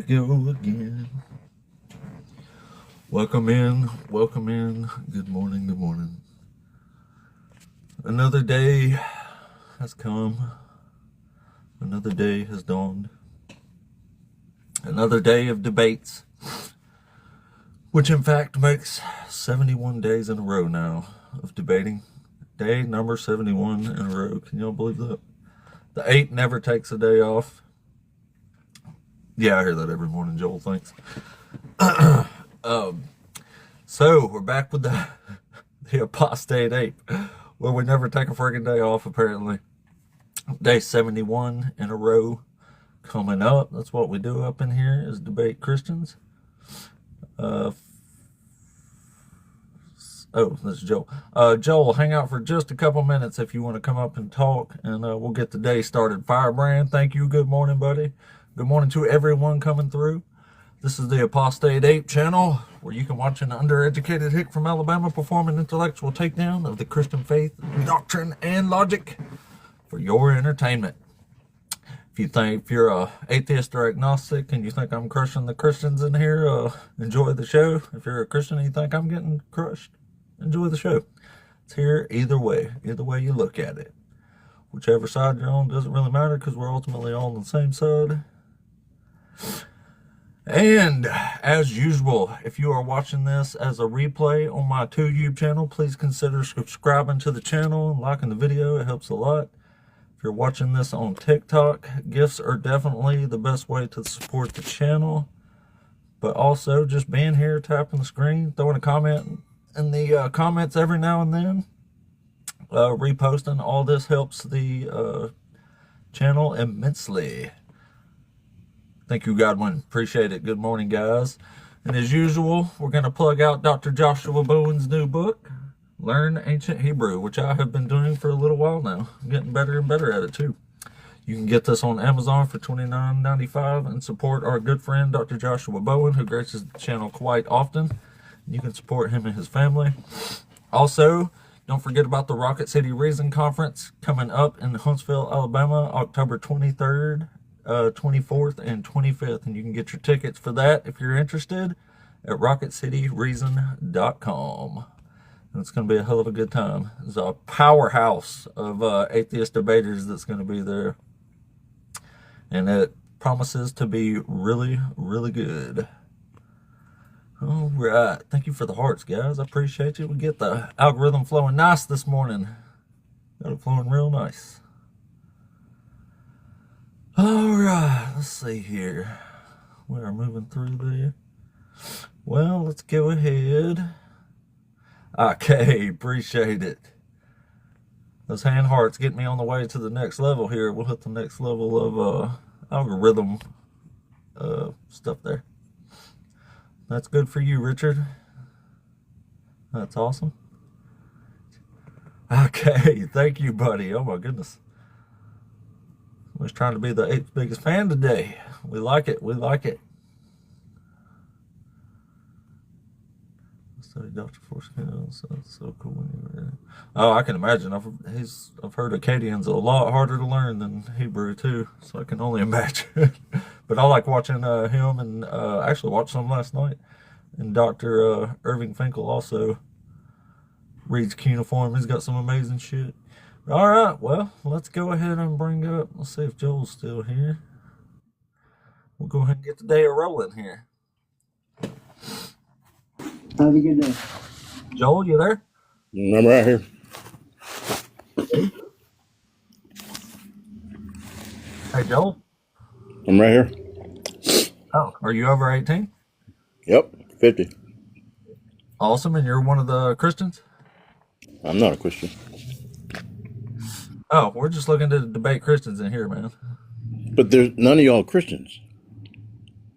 we go again. Welcome in, welcome in. Good morning, good morning. Another day has come. Another day has dawned. Another day of debates, which in fact makes 71 days in a row now of debating. Day number 71 in a row. Can y'all believe that? The 8 never takes a day off. Yeah, I hear that every morning, Joel, thanks. So, we're back with the apostate ape, where we never take a friggin' day off, apparently. Day 71 in a row coming up. That's what we do up in here, is debate Christians. Oh, this is Joel. Joel, hang out for just a couple minutes if you want to come up and talk, and we'll get the day started. Firebrand, thank you. Good morning, buddy. Good morning to everyone coming through. This is the Apostate Ape channel, where you can watch an undereducated hick from Alabama perform an intellectual takedown of the Christian faith, doctrine, and logic for your entertainment. If you're a atheist or agnostic and you think I'm crushing the Christians in here, enjoy the show. If you're a Christian and you think I'm getting crushed, enjoy the show. It's here either way you look at it. Whichever side you're on doesn't really matter, because we're ultimately all on the same side. And as usual, if you are watching this as a replay on my YouTube channel, please consider subscribing to the channel and liking the video. It helps a lot. If you're watching this on TikTok, gifts are definitely the best way to support the channel. But also just being here, tapping the screen, throwing a comment in the comments every now and then, reposting, all this helps the channel immensely. Thank you, Godwin. Appreciate it. Good morning, guys. And as usual, we're going to plug out Dr. Joshua Bowen's new book, Learn Ancient Hebrew, which I have been doing for a little while now. I'm getting better and better at it, too. You can get this on Amazon for $29.95 and support our good friend, Dr. Joshua Bowen, who graces the channel quite often. You can support him and his family. Also, don't forget about the Rocket City Reason Conference coming up in Huntsville, Alabama, October 23rd. 24th and 25th, and you can get your tickets for that if you're interested at rocketcityreason.com. And it's going to be a hell of a good time. There's a powerhouse of atheist debaters that's going to be there, and it promises to be really, really good. All right, thank you for the hearts, guys. I appreciate you. We get the algorithm flowing nice this morning. Got it flowing real nice. Alright, let's see here. We are moving through there. Well, let's go ahead. Okay, appreciate it. Those hand hearts get me on the way to the next level here. We'll hit the next level of algorithm stuff there. That's good for you, Richard. That's awesome. Okay, thank you, buddy. Oh my goodness. I was trying to be the 8th biggest fan today. We like it. We like it. Study Dr. Forskin. That's so cool. Oh, I can imagine. I've heard Akkadian's a lot harder to learn than Hebrew too, so I can only imagine. But I like watching him, and actually watched some last night. And Dr. Irving Finkel also reads cuneiform. He's got some amazing shit. All right, well, let's go ahead and bring up, let's see if Joel's still here. We'll go ahead and get the day rolling here. Have a good day. Joel, you there? I'm right here. Hey, Joel? I'm right here. Oh, are you over 18? Yep, 50. Awesome, and you're one of the Christians? I'm not a Christian. Oh, we're just looking to debate Christians in here, man. But there's none of y'all Christians.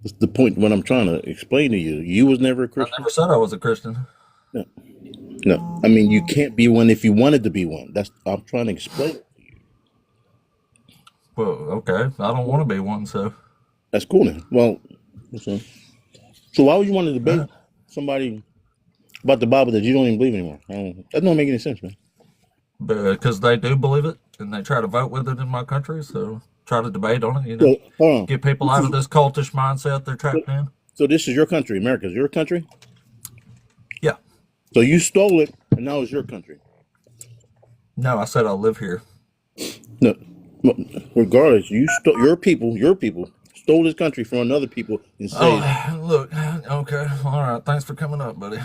That's the point what I'm trying to explain to you. You was never a Christian. I never said I was a Christian. No. I mean, you can't be one if you wanted to be one. I'm trying to explain it to you. Well, okay. I don't want to be one, so. That's cool then. Well, so why would you want to debate somebody about the Bible that you don't even believe anymore? That don't make any sense, man. Because they do believe it, and they try to vote with it in my country, so try to debate on it, you know, So, hold on. get people out of this cultish mindset they're trapped in. So this is your country. America's your country. Yeah. So you stole it, and now it's your country. No, I said I live here. No, regardless, your people stole this country from another people and saved it. Oh, look, okay, all right. Thanks for coming up, buddy.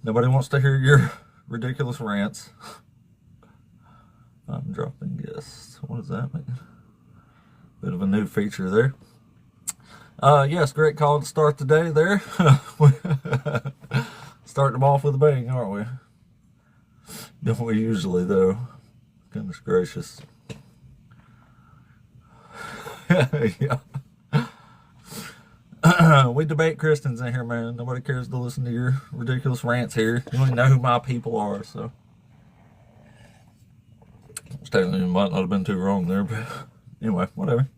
Nobody wants to hear your ridiculous rants. I'm dropping guests. What does that mean? Bit of a new feature there. Yes, great call to start the day there. Starting them off with a bang, aren't we? Don't we usually, though? Goodness gracious. Yeah. We debate Christians in here, man. Nobody cares to listen to your ridiculous rants here. You don't even know who my people are, so. Technically, you might not have been too wrong there, but anyway, whatever.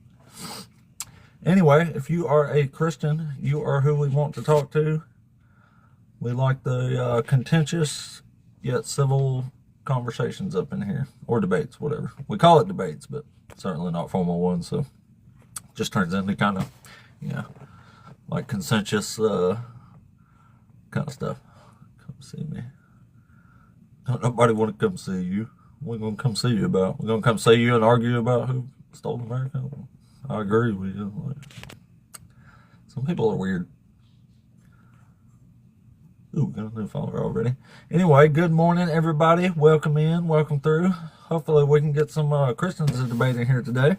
Anyway, if you are a Christian, you are who we want to talk to. We like the contentious yet civil conversations up in here, or debates, whatever. We call it debates, but certainly not formal ones, so just turns into kind of, like consensus kind of stuff. Come see me. Don't nobody want to come see you. We're going to come see you about. We're going to come see you and argue about who stole America. I agree with you. Like, some people are weird. Ooh, got a new follower already. Anyway, good morning, everybody. Welcome in. Welcome through. Hopefully we can get some Christians to debate in here today.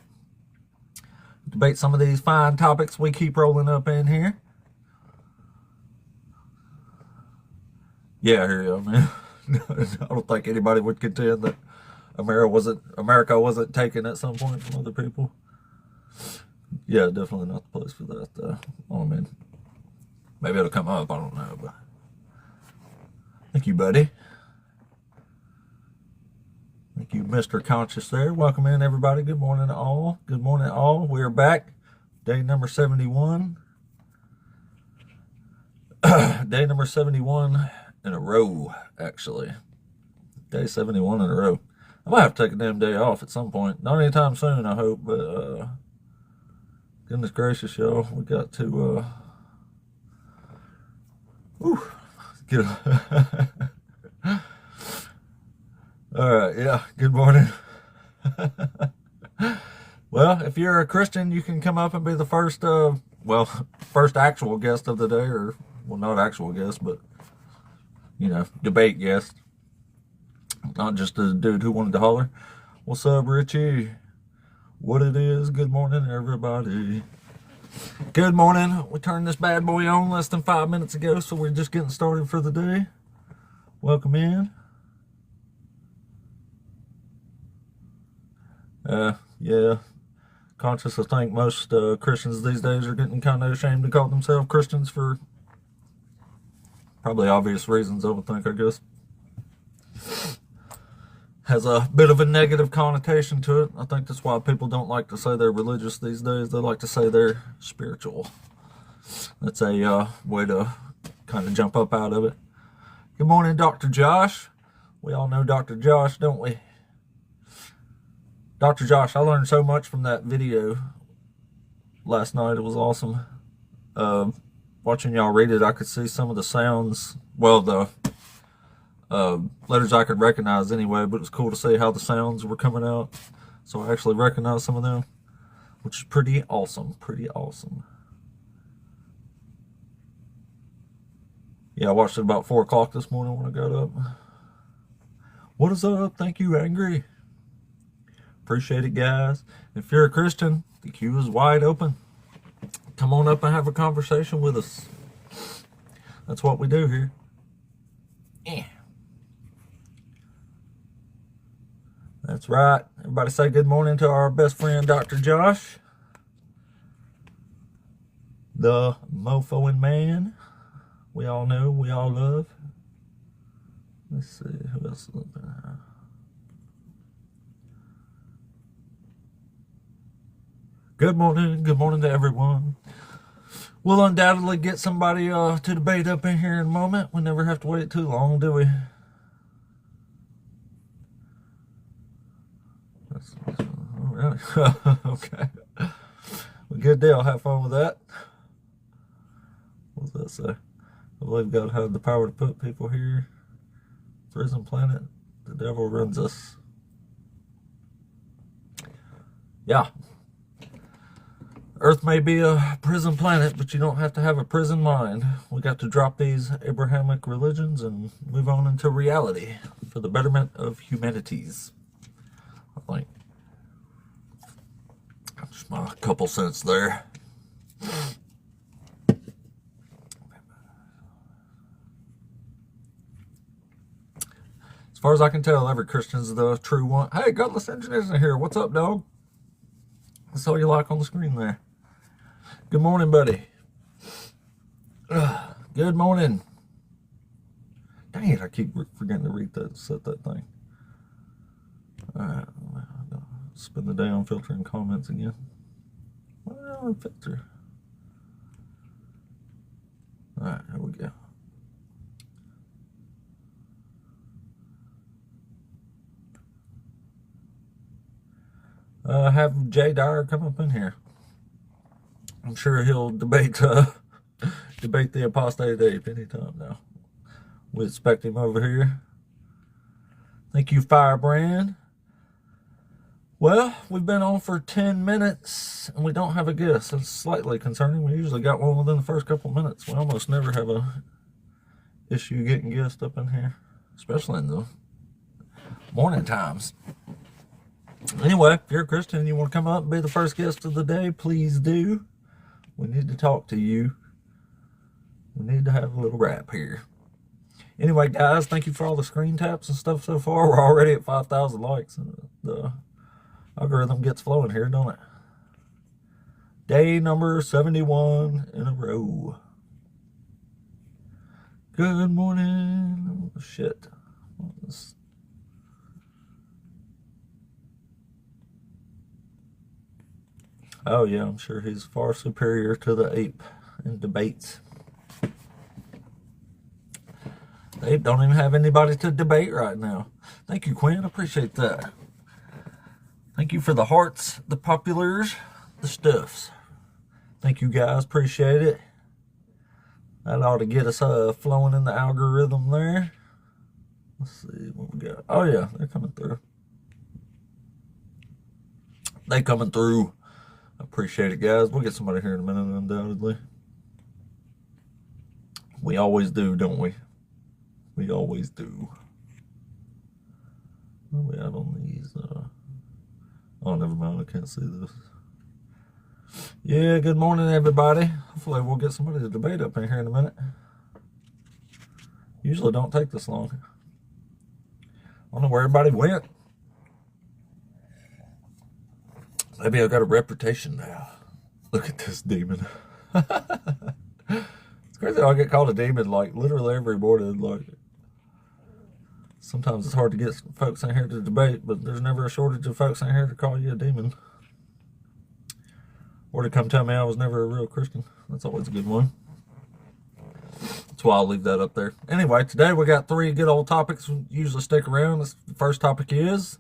Debate some of these fine topics we keep rolling up in here. Yeah, I hear you, man. I don't think anybody would contend that America wasn't taken at some point from other people. Yeah, definitely not the place for that. I mean, maybe it'll come up. I don't know, but thank you, buddy. Thank you, Mr. Conscious there. Welcome in, everybody. Good morning to all. Good morning to all. We are back. Day number 71. Day number 71 in a row, actually. Day 71 in a row. I might have to take a damn day off at some point. Not anytime soon, I hope, but goodness gracious, y'all. We got to get all right, yeah, good morning. Well, if you're a Christian, you can come up and be the first first actual guest of the day, or well, not actual guest, but debate guest. Not just a dude who wanted to holler. What's up, Richie? What it is? Good morning, everybody. Good morning. We turned this bad boy on less than 5 minutes ago, so we're just getting started for the day. Welcome in. Yeah. Conscious, I think most Christians these days are getting kind of ashamed to call themselves Christians for probably obvious reasons, I would think, I guess. Has a bit of a negative connotation to it. I think that's why people don't like to say they're religious these days. They like to say they're spiritual. That's a way to kind of jump up out of it. Good morning, Dr. Josh. We all know Dr. Josh, don't we? Dr. Josh, I learned so much from that video last night. It was awesome. Watching y'all read it, I could see some of the sounds. Well, the letters I could recognize anyway, but it was cool to see how the sounds were coming out. So I actually recognized some of them, which is pretty awesome. Pretty awesome. Yeah, I watched it about 4 o'clock this morning when I got up. What is up? Thank you, Angry. Appreciate it, guys. If you're a Christian, the queue is wide open. Come on up and have a conversation with us. That's what we do here. Yeah. That's right. Everybody say good morning to our best friend, Dr. Josh. The mofoing man. We all know, we all love. Let's see, who else is up there? Good morning to everyone. We'll undoubtedly get somebody to debate up in here in a moment. We never have to wait too long, do we? really? Okay. Well, good deal. Have fun with that. What does that say? I believe God had the power to put people here. Prison planet. The devil runs us. Yeah. Earth may be a prison planet, but you don't have to have a prison mind. We got to drop these Abrahamic religions and move on into reality for the betterment of humanities. I think. Just my couple cents there. As far as I can tell, every Christian's the true one. Hey, Godless Engineers in here. What's up, dog? That's all you like on the screen there. Good morning, buddy. Good morning. Dang it, I keep forgetting to read that, set that thing. Alright, spend the day on filtering comments again. Well, filter. Alright, here we go. Have Jay Dyer come up in here. I'm sure he'll debate debate the apostate ape anytime now. We expect him over here. Thank you, Firebrand. Well, we've been on for 10 minutes and we don't have a guest. That's slightly concerning. We usually got one within the first couple minutes. We almost never have a issue getting guests up in here, especially in the morning times. Anyway, if you're a Christian and you want to come up and be the first guest of the day, please do. We need to talk to you. We need to have a little rap here. Anyway, guys, thank you for all the screen taps and stuff so far. We're already at 5,000 likes. And the algorithm gets flowing here, don't it? Day number 71 in a row. Good morning. Oh, shit. Oh, yeah, I'm sure he's far superior to the ape in debates. The ape don't even have anybody to debate right now. Thank you, Quinn. I appreciate that. Thank you for the hearts, the populars, the stuffs. Thank you, guys. Appreciate it. That ought to get us flowing in the algorithm there. Let's see what we got. Oh, yeah, they're coming through. They coming through. Appreciate it, guys. We'll get somebody here in a minute, undoubtedly. We always do, don't we? We always do. Where are we at on these? Oh, never mind. I can't see this. Yeah, good morning, everybody. Hopefully we'll get somebody to debate up in here in a minute. Usually don't take this long. I don't know where everybody went. Maybe I've got a reputation now. Look at this demon. It's crazy how I get called a demon like literally every morning. Like, sometimes it's hard to get folks in here to debate, but there's never a shortage of folks in here to call you a demon. Or to come tell me I was never a real Christian. That's always a good one. That's why I'll leave that up there. Anyway, today we got 3 good old topics. We usually stick around. The first topic is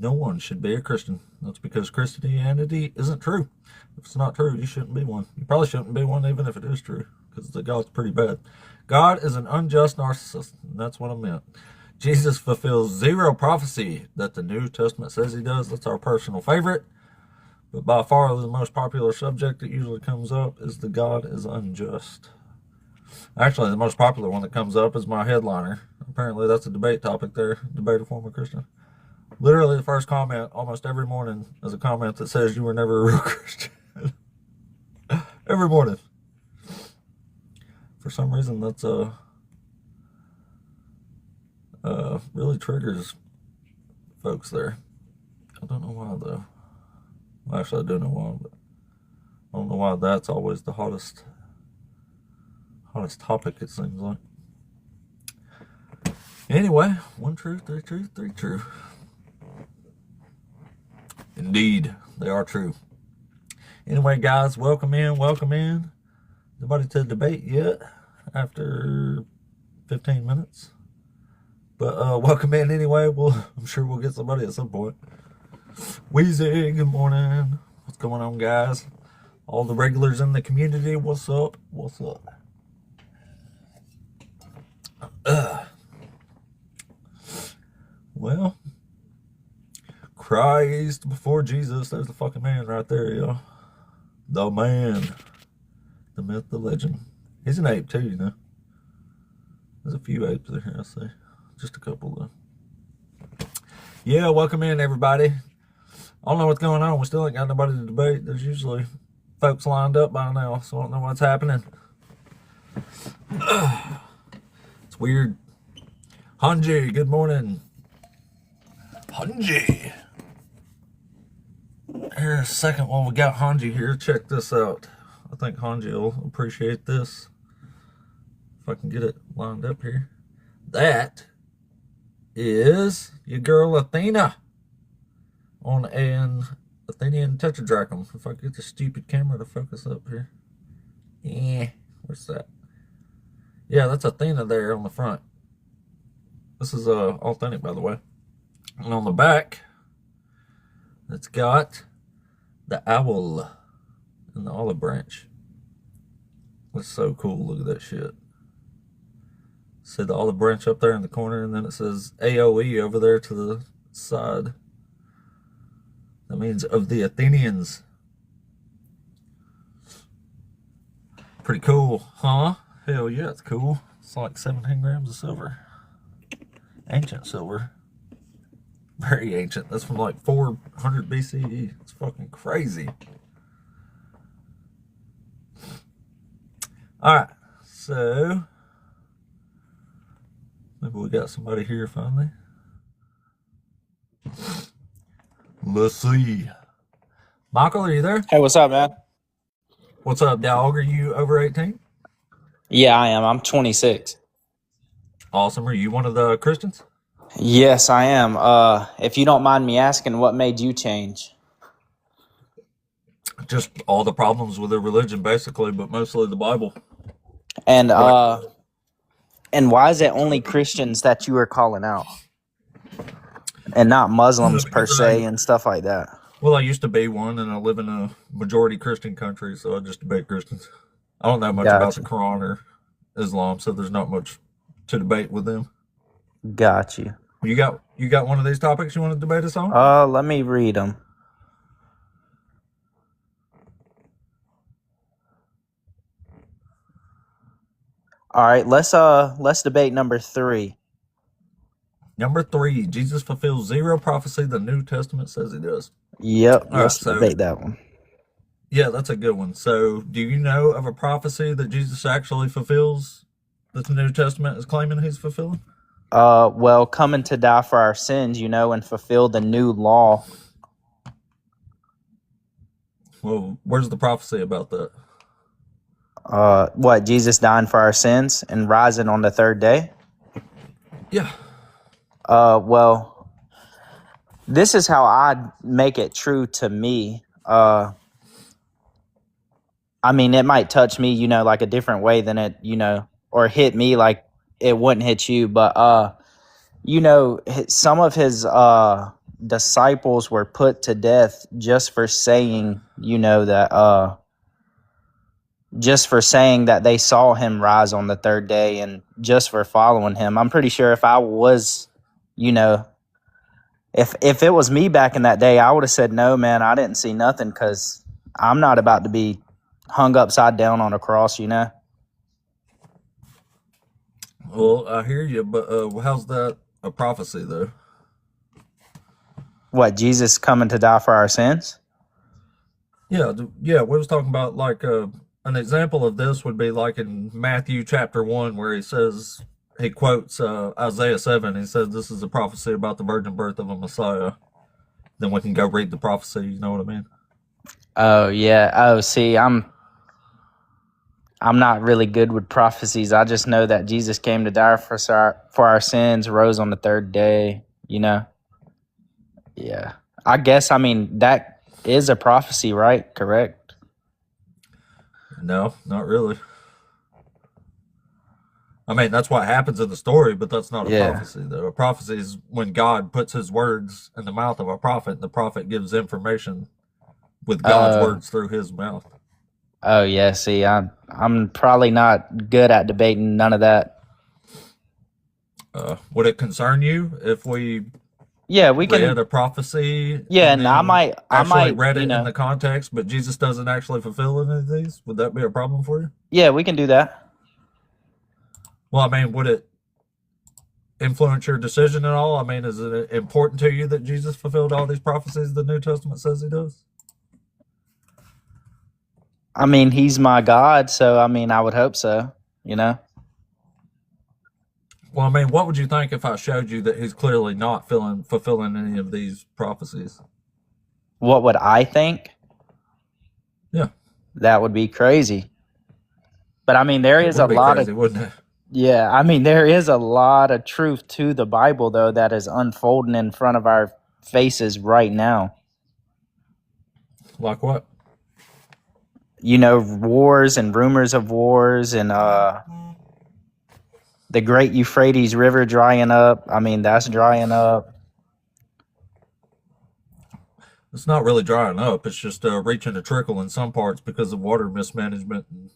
no one should be a Christian. That's because Christianity isn't true. If it's not true, you shouldn't be one. You probably shouldn't be one even if it is true, because God's pretty bad. God is an unjust narcissist, and that's what I meant. Jesus fulfills 0 prophecy that the New Testament says he does. That's our personal favorite. But by far the most popular subject that usually comes up is the God is unjust. Actually, the most popular one that comes up is my headliner. Apparently that's a debate topic there. Debate a former Christian. Literally the first comment almost every morning is a comment that says you were never a real Christian. Every morning. For some reason that's really triggers folks there. I don't know why though. Well, actually I do know why, but I don't know why that's always the hottest topic, it seems like. Anyway, 1 truth, 3 truth, 3 true. Indeed, they are true. Anyway, guys, welcome in, welcome in. Nobody to debate yet after 15 minutes. But welcome in anyway. I'm sure we'll get somebody at some point. Weezy, good morning. What's going on, guys? All the regulars in the community, what's up? What's up? Well, Christ before Jesus. There's the fucking man right there, yo. The man. The myth, the legend. He's an ape, too, you know. There's a few apes in here, I see. Just a couple, though. Yeah, welcome in, everybody. I don't know what's going on. We still ain't got nobody to debate. There's usually folks lined up by now, so I don't know what's happening. It's weird. Hanji, good morning. Hanji. Here's a second while we got Hanji here. Check this out. I think Hanji will appreciate this. If I can get it lined up here. That is your girl Athena on an Athenian tetradrachm. If I get the stupid camera to focus up here. Yeah, where's that? Yeah, that's Athena there on the front. This is authentic, by the way. And on the back, it's got the owl and the olive branch. That's so cool. Look at that shit. See the olive branch up there in the corner, and then it says AOE over there to the side. That means of the Athenians. Pretty cool, huh? Hell yeah, it's cool. It's like 17 grams of silver. Ancient silver. Very ancient. That's from like 400 BCE. It's fucking crazy. Alright, so maybe we got somebody here finally. Let's see. Michael, are you there? Hey, what's up, man? What's up, dog? Are you over 18? Yeah, I am. I'm 26. Awesome. Are you one of the Christians? Yes, I am. If you don't mind me asking, what made you change? Just all the problems with their religion, basically, but mostly the Bible. And and why is it only Christians that you are calling out, and not Muslims per se and stuff like that? Well, I used to be one, and I live in a majority Christian country, so I just debate Christians. I don't know much about the Quran or Islam, so there's not much to debate with them. Got you. You got one of these topics you want to debate us on? Let me read them. All right, let's debate number 3. Number 3, Jesus fulfills 0 prophecy the New Testament says he does. Yep, let's debate that one. Yeah, that's a good one. So, do you know of a prophecy that Jesus actually fulfills that the New Testament is claiming he's fulfilling? Well, coming to die for our sins, and fulfill the new law. Well, where's the prophecy about that? What, Jesus dying for our sins and rising on the 3rd day? Yeah. Well, this is how I make it true to me. I mean, it might touch me, like a different way than it, or hit me like it wouldn't hit you. But, some of his disciples were put to death just for saying, just for saying that they saw him rise on the 3rd day and just for following him. I'm pretty sure if I was, if it was me back in that day, I would have said, no, man, I didn't see nothing because I'm not about to be hung upside down on a cross, Well, I hear you, but how's that a prophecy, though? What, Jesus coming to die for our sins? Yeah, we was talking about like an example of this would be like in Matthew chapter 1 where he quotes Isaiah 7. He says this is a prophecy about the virgin birth of a Messiah. Then we can go read the prophecy, you know what I mean? Oh, yeah. Oh, see, I'm not really good with prophecies. I just know that Jesus came to die for our sins, rose on the 3rd day, Yeah. I guess, that is a prophecy, right? Correct? No, not really. I mean, that's what happens in the story, but that's not a Yeah. prophecy, though. A prophecy is when God puts his words in the mouth of a prophet, and the prophet gives information with God's words through his mouth. Oh yeah. See, I'm probably not good at debating none of that. Would it concern you if we Yeah, we read can. a prophecy Yeah, and and I then actually might, read you it in know. the context, but Jesus doesn't actually fulfill any of these? Would that be a problem for you? Yeah, we can do that. Well, I mean, would it influence your decision at all? I mean, is it important to you that Jesus fulfilled all these prophecies the New Testament says he does? I mean, he's my God, so I mean, I would hope so. You know. Well, I mean, what would you think if I showed you that he's clearly not fulfilling any of these prophecies? What would I think? Yeah, That would be crazy. But I mean, there it is a would be lot of crazy, wouldn't it? yeah. I mean, there is a lot of truth to the Bible, though, that is unfolding in front of our faces right now. Like what? You know, wars and rumors of wars and the great Euphrates River drying up. I mean, that's drying up. It's not really drying up. It's just reaching a trickle in some parts because of water mismanagement and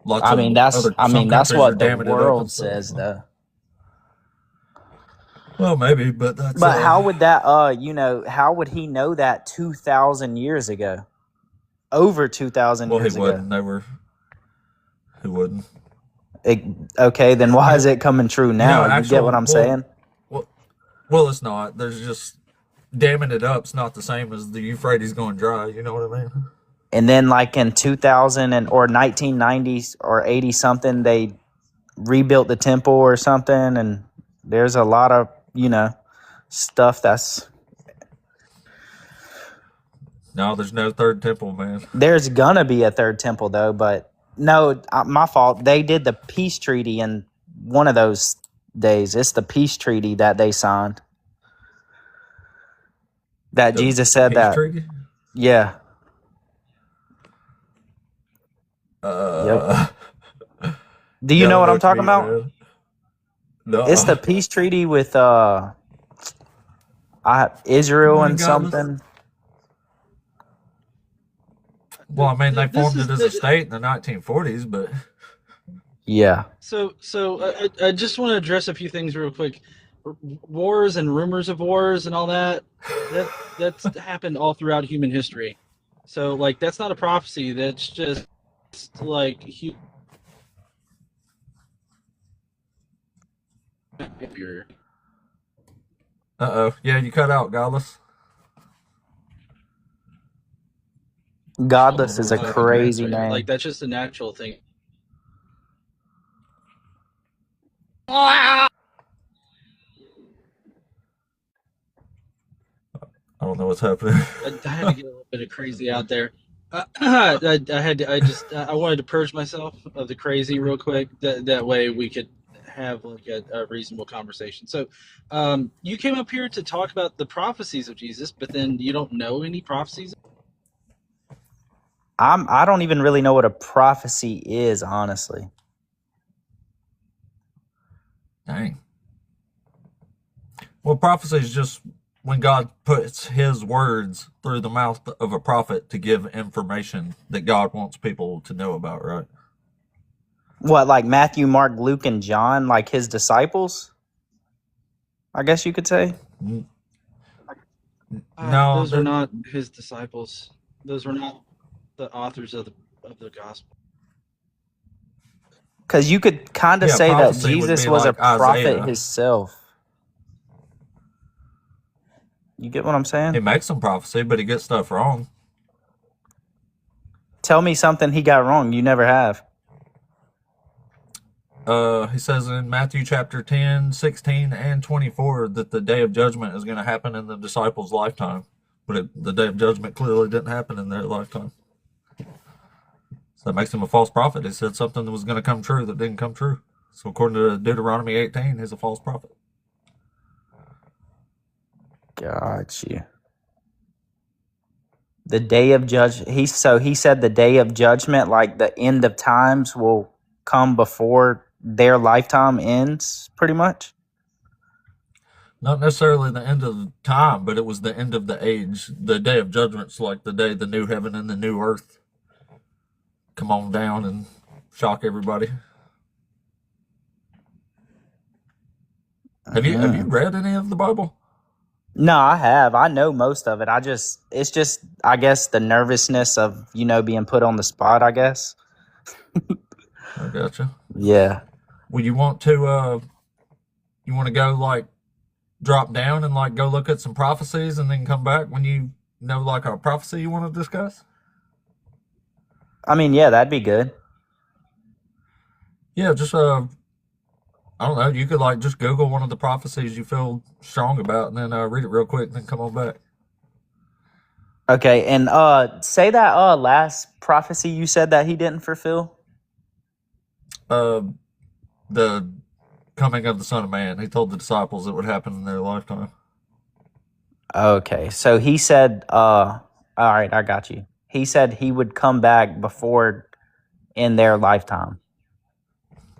lots I of mean, some that's countries are what the damming it up and world stuff. says, though. Well, maybe, but that's. But how would that, you know, how would he know that 2,000 years ago? Over 2,000 Well, he years ago. wouldn't. He wouldn't. Okay, then why is it coming true now? You get what I'm saying? Well, it's not. There's just damming it up's not the same as the Euphrates going dry. You know what I mean? And then, like in 2000 or 1990s or 80 something, they rebuilt the temple or something, and there's a lot of stuff that's. No, there's no third temple, man. There's gonna be a third temple though, but no, my fault. They did the peace treaty in one of those days. It's the peace treaty that they signed. That Jesus said Peace that. treaty? Yeah. Yep. Do you know what I'm talking about? Man. No. It's the peace treaty with Israel and something. Well, I mean, they formed it as a state in the 1940s, but yeah. So I just want to address a few things real quick. Wars and rumors of wars and all that's happened all throughout human history. So like that's not a prophecy. That's just like yeah, you cut out, Godless. Godless is a crazy name. Like that's just a natural thing. I don't know what's happening. I had to get a little bit of crazy out there. I wanted to purge myself of the crazy real quick. That way we could have like a reasonable conversation. So, you came up here to talk about the prophecies of Jesus, but then you don't know any prophecies. I don't even really know what a prophecy is, honestly. Dang. Well, prophecy is just when God puts his words through the mouth of a prophet to give information that God wants people to know about, right? What, like Matthew, Mark, Luke, and John, like his disciples? I guess you could say. No, those are not his disciples. Those were not the authors of the gospel. Because you could kind of say that prophecy would Jesus be was like a prophet Isaiah. himself. You get what I'm saying? He makes some prophecy, but he gets stuff wrong. Tell me something he got wrong. You never have. He says in Matthew chapter 10, 16, and 24 that the day of judgment is going to happen in the disciples' lifetime. But the day of judgment clearly didn't happen in their lifetime. So that makes him a false prophet. He said something that was going to come true that didn't come true. So according to Deuteronomy 18, he's a false prophet. Got you. The day of judgment. He said the day of judgment, like the end of times, will come before their lifetime ends, pretty much? Not necessarily the end of time, but it was the end of the age. The day of judgment's like the day the new heaven and the new earth come on down and shock everybody. Have you read any of the Bible? No, I have. I know most of it. It's just, I guess, the nervousness of, being put on the spot, I guess. I gotcha. Yeah. Well, you want to go like drop down and like go look at some prophecies and then come back when you know like a prophecy you want to discuss? I mean, yeah, that'd be good. Yeah, just I don't know, you could like just Google one of the prophecies you feel strong about and then read it real quick and then come on back. Okay, and say that last prophecy you said that he didn't fulfill. The coming of the Son of Man. He told the disciples it would happen in their lifetime. Okay, so he said, all right, I got you. He said he would come back before in their lifetime.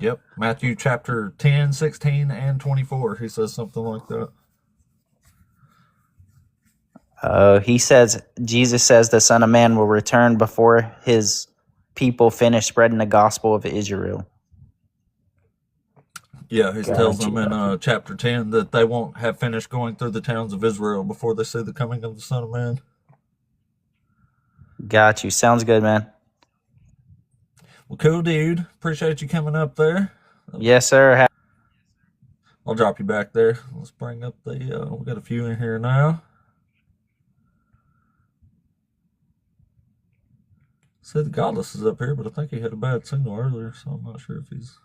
Yep, Matthew chapter 10, 16, and 24. He says something like that. Jesus says the Son of Man will return before his people finish spreading the gospel of Israel. Yeah, he tells them in chapter 10 that they won't have finished going through the towns of Israel before they see the coming of the Son of Man. Got you. Sounds good, man. Well, cool, dude. Appreciate you coming up there. Yes, sir. I'll drop you back there. Let's bring up the, we got a few in here now. See, the Godless is up here, but I think he had a bad signal earlier, so I'm not sure if he's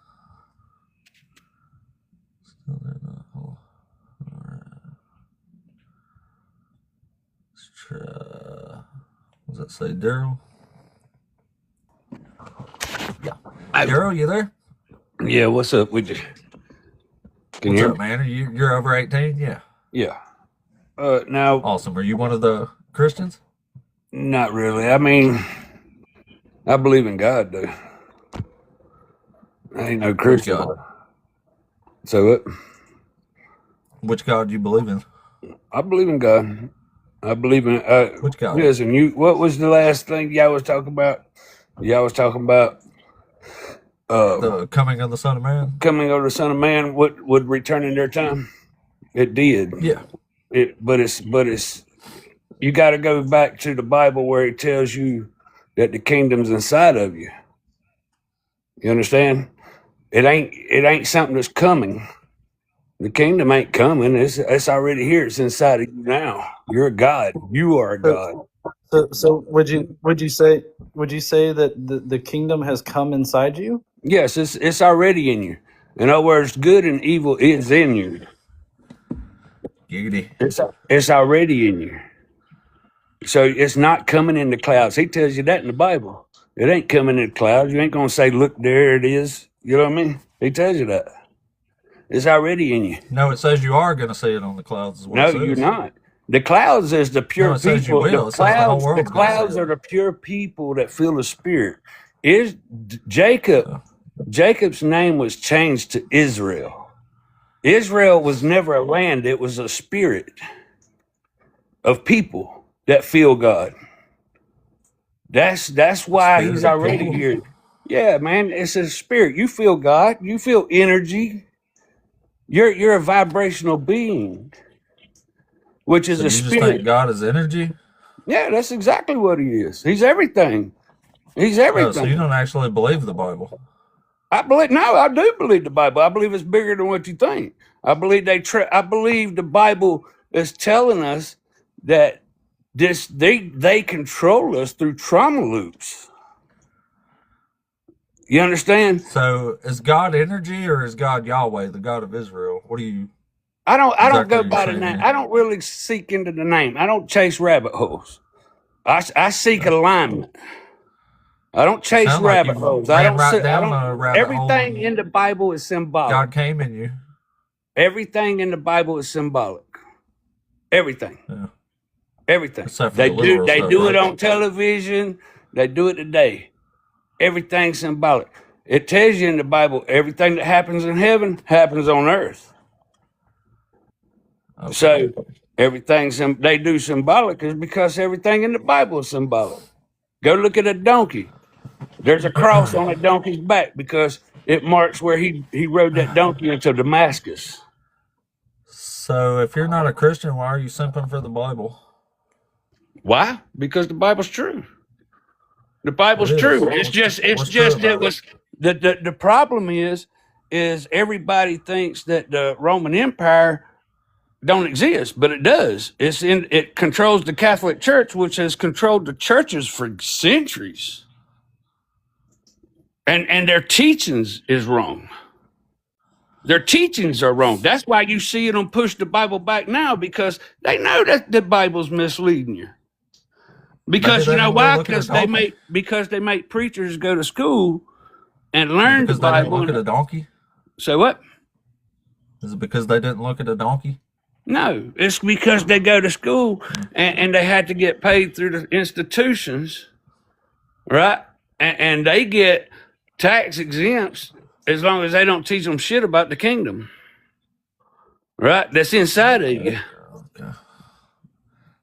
still there now. All right. Let's try, what does that say, Daryl? Yeah. Daryl, you there? Yeah, what's up with you? Can What's you up, man? You're over 18? Yeah. Yeah. Now, Awesome. Are you one of the Christians? not really. I mean, I believe in God, though. I ain't no Christian. God? So what? Which God do you believe in? I believe in God. I believe in. Which God? Listen, what was the last thing y'all was talking about? Y'all was talking about the coming of the Son of Man. Coming of the Son of Man would return in their time. It did. Yeah. But it's you got to go back to the Bible where it tells you that the kingdom's inside of you. You understand? It ain't something that's coming. The kingdom ain't coming. It's already here. It's inside of you now. You're a God. You are a God. So would you say that the kingdom has come inside you? Yes, it's already in you. In other words, good and evil is in you. Beauty. It's already in you. So it's not coming in the clouds. He tells you that in the Bible. It ain't coming in the clouds. You ain't gonna say, "Look, there it is." You know what I mean? He tells you that. It's already in you. No, it says you are going to see it on the clouds. Is what No, it says. you're not. The clouds is the pure No, it says you people. will. It says the whole The world's gonna clouds see it. are the pure people that feel the Spirit. Is Jacob? Jacob's name was changed to Israel. Israel was never a land; it was a spirit of people that feel God. That's why Spirit he's of already people? here. Yeah, man, it's a spirit. You feel God. You feel energy. You're a vibrational being, which is So a you just spirit. think God is energy? Yeah, that's exactly what he is. He's everything. He's Oh, everything. so you don't actually believe the Bible? I do believe the Bible. I believe it's bigger than what you think. I believe I believe the Bible is telling us that they control us through trauma loops. You understand? So is God energy or is God Yahweh, the God of Israel? What do you? I don't Exactly go what you're by the saying name. here. I don't really seek into the name. I don't chase rabbit holes. I seek alignment. I don't chase Sound like rabbit you holes. I ran don't right sit. I down a don't. rabbit hole Everything and in the Bible is symbolic. God came in you. Everything in the Bible is symbolic. Everything. Yeah. Everything. Except for They the do. literal They stuff, do right? it on television. They do it today. Everything's symbolic. It tells you in the Bible everything that happens in heaven happens on earth. Okay. So everything they do symbolic is because everything in the Bible is symbolic. Go look at a donkey. There's a cross on a donkey's back because it marks where he rode that donkey into Damascus. So if you're not a Christian, why are you simping for the Bible? Why? Because the Bible's true. The Bible's It is. true. It's just What's true about it was the problem is everybody thinks that the Roman Empire don't exist, but it does. It controls the Catholic Church, which has controlled the churches for centuries. And their teachings is wrong. Their teachings are wrong. That's why you see them push the Bible back now, because they know that the Bible's misleading you. Because you know why? Because they make preachers go to school and learn the Bible. They didn't look at a donkey? Say what? Is it because they didn't look at a donkey? No, it's because they go to school and they had to get paid through the institutions, right? And they get tax exempts as long as they don't teach them shit about the kingdom, right? That's inside of you. Okay.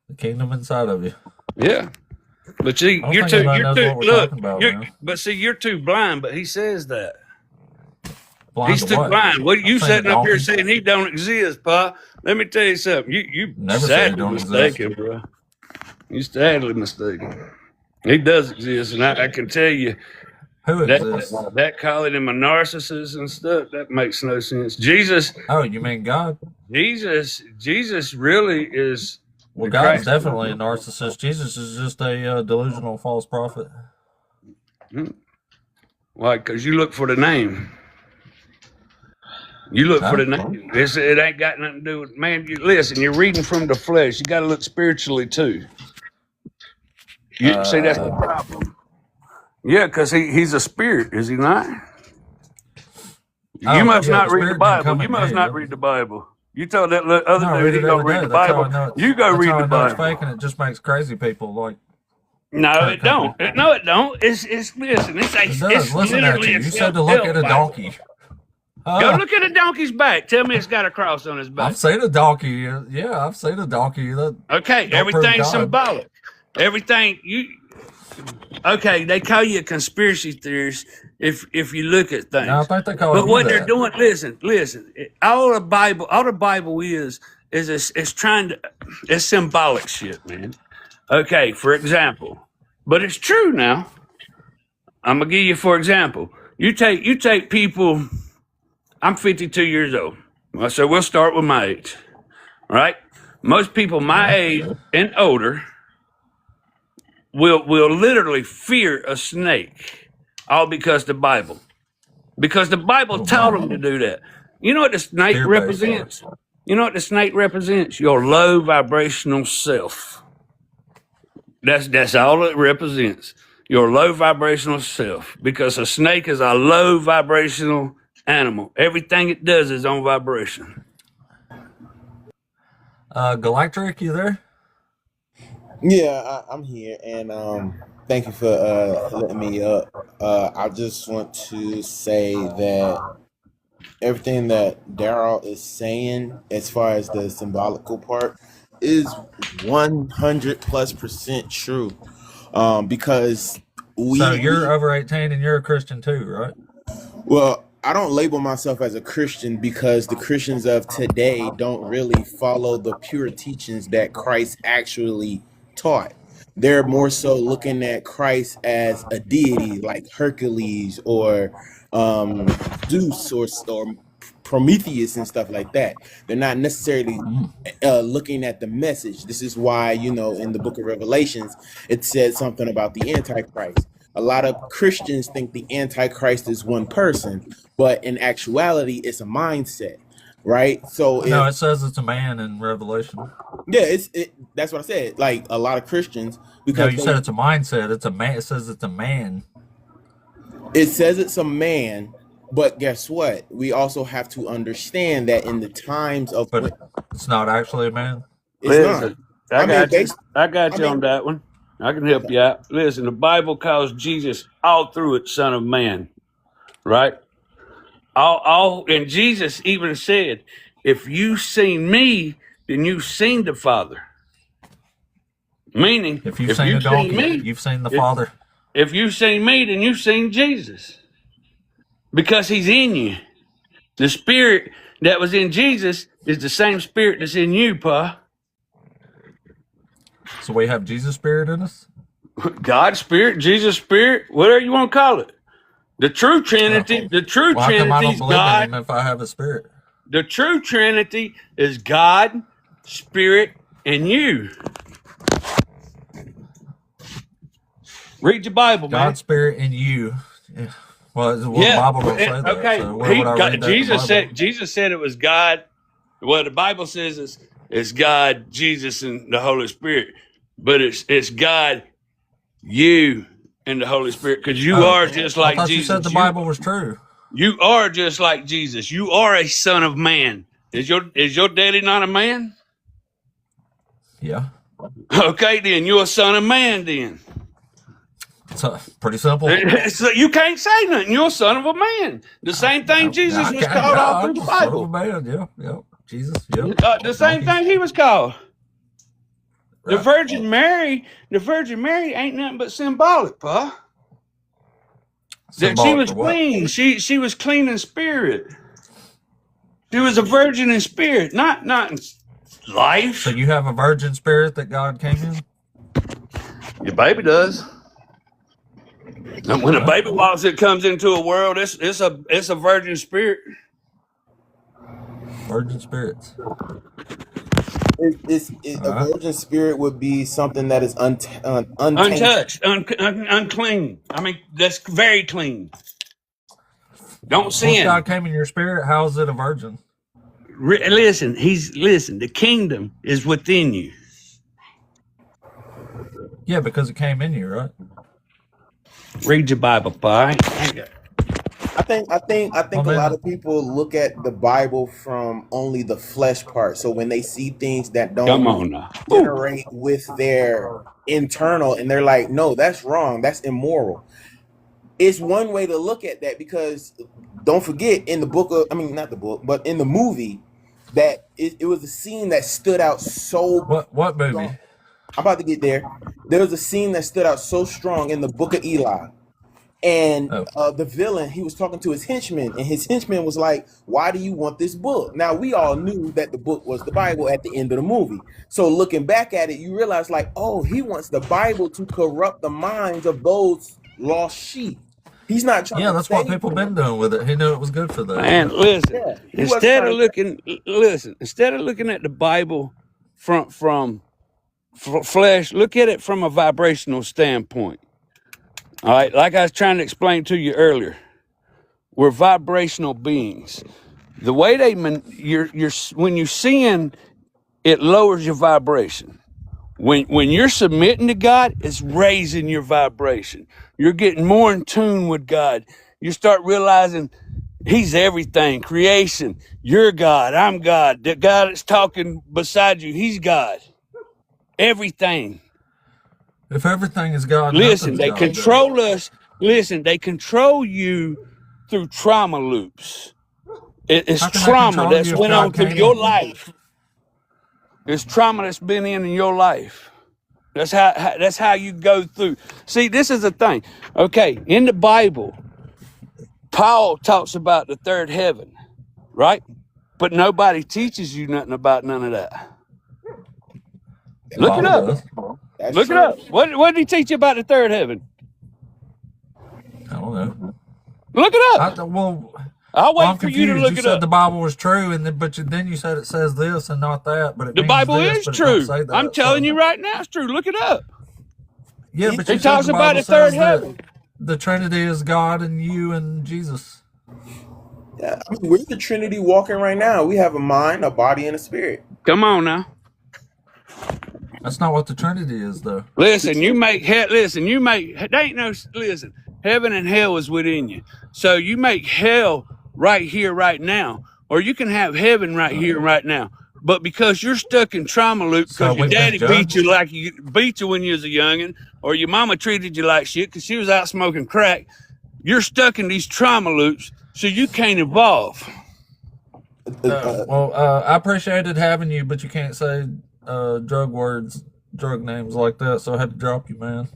The kingdom inside of you. Yeah. But see, you're too blind, but he says that. Blind He's too blind. What you sitting up here saying he don't exist, Pa? Let me tell you something. You sadly mistaken, bro. You sadly mistaken. He does exist, and I can tell you that calling him a narcissist and stuff, that makes no sense. Jesus. Oh, you mean God? Jesus really is. Well, God's definitely a narcissist. Jesus is just a delusional false prophet. Why? Because you look for the name. You look for the name. It ain't got nothing to do with, man, listen, you're reading from the flesh. You got to look spiritually, too. See, that's the problem. Yeah, because he's a spirit, is he not? You must not read the Bible. You must not read the Bible. You told that other dude he don't read the Bible. You go read the Bible. It's fake, and it just makes crazy people like. No, it don't. No, it don't. It's listen. It does. Listen at you. You said to look at a donkey. Go look at a donkey's back. Tell me it's got a cross on his back. I've seen a donkey. Yeah, I've seen a donkey. Okay, everything's symbolic. Everything you. Okay, they call you a conspiracy theorist if you look at things. No, I think they call but what they're doing, listen. All the Bible is it's trying to, it's symbolic shit, man. Okay, for example, but it's true now. I'm gonna give you for example. You take people. I'm 52 years old, so we'll start with my age. Right? Most people my age and older will literally fear a snake, all because the Bible. Because the Bible taught them to do that. You know what the snake represents? You know what the snake represents? Your low vibrational self. That's all it represents. Your low vibrational self. Because a snake is a low vibrational animal. Everything it does is on vibration. Galactric, you there? Yeah, I'm here, and thank you for letting me up. I just want to say that everything that Daryl is saying, as far as the symbolical part, is 100+% true. Because So you're over 18 and you're a Christian too, right? Well, I don't label myself as a Christian because the Christians of today don't really follow the pure teachings that Christ actually taught. They're more so looking at Christ as a deity like Hercules or Zeus or Prometheus and stuff like that. They're not necessarily looking at the message. This is why, in the book of Revelations, it said something about the Antichrist. A lot of Christians think the Antichrist is one person, but in actuality, it's a mindset, right? So it says it's a man in Revelation. Yeah, that's what I said. Like a lot of Christians, because you said it's a mindset. It's a man. It says it's a man. It says it's a man, but guess what? We also have to understand that in the times of, it's not actually a man. It's not. I got you on that one. I can help you out. Listen, the Bible calls Jesus all through it Son of Man. right? And Jesus even said, if you seen me, then you've seen the Father. Meaning, If you've seen a donkey, you've seen the Father. If you've seen me, then you've seen Jesus. Because he's in you. The spirit that was in Jesus is the same spirit that's in you, Pa. So we have Jesus' spirit in us? God's spirit, Jesus' spirit, whatever you want to call it. The true Trinity, How come I don't is believe God. in him if I have a spirit? The true Trinity is God, Spirit, and you. Read your Bible, man. God, spirit, and you. Yeah. Well, the Bible don't say that. Okay. So where would I read that Jesus said it was God. Well, the Bible says it's God, Jesus, and the Holy Spirit. But it's God, you, and the Holy Spirit. Because you are just like I thought Jesus. You said the Bible was true. You are just like Jesus. You are a son of man. Is your daddy not a man? Yeah. Okay, then you're a son of man then. So, pretty simple. So you can't say nothing. You're a son of a man. The same thing Jesus was called all through the Bible. Son of a man, yeah. Jesus, yeah. The same thing he was called. Right. The Virgin Mary ain't nothing but symbolic, Pa. That she was clean. She was clean in spirit. She was a virgin in spirit, not in life. So you have a virgin spirit that God came in? Your baby does. And when a baby comes into a world, it's a virgin spirit. Virgin spirits. A virgin spirit would be something that is untouched, unclean. I mean, that's very clean. Don't sin. If God came in your spirit, how is it a virgin? Listen. The kingdom is within you. Yeah, because it came in you, right? Read your Bible, Pa. I think a lot of people look at the Bible from only the flesh part. So when they see things that don't generate with their internal, and they're like, no, that's wrong, that's immoral. It's one way to look at that, because don't forget, in the book of, not the book, but in the movie, that it was a scene that stood out so. What movie? Strong. I'm about to get there. There was a scene that stood out so strong in the book of Eli. And the villain, he was talking to his henchman, and his henchman was like, why do you want this book? Now, we all knew that the book was the Bible at the end of the movie. So looking back at it, you realize, like, oh, he wants the Bible to corrupt the minds of those lost sheep. He's not trying to that's what people been doing with it. He knew it was good for them. Man, listen. Instead of looking at the Bible from flesh, look at it from a vibrational standpoint. All right, like I was trying to explain to you earlier, we're vibrational beings. The way when you sin, it lowers your vibration. When you're submitting to God, it's raising your vibration. You're getting more in tune with God. You start realizing He's everything, creation. You're God, I'm God. The God that's talking beside you, He's God. Everything. If everything is God, listen, they control us. Listen, they control you through trauma loops. It's trauma that's went on through your life. It's trauma that's been in your life. That's how you go through. See, this is the thing. Okay, in the Bible, Paul talks about the third heaven, right? But nobody teaches you nothing about none of that. Look it up. Look it up. What did he teach you about the third heaven? I don't know. Look it up. I'll wait for you to look it up. You said the Bible was true, but then you said it says this and not that. But the Bible is true. I'm telling you right now, it's true. Look it up. Yeah, but it talks about the third heaven. The Trinity is God and you and Jesus. Yeah, we're the Trinity walking right now. We have a mind, a body, and a spirit. Come on now. That's not what the Trinity is, though. Listen, heaven and hell is within you. So you make hell right here, right now, or you can have heaven right here, right now. But because you're stuck in trauma loop, because your daddy beat you when you was a youngin', or your mama treated you like shit because she was out smoking crack, You're stuck in these trauma loops, so you can't evolve. Well, I appreciated having you, but you can't say drug names like that, so I had to drop you, man.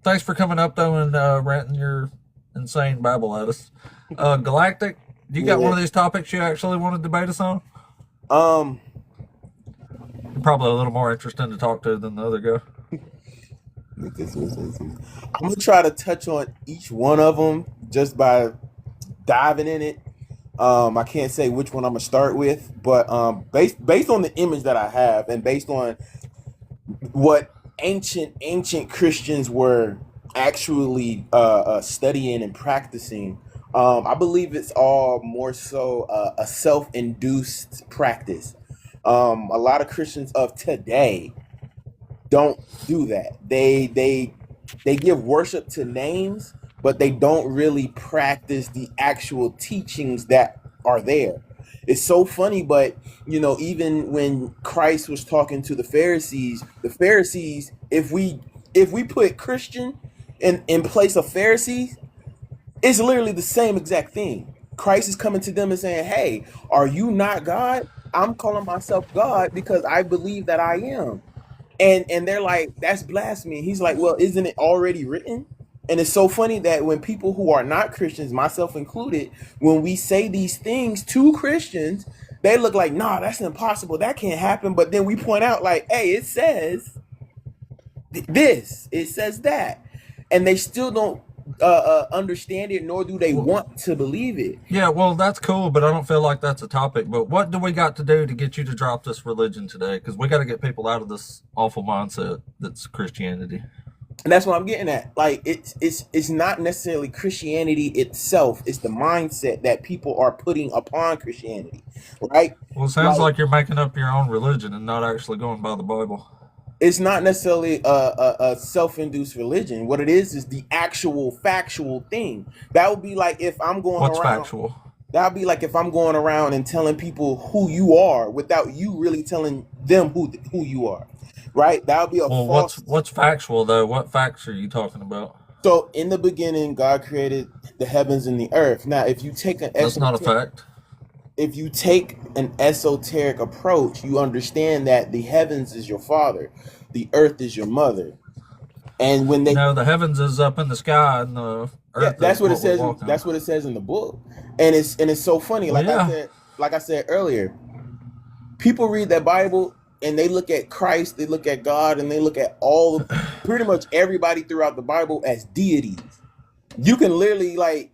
Thanks for coming up, though, and ranting your insane babble at us. Galactic, you got one of these topics you actually want to debate us on? You're probably a little more interesting to talk to than the other guy. I'm gonna try to touch on each one of them just by diving in it. I can't say which one I'm gonna start with, but based on the image that I have and based on what ancient Christians were actually studying and practicing, I believe it's all more so a self-induced practice. A lot of Christians of today don't do that. They give worship to names, but they don't really practice the actual teachings that are there. It's so funny, but even when Christ was talking to the Pharisees, if we put Christian in place of Pharisees, it's literally the same exact thing. Christ is coming to them and saying, "Hey, are you not God? I'm calling myself God because I believe that I am." And they're like, "That's blasphemy." He's like, "Well, isn't it already written?" And it's so funny that when people who are not Christians, myself included, when we say these things to Christians, they look like, "Nah, that's impossible. That can't happen." But then we point out like, "Hey, it says this, it says that." And they still don't understand it, nor do they want to believe it. Yeah, well, that's cool, but I don't feel like that's a topic. But what do we got to do to get you to drop this religion today? Because we got to get people out of this awful mindset that's Christianity. And that's what I'm getting at. Like it's not necessarily Christianity itself; it's the mindset that people are putting upon Christianity, right? Well, it sounds like you're making up your own religion and not actually going by the Bible. It's not necessarily a self-induced religion. What it is the actual factual thing. That would be like if I'm going What's around. factual? That would be like if I'm going around and telling people who you are without you really telling them who you are, right? That would be a false. What's factual though? What facts are you talking about? So in the beginning, God created the heavens and the earth. Now, if you take That's not a fact. If you take an esoteric approach, you understand that the heavens is your father, the earth is your mother, and when the heavens is up in the sky and the earth. That's what it says. That's what it says in the book, and it's so funny. Like I said earlier, people read that Bible and they look at Christ, they look at God, and they look at pretty much everybody throughout the Bible as deities. You can literally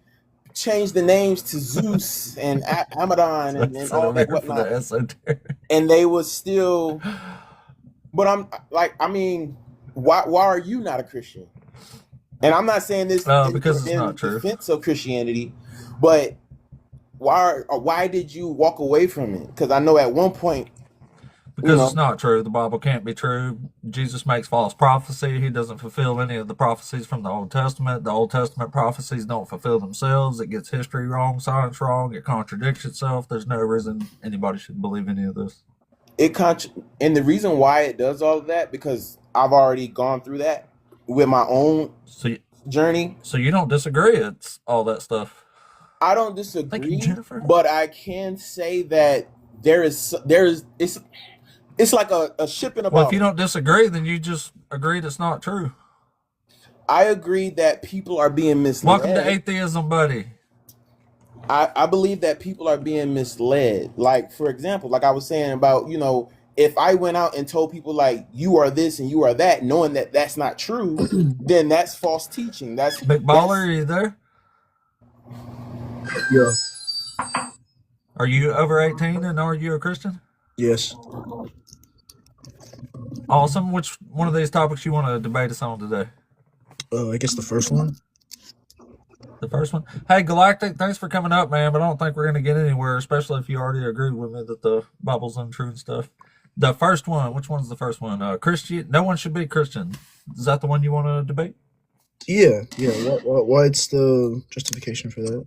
change the names to Zeus and Amadon and all that whatnot, and they was still. But I'm like, I mean, why are you not a Christian? And I'm not saying this because it's not true. Defense of Christianity, but why did you walk away from it? Because I know at one point. Because it's not true. The Bible can't be true. Jesus makes false prophecy. He doesn't fulfill any of the prophecies from the Old Testament. The Old Testament prophecies don't fulfill themselves. It gets history wrong, science wrong. It contradicts itself. There's no reason anybody should believe any of this. And the reason why it does all of that, because I've already gone through that with my own journey. So you don't disagree? It's all that stuff. I don't disagree. Thank you, Jennifer. But I can say that it's like a ship in a bottle. Well, if you don't disagree, then you just agreed it's not true. I agree that people are being misled. Welcome to atheism, buddy. I believe that people are being misled. Like, for example, like I was saying about, if I went out and told people like you are this and you are that, knowing that that's not true, then that's false teaching. That's Big Baller, are you there? Yeah. Are you over 18 and are you a Christian? Yes. Awesome. Which one of these topics you want to debate us on today? I guess the first one. The first one? Hey, Galactic, thanks for coming up, man, but I don't think we're going to get anywhere, especially if you already agree with me that the Bible's untrue and stuff. The first one, which one's the first one? Christian? No one should be Christian. Is that the one you want to debate? Yeah. What's the justification for that?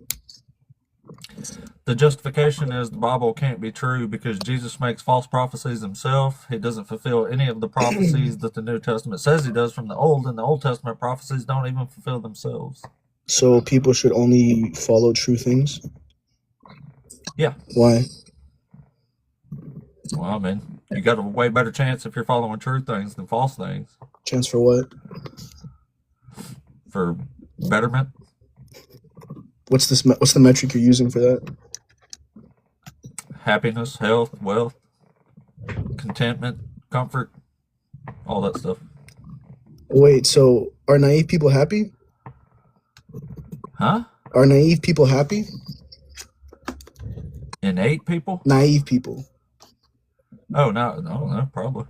The justification is the Bible can't be true because Jesus makes false prophecies himself. He doesn't fulfill any of the prophecies that the New Testament says he does from the Old, and the Old Testament prophecies don't even fulfill themselves. So people should only follow true things? Yeah. Why? Well, I mean, you got a way better chance if you're following true things than false things. Chance for what? For betterment. What's the metric you're using for that? Happiness, health, wealth, contentment, comfort, all that stuff. Wait, so are naive people happy? Huh? Are naive people happy? Innate people? Naive people. Oh, no, probably.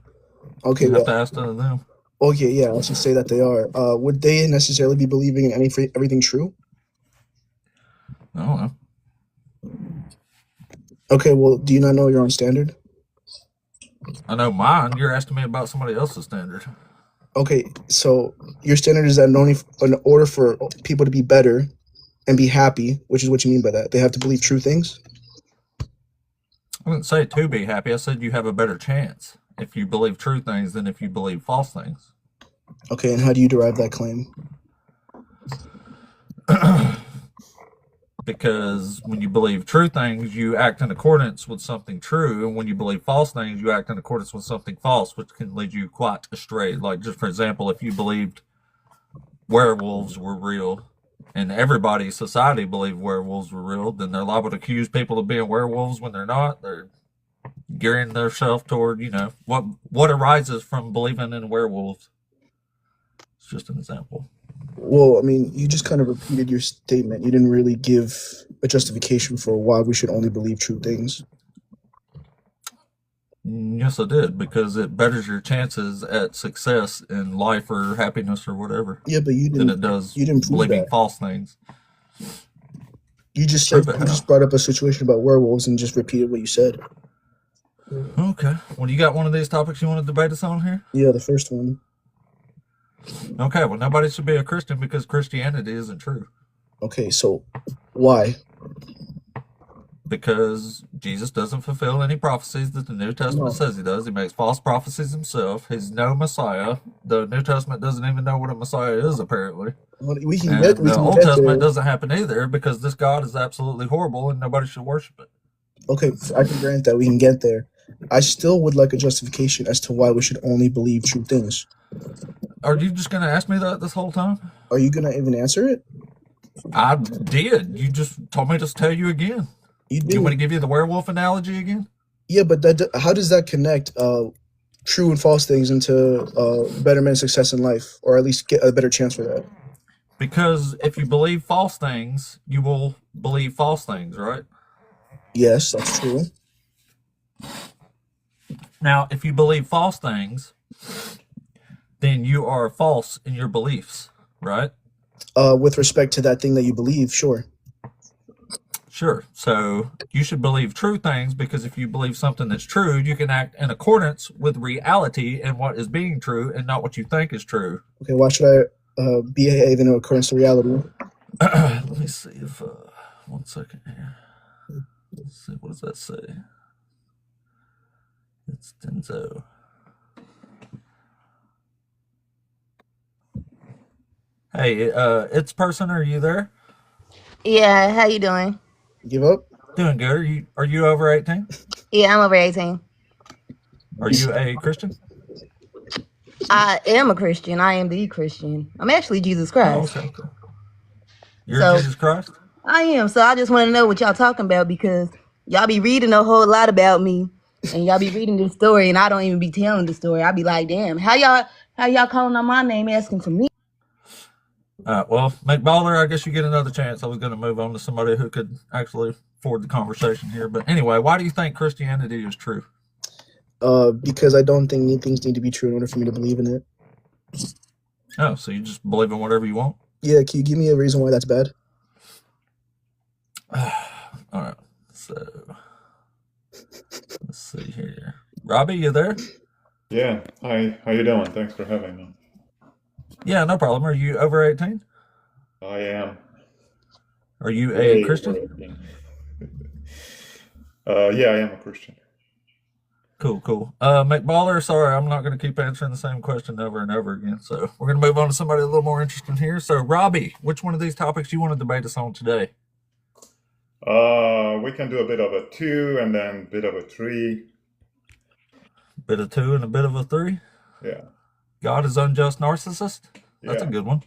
Okay, You have to well, ask them. okay, yeah, let's just say that they are. Would they necessarily be believing in everything true? I don't know. Okay, well, do you not know your own standard? I know mine. You're asking me about somebody else's standard. Okay, so your standard is that in order for people to be better and be happy, which is what you mean by that, they have to believe true things? I didn't say to be happy. I said you have a better chance if you believe true things than if you believe false things. Okay, and how do you derive that claim? Because when you believe true things, you act in accordance with something true, and when you believe false things, you act in accordance with something false, which can lead you quite astray. Like, just for example, if you believed werewolves were real, and everybody, society, believed werewolves were real, then they're liable to accuse people of being werewolves when they're not. They're gearing themselves toward, what arises from believing in werewolves. It's just an example. Well, I mean, you just kind of repeated your statement. You didn't really give a justification for why we should only believe true things. Yes, I did, because it betters your chances at success in life or happiness or whatever. Yeah, but you than didn't. it does You didn't prove believing that. false things. You just Prove said it you how? just brought up a situation about werewolves and just repeated what you said. Okay. Well, you got one of these topics you want to debate us on here? Yeah, the first one. Okay. Well, nobody should be a Christian because Christianity isn't true. Okay, so why? Because Jesus doesn't fulfill any prophecies that the New Testament No. says he does. He makes false prophecies himself. He's no Messiah. The New Testament doesn't even know what a Messiah is, apparently. We can And get we the can Old get Testament there. doesn't happen either because this God is absolutely horrible and nobody should worship it. Okay, I can grant that we can get there. I still would like a justification as to why we should only believe true things. Are you just going to ask me that this whole time? Are you gonna even answer it? I did. You just told me to tell you again. You Do you want to didn't. give you the werewolf analogy again? Yeah, but how does that connect true and false things into betterment and success in life, or at least get a better chance for that? Because if you believe false things, you will believe false things, right? Yes, that's true. Now, if you believe false things, then you are false in your beliefs, right? With respect to that thing that you believe, sure. Sure. So you should believe true things because if you believe something that's true, you can act in accordance with reality and what is being true and not what you think is true. Okay, why should I behave in accordance to reality? Let me see if, 1 second here. Let's see, what does that say? It's Denzo. Hey, it's person, are you there? Yeah, how you doing? Give up? Doing good. Are you over 18? Yeah, I'm over 18. Are you a Christian? I am a Christian. I am the Christian. I'm actually Jesus Oh, Christ. okay. You're So Jesus Christ? I am. So I just want to know what y'all talking about because y'all be reading a whole lot about me, and y'all be reading this story, and I don't even be telling the story. I be like, damn, how y'all calling on my name asking for me? Well, McBaller, I guess you get another chance. I was going to move on to somebody who could actually forward the conversation here. But anyway, why do you think Christianity is true? Because I don't think things need to be true in order for me to believe in it. Oh, so you just believe in whatever you want? Yeah, can you give me a reason why that's bad? All right. So let's see here. Robbie, you there? Yeah. Hi. How you doing? Thanks for having me. Yeah, no problem. Are you over 18? I am Are you a way Christian? over 18. Yeah, I am a Christian. Cool. McBaller, sorry, I'm not going to keep answering the same question over and over again. So we're going to move on to somebody a little more interesting here. So, Robbie, which one of these topics you want to debate us on today? We can do a bit of a 2 and then a bit of a 3. Bit of 2 and a bit of a 3? Yeah. God is unjust narcissist? That's a Yeah. good one.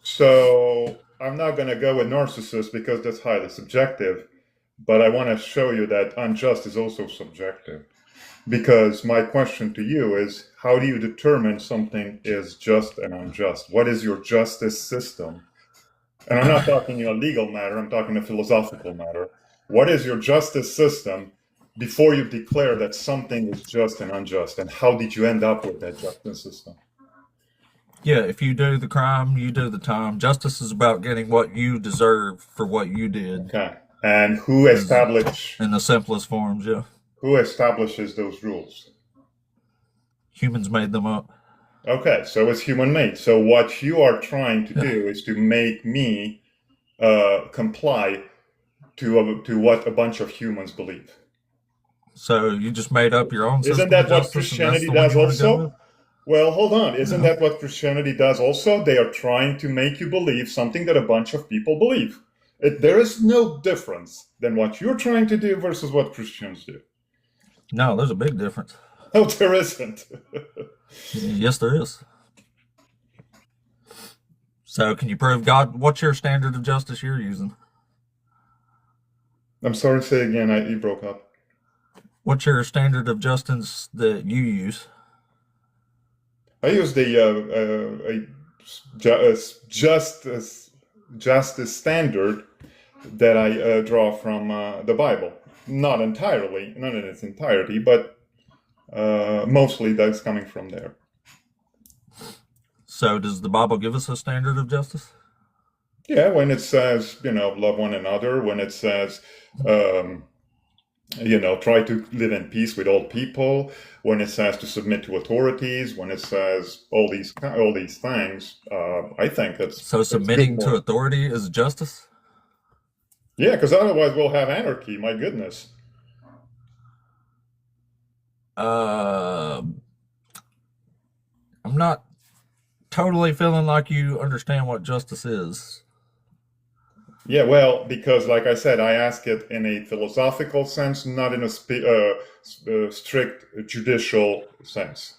So I'm not going to go with narcissist because that's highly subjective, but I want to show you that unjust is also subjective. Because my question to you is, how do you determine something is just and unjust? What is your justice system? And I'm not talking in a legal matter, I'm talking a philosophical matter. What is your justice system before you declare that something is just and unjust? And how did you end up with that justice system? Yeah, if you do the crime, you do the time. Justice is about getting what you deserve for what you did. Okay. And who Is establishes in the simplest forms, yeah. those rules? Humans made them up. Okay, so it's human made. So what you are trying to do is to make me comply to what a bunch of humans believe. So you just made up your own system Isn't that of what justice, and that's Christianity the one does you want to go with? also? Well, hold on. Isn't No. that what Christianity does also? They are trying to make you believe something that a bunch of people believe. There is no difference than what you're trying to do versus what Christians do. No, there's a big difference. No, there isn't. Yes, there is. So can you prove God? What's your standard of justice you're using? I'm sorry, say again. You broke up. What's your standard of justice that you use? I use the justice standard that I draw from the Bible. Not entirely, not in its entirety, but mostly that's coming from there. So does the Bible give us a standard of justice? Yeah, when it says, love one another, when it says, try to live in peace with all people, when it says to submit to authorities, when it says all these things, I think that's So submitting to authority is justice? Yeah, because otherwise we'll have anarchy. My goodness. I'm not totally feeling like you understand what justice is. Yeah, well, because like I said, I ask it in a philosophical sense, not in a strict judicial sense.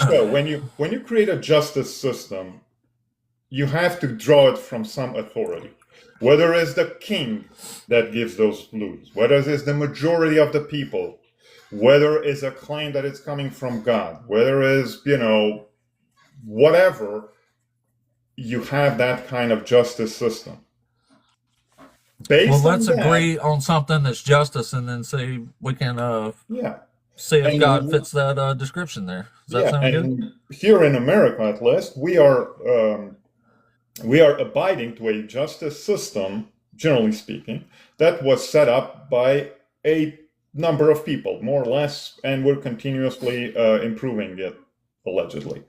So when you create a justice system, you have to draw it from some authority. Whether it's the king that gives those rules, whether it's the majority of the people, whether it's a claim that it's coming from God, whether it's, whatever, you have that kind of justice system. Well, let's agree on something that's justice, and then see we can see if God fits that description there. Does that sound good? Here in America, at least, we are abiding to a justice system, generally speaking, that was set up by a number of people, more or less, and we're continuously improving it, allegedly,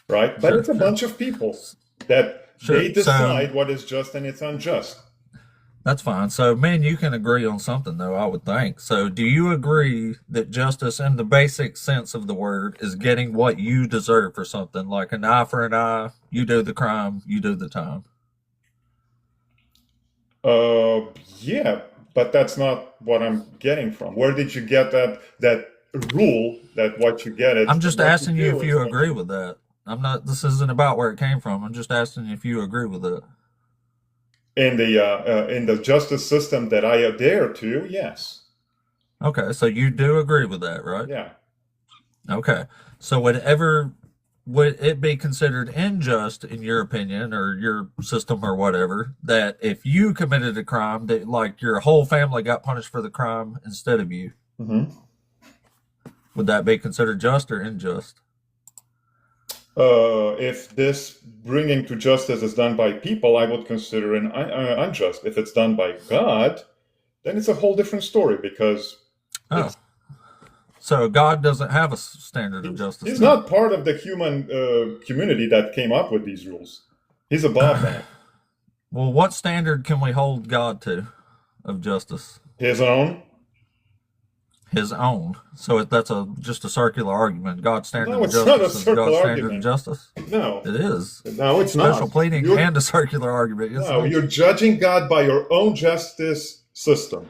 right? But it's a bunch of people that they decide what is just and it's unjust. That's fine. So, man, you can agree on something, though, I would think. So, do you agree that justice, in the basic sense of the word, is getting what you deserve for something? Like an eye for an eye, you do the crime, you do the time. Yeah, but that's not what I'm getting from. Where did you get that rule that what you get? I'm just asking you if you agree with that. This isn't about where it came from. I'm just asking if you agree with it. In the justice system that I adhere to, yes. Okay, so you do agree with that, right? Yeah. Okay, so would it be considered unjust, in your opinion, or your system, or whatever, that if you committed a crime, that like your whole family got punished for the crime instead of you? Mm-hmm. Would that be considered just or unjust? If this bringing to justice is done by people, I would consider it unjust. If it's done by God, then it's a whole different story, because so God doesn't have a standard of justice. He's not part of the human community that came up with these rules. He's above that. Well, what standard can we hold God to of justice? His own. His own. So that's just a circular argument. God's standard No, of it's not a justice is circular God's standard of argument. justice. No, It is. no, it's Special not. pleading You're, and a circular argument. Yes, no, it is. you're judging God by your own justice system.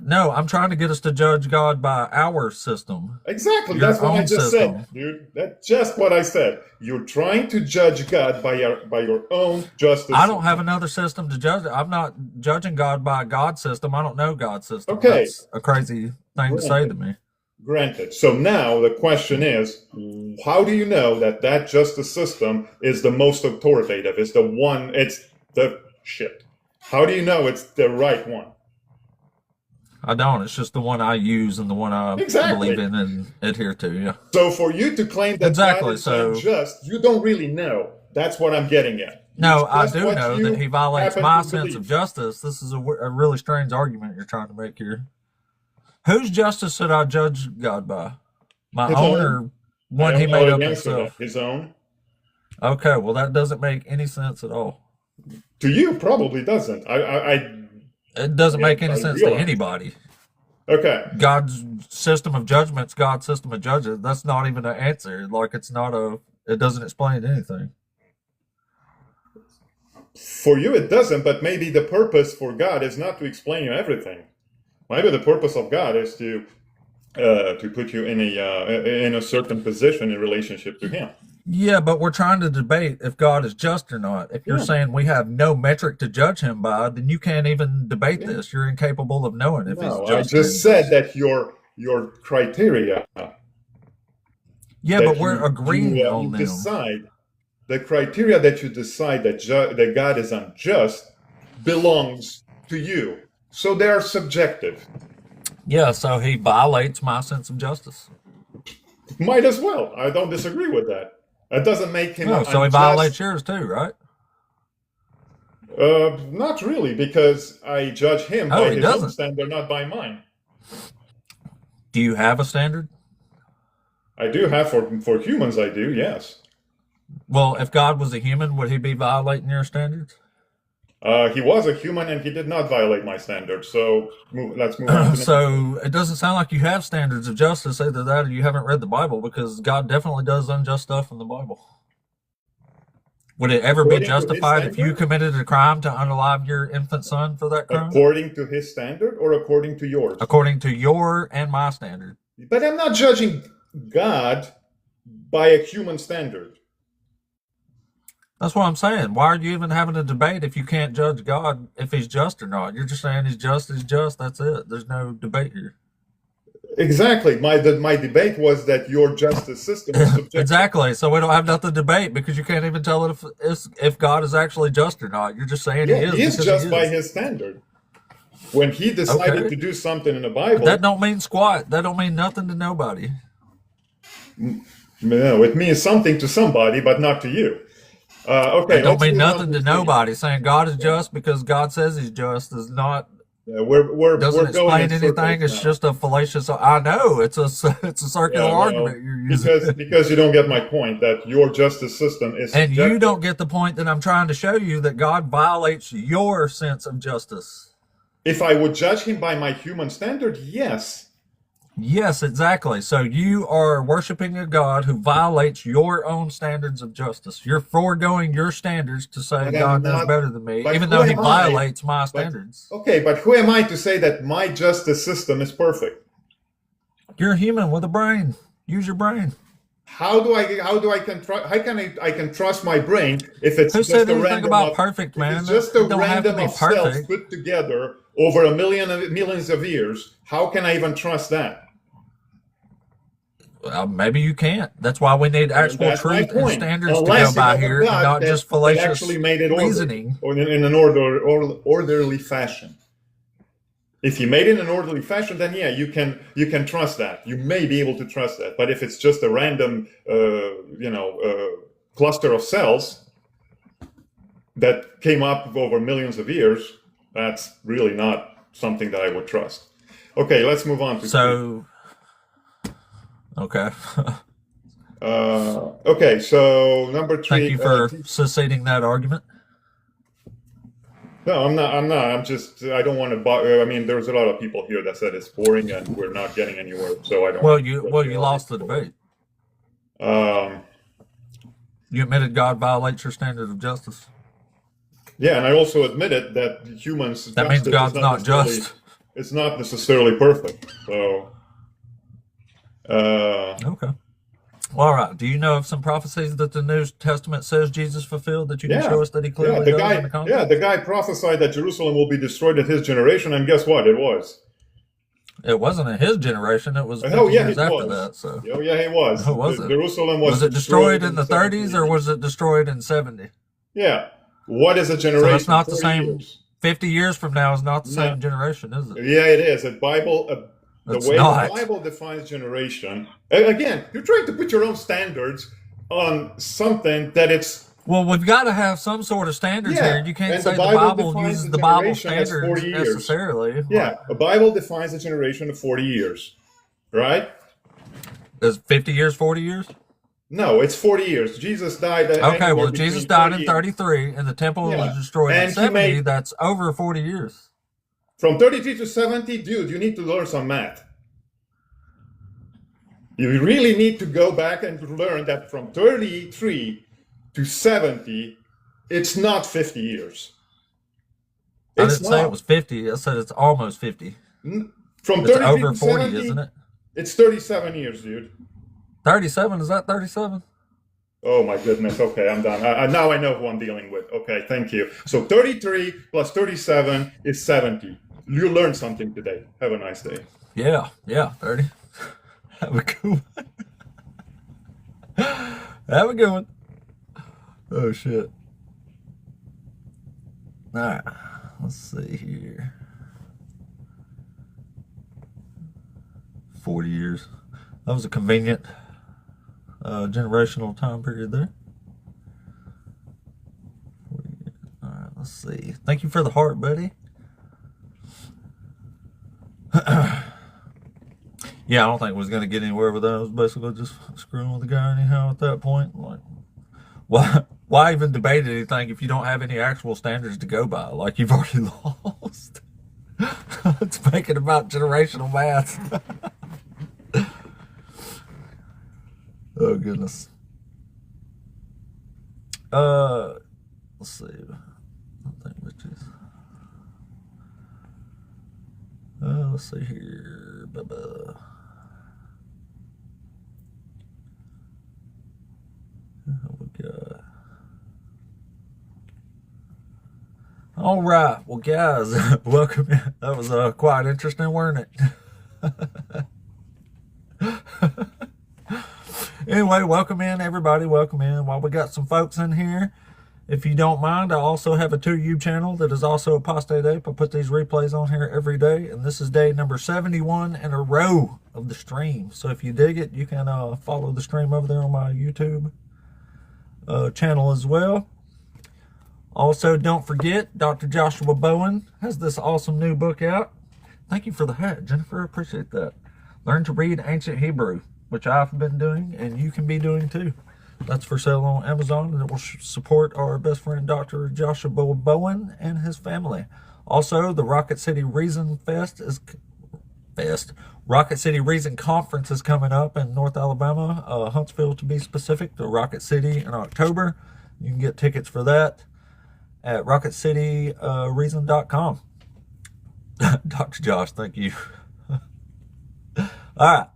No, I'm trying to get us to judge God by our system. Exactly. Your That's what I own just system. said, dude. That's just what I said. You're trying to judge God by your own justice. I don't have another system to judge. I'm not judging God by God's system. I don't know God's system. Okay. That's a crazy thing to say to me. Granted. So now the question is, how do you know that justice system is the most authoritative? It's the one. It's the shit. How do you know it's the right one? I don't. It's just the one I use and the one I Exactly. believe in and adhere to. Yeah. So for you to claim that Exactly, God is so- unjust, you don't really know. That's what I'm getting at. No, It's I just do what know you that he violates happen my to sense believe. of justice. This is a really strange argument you're trying to make here. Whose justice should I judge God by? My His own own. or one I he don't made know up the answer to himself? that. His own. Okay, well that doesn't make any sense at all. To you, probably doesn't. It doesn't Yeah, make any I sense to realize. anybody. Okay. God's system of judgment's God's system of judges. That's not even an answer. Like it doesn't explain anything. For you, it doesn't, but maybe the purpose for God is not to explain you everything. Maybe the purpose of God is to put you in a certain position in relationship to Him. Yeah, but we're trying to debate if God is just or not. If you're Yeah. saying we have no metric to judge him by, then you can't even debate this. You're incapable of knowing if No, he's I just. just said that your criteria. Yeah, that but we're you- agreeing you, on you them. decide the criteria that you decide that God is unjust belongs to you. So they are subjective. Yeah, so he violates my sense of justice. Might as well. I don't disagree with that. That doesn't make him No, so he unjust. violates yours too, right? Not really, because I judge him Oh, by he his own doesn't. standard, not by mine. Do you have a standard? I do have for humans. I do, yes. Well, if God was a human, would he be violating your standards? He was a human, and he did not violate my standards. So let's move on. To the next. So it doesn't sound like you have standards of justice. Either that or you haven't read the Bible, because God definitely does unjust stuff in the Bible. Would it ever be According to his justified if you standard? committed a crime to unalive your infant son for that crime? According to his standard or according to yours? According to your and my standard. But I'm not judging God by a human standard. That's what I'm saying. Why are you even having a debate if you can't judge God if he's just or not? You're just saying he's just, that's it. There's no debate here. Exactly. My debate was that your justice system is subjective. Exactly. So we don't have nothing to debate because you can't even tell if God is actually just or not. You're just saying Yeah, he is. he is because just he by is. his standard. When he decided Okay. to do something in the Bible, That don't mean squat. That don't mean nothing to nobody. no, it means something to somebody, but not to you. Okay, That don't let's mean move on nothing to to the- nobody. Saying God is just because God says he's just is not We're doesn't we're going explain in anything. circles It's now. just a fallacious. I know it's a circular Yeah, well, argument you're using. because you don't get my point that your justice system is And you subjective. don't get the point that I'm trying to show you that God violates your sense of justice. If I would judge him by my human standard, yes. Yes, exactly. So you are worshiping a God who violates your own standards of justice. You're foregoing your standards to say But God I'm knows not- better than me, but even who though he am I? violates my standards. Okay, but who am I to say that my justice system is perfect? You're a human with a brain. Use your brain. How can trust my brain if it's Who just said a anything random about of, perfect, if man? it's just a It don't have to random be of cells perfect. put together over millions of years? How can I even trust that? Well, maybe you can't. That's why we need actual That's my truth and point. standards Unless to go by you have a here, and God not that- just that fallacious actually made it reasoning. in an orderly fashion. If you made it in an orderly fashion, then yeah, you can trust that. You may be able to trust that. But if it's just a random, cluster of cells that came up over millions of years, that's really not something that I would trust. Okay, let's move on to So, okay. okay, so number 3. Thank you for seceding that argument. No, I'm not. I'm not. I'm just. I don't want to. I mean, there's a lot of people here that said it's boring and we're not getting anywhere. So I don't. Well, you lost the debate. Um. You admitted God violates your standard of justice. Yeah, and I also admitted that humans. That means justice God's is not necessarily- just. It's not necessarily perfect. So. Okay. Well, all right. Do you know of some prophecies that the New Testament says Jesus fulfilled that you can show us that he clearly the does guy. in the context? Yeah, the guy prophesied that Jerusalem will be destroyed in his generation, and guess what? It was. It wasn't in his generation. It was 50 Oh yeah, years it after was. that. So. Oh yeah, it was. Who was it? Jerusalem Was it destroyed in the 30s 30s or was it destroyed in 70? Yeah. What is a generation? So that's not the 30 same. years. 50 years from now is not the No. same generation, is it? Yeah, it is. The Bible, the It's way not. the Bible defines generation. Again, you're trying to put your own standards on something that it's. Well, we've got to have some sort of standards Yeah, here. You can't and say the the Bible Bible defines uses the the Bible generation as standards 40 years. necessarily. Yeah, the Bible defines a generation of 40 years, right? Is 50 years 40 years? No, it's 40 years. Jesus died. Okay, well, Jesus died in 33 and the temple Yeah. was destroyed in And he 70. made- That's over 40 years. From 33 to 70, dude, you need to learn some math. You really need to go back and learn that from 33 to 70, it's not 50 years. I It's didn't say it not. was 50. I said it's almost 50. From It's 33 over to 40, 70, isn't it? it's 37 years, dude. 37? Is that 37? Oh my goodness. Okay, I'm done. Now I know who I'm dealing with. Okay, thank you. So 33 plus 37 is 70. You learned something today. Have a nice day. Yeah, 30. Have a good one. Have a good one. Oh, shit. All right, let's see here. 40 years. That was a convenient generational time period there. 40 years. All right, let's see. Thank you for the heart, buddy. Yeah, I don't think we was going to get anywhere with that. I was basically just screwing with the guy anyhow at that point. Like, why even debate anything if you don't have any actual standards to go by? Like, you've already lost. Let's make it about generational math. Oh, goodness. Let's see. I think which is. Let's see here. We got. All right. Well, guys, welcome in. That was quite interesting, weren't it? Anyway, welcome in, everybody. Welcome in. While we got some folks in here, if you don't mind, I also have a 2U channel that is also Apostate Ape. I put these replays on here every day, and this is day number 71 in a row of the stream. So if you dig it, you can follow the stream over there on my YouTube channel as well. Also, don't forget, Dr. Joshua Bowen has this awesome new book out. Thank you for the hat, Jennifer. I appreciate that. Learn to read ancient Hebrew, which I've been doing, and you can be doing too. That's for sale on Amazon, and it will support our best friend, Dr. Joshua Bowen, and his family. Also, the Rocket City Reason Rocket City Reason Conference is coming up in North Alabama, Huntsville to be specific, to Rocket City in October. You can get tickets for that at rocketcityreason.com. Dr. Josh, thank you. All right,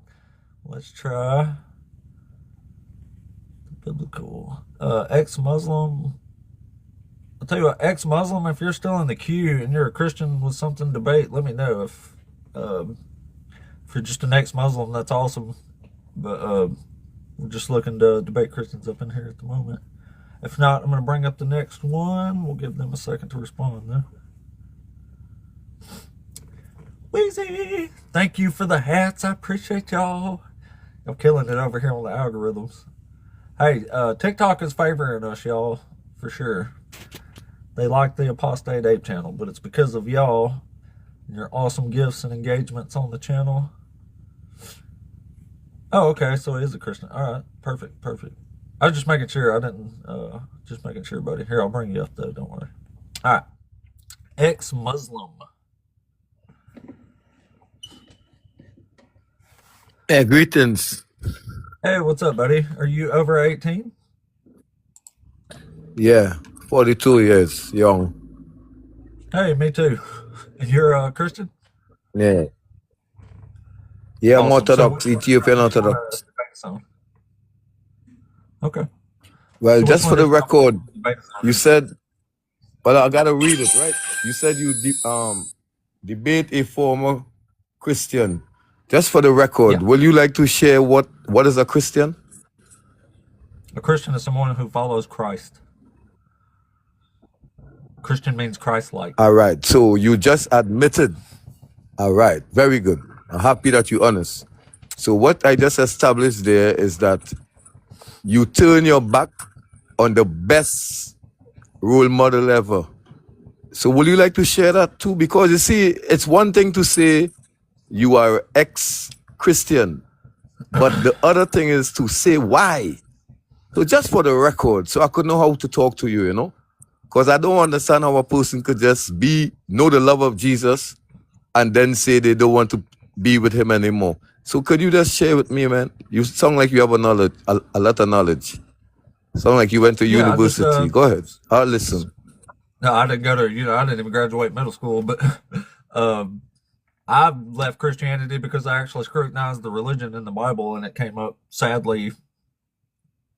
let's try biblical. Ex-Muslim. I'll tell you what, ex-Muslim, if you're still in the queue and you're a Christian with something to debate, let me know. If you're just an ex-Muslim, that's awesome. But we're just looking to debate Christians up in here at the moment. If not, I'm going to bring up the next one. We'll give them a second to respond, though. Weezy, thank you for the hats. I appreciate y'all. Y'all killing it over here on the algorithms. Hey, TikTok is favoring us, y'all, for sure. They like the Apostate Ape channel, but it's because of y'all and your awesome gifts and engagements on the channel. Oh, okay, so he is a Christian. All right, perfect. I was just making sure. I didn't, just making sure, buddy. Here, I'll bring you up, though. Don't worry. All right. Ex-Muslim. Hey, greetings. Hey, what's up, buddy? Are you over 18? Yeah, 42 years young. Hey, me too. You're a Christian? Yeah. Yeah, I'm Awesome. So Orthodox, Ethiopian which one Orthodox. debate zone? Okay. Well, So which just for one the is record, debate you zone? said, well, I gotta read it, right? You said you debate a former Christian. Just for the record, Yeah. will you like to share what is a Christian? A Christian is someone who follows Christ. Christian means Christ-like. All right. So you just admitted. All right. Very good. I'm happy that you're honest. So what I just established there is that you turn your back on the best role model ever. So would you like to share that too? Because you see, it's one thing to say you are ex-Christian, but the other thing is to say why. So just for the record, so I could know how to talk to you, you know? Because I don't understand how a person could just know the love of Jesus and then say they don't want to be with him anymore. So could you just share with me, man? You sound like you have a lot of knowledge. Sound like you went to Yeah, I just, university. Go ahead. I'll listen. no, I didn't go to, I didn't even graduate middle school, but I left Christianity because I actually scrutinized the religion in the Bible, and it came up, sadly,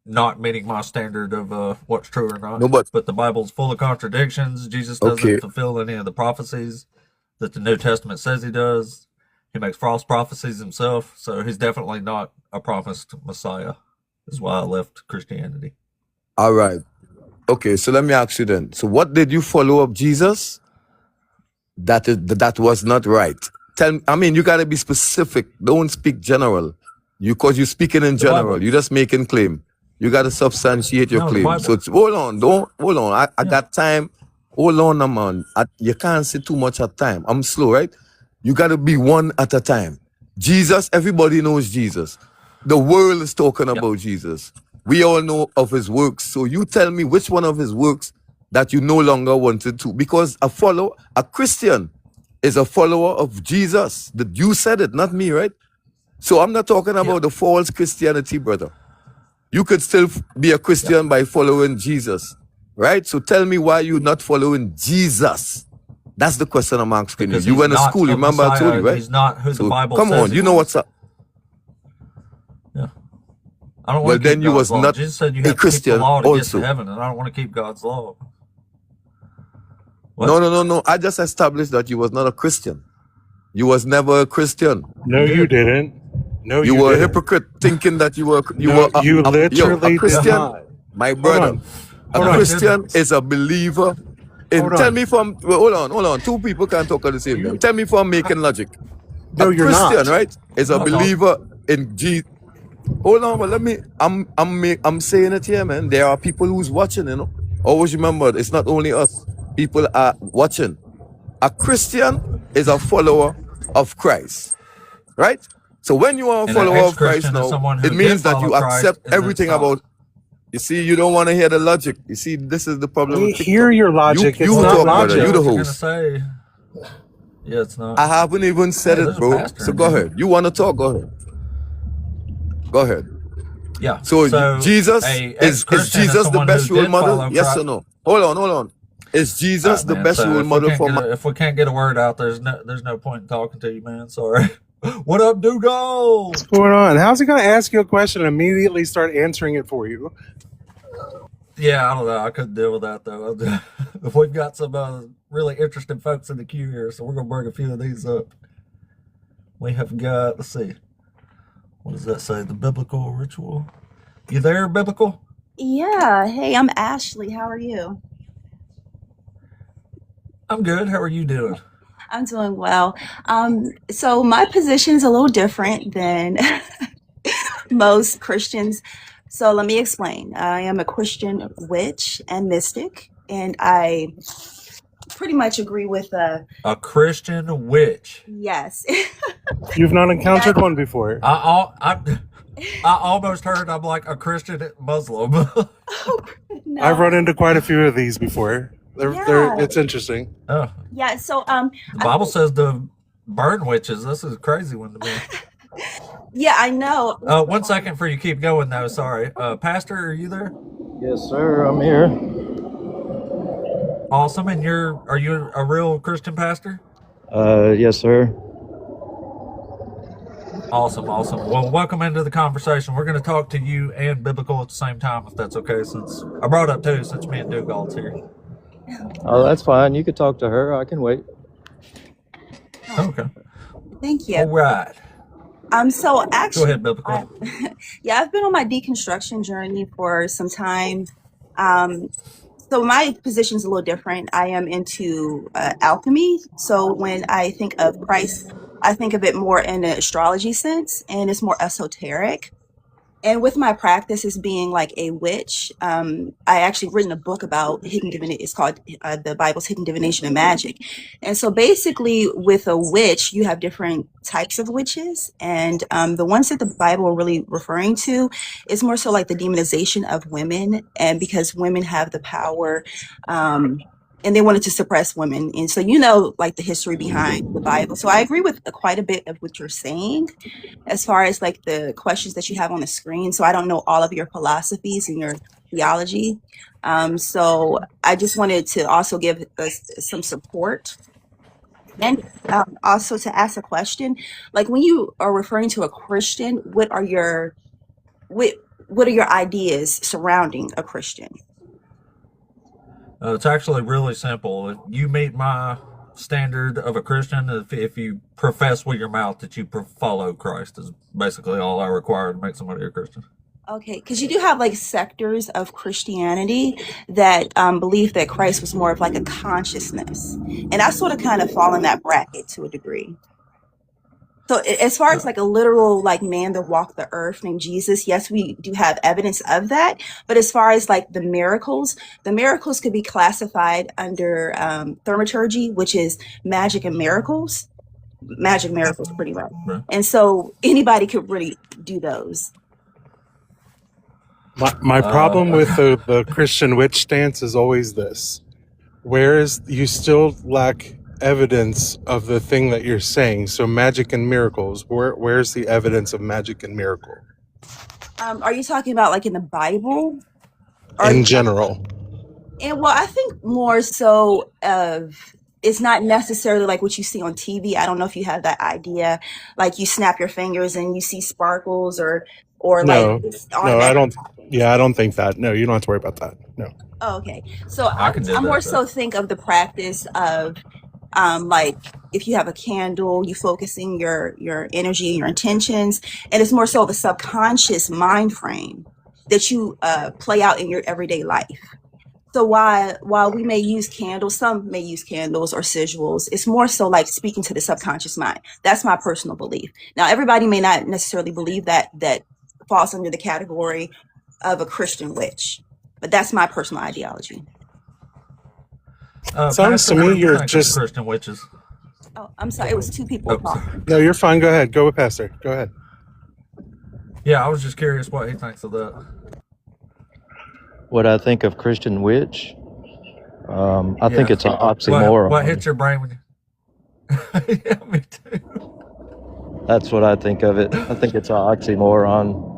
not meeting my standard of what's true or not. No, but But the Bible's full of contradictions. Jesus okay. doesn't fulfill any of the prophecies that the New Testament says he does. He makes false prophecies himself, so he's definitely not a promised Messiah. Is why I left Christianity. All right. Okay, so let me ask you then. So what did you follow up Jesus that was not right? You got to be specific. Don't speak general. Because you're speaking in The general. Bible. You're just making claim. You got to substantiate your No, the claim. So Bible. hold on. I Yeah. got time. Hold on, man. You can't say too much at time. I'm slow, right? You got to be one at a time. Jesus, everybody knows Jesus. The world is talking Yep. about Jesus. We all know of his works. So you tell me which one of his works that you no longer wanted to. Because a Christian is a follower of Jesus. You said it, not me, right? So I'm not talking about Yep. the false Christianity, brother. You could still be a Yep. Christian by following Jesus, right? So tell me why you're not following Jesus. That's the question I'm asking you. Because You he's went to not school, a remember I told Messiah. you, right? He's not who the So Bible come says on, he you know was. what's up. Yeah. I don't Well, want to then keep you God's was law. not Jesus said you a have to keep the Christian law to get to also. heaven, and I don't want to keep God's law. No, What? no. I just established that you was not a Christian. You was never a Christian. No, You you did. didn't. No, You you were a didn't. hypocrite thinking that you were No, you a literally did Christian. not. My Hold brother, on. a Hold No, on. he Christian didn't. is a believer in. Hold Tell on. me from. Well, hold on. Two people can't talk at the same time. You. Tell me from making logic. A No, you're Christian, not. right, is a I'll talk. believer in Jesus. Hold on, but let me. I'm saying it here, man. There are people who's watching. You know. Always remember, it's not only us. People are watching. A Christian is a follower of Christ, right? So when you are a And an follower of Christ ex-Christian is now, someone it who did means that follow you Christ accept and then everything stopped. about. You see, you don't want to hear the logic. You see, this is the problem We with hear TikTok. your logic. It's You not talk, brother. logic. You What the you're gonna host. say? Yeah, it's I not. haven't even said Hey, it, there's a bro. pastor So in go here. ahead. You want to talk? Go ahead. Go ahead. Yeah. So So Jesus a is ex-Christian is Jesus the someone best who role did model? follow Yes Christ. or no? Hold on. Is All Jesus right, the man. best So role model for if we can't get a word out, there's no point in talking to you, man. Sorry. What up, Dugald? What's going on? How's he going to ask you a question and immediately start answering it for you? Yeah, I don't know. I couldn't deal with that though. We've got some really interesting folks in the queue here, so we're gonna bring a few of these up. We have got. Let's see. What does that say? The biblical ritual. You there, biblical? Yeah. Hey, I'm Ashley. How are you? I'm good. How are you doing? I'm doing well. So my position is a little different than most Christians. So let me explain. I am a Christian witch and mystic, and I pretty much agree with A Christian witch. yes. You've not encountered That- one before. I almost heard I'm like a Christian Muslim. oh, I've run no. into quite a few of these before. Yeah, It's interesting. Oh, yeah. So the Bible says to burn witches. This is a crazy one to me. yeah, I know. 1 second before you keep going, though. Sorry. Pastor, are you there? Yes, sir. I'm here. Awesome. And are you a real Christian pastor? Yes, sir. Awesome. Well, welcome into the conversation. We're going to talk to you and biblical at the same time, if that's okay, since I brought up too, since me and Dugald's here. Oh, that's fine. You could talk to her. I can wait. Okay. Thank you. All right. So Go actually, ahead, biblical. yeah, I've been on my deconstruction journey for some time. So my position is a little different. I am into alchemy. So when I think of Christ, I think of it more in an astrology sense, and it's more esoteric. And with my practice as being like a witch, I actually written a book about hidden divination. It's called the Bible's Hidden Divination and Magic. And so basically with a witch, you have different types of witches. And the ones that the Bible are really referring to is more so like the demonization of women. And because women have the power, and they wanted to suppress women. And so, like the history behind the Bible. So I agree with quite a bit of what you're saying as far as like the questions that you have on the screen. So I don't know all of your philosophies and your theology. So I just wanted to also give us some support and also to ask a question. Like when you are referring to a Christian, what are your ideas surrounding a Christian? It's actually really simple. If you meet my standard of a Christian, if you profess with your mouth that you follow Christ, is basically all I require to make somebody a Christian. Okay, because you do have like sectors of Christianity that believe that Christ was more of like a consciousness, and I sort of kind of fall in that bracket to a degree. So as far as like a literal like man that walked the earth named Jesus, yes, we do have evidence of that. But as far as like the miracles could be classified under thaumaturgy, which is magic miracles, pretty much. Right. And so anybody could really do those. My problem with the Christian witch stance is always this. Whereas you still lack evidence of the thing that you're saying. So magic and miracles, where's the evidence of magic and miracle? Are you talking about like in the Bible? In general. And well, I think more so of it's not necessarily like what you see on TV. I don't know if you have that idea, like you snap your fingers and you see sparkles or No, like no, I don't. Yeah, I don't think that. No, you don't have to worry about that. No. Oh, okay. So I can do I'm that, more though. so think of the practice of like if you have a candle, you focusing your energy and your intentions, and it's more so of a subconscious mind frame that you play out in your everyday life. So while we may use candles, some may use candles or sigils, it's more so like speaking to the subconscious mind. That's my personal belief. Now, everybody may not necessarily believe that falls under the category of a Christian witch, but that's my personal ideology. Sounds Pastor, to what me do you you're think of just. Christian witches. Oh, I'm sorry. It was two people talking. Sorry. No, you're fine. Go ahead. Go with Pastor. Go ahead. Yeah, I was just curious what he thinks of that. What I think of Christian witch, I think it's an oxymoron. What hits your brain when you... Yeah, me too. That's what I think of it. I think it's an oxymoron.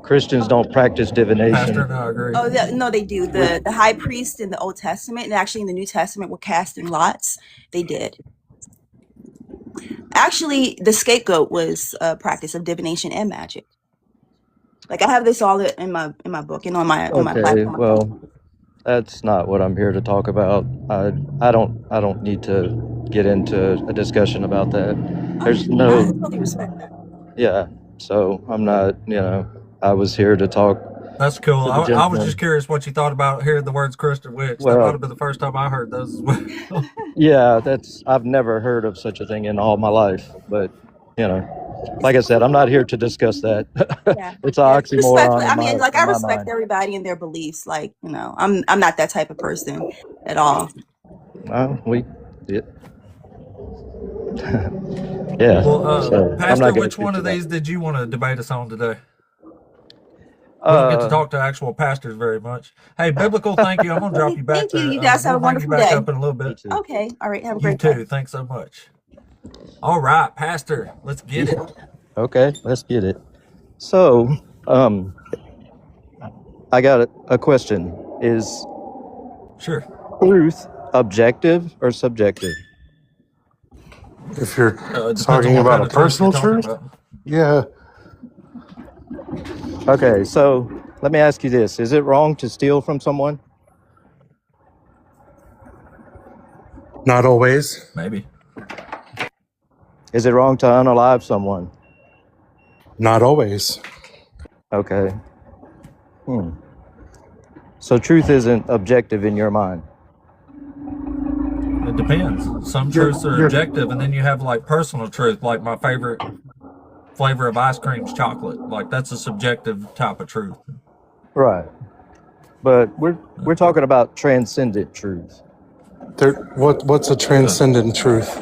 Christians don't practice divination. Pastor, no, I agree. Oh, no, they do. The high priest in the Old Testament and actually in the New Testament were casting lots. They did. Actually, the scapegoat was a practice of divination and magic. Like I have this all in my book and on my platform. Well, that's not what I'm here to talk about. I don't need to get into a discussion about that. There's no. I totally respect that. Yeah, so I'm not. I was here to talk. That's cool. I was just curious what you thought about hearing the words Christian witch. Well, that might have been the first time I heard those as well. Yeah, I've never heard of such a thing in all my life. But like I said, I'm not here to discuss that. Yeah. It's an oxymoron. I mean, like I respect mind. everybody and their beliefs. Like I'm not that type of person at all. Well, yeah. Yeah. Well, so Pastor, which one of these did you want to debate us on today? don't get to talk to actual pastors very much. Hey, Biblical, thank you. I'm going to drop you back Thank you. there. You guys have a We'll bring you wonderful back day. up in a little bit. Okay. All right. Have a You great day. too. Thanks so much. All right, Pastor, let's get it. Okay, let's get it. So, I got a question. Is Sure. truth objective or subjective? If you're Depends on talking what about kind a of truth you're personal talking truth, about. yeah, Okay, so let me ask you this. Is it wrong to steal from someone? not always. Maybe. Is it wrong to unalive someone? Not always. Okay. So truth isn't objective in your mind? It depends. Some truths are objective, and then you have like personal truth, like my favorite flavor of ice cream is chocolate. Like that's a subjective type of truth. Right. But we're talking about transcendent truth. What's a transcendent truth?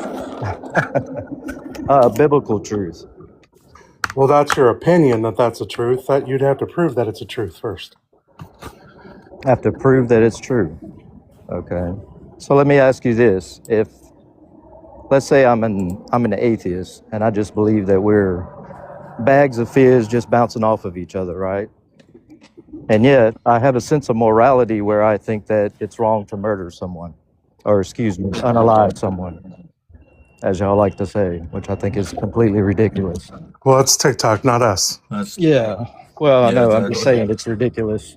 Biblical truth. Well, that's your opinion that that's a truth. That you'd have to prove that it's a truth first. Have to prove that it's true. Okay. So let me ask you this. If, let's say I'm an atheist and I just believe that we're bags of fizz just bouncing off of each other, right? And yet I have a sense of morality where I think that it's wrong to murder someone, or excuse me, unalive someone, as y'all like to say, which I think is completely ridiculous. Well, it's TikTok, not us. Yeah. Well, I Yeah, know. exactly. I'm just saying it's ridiculous.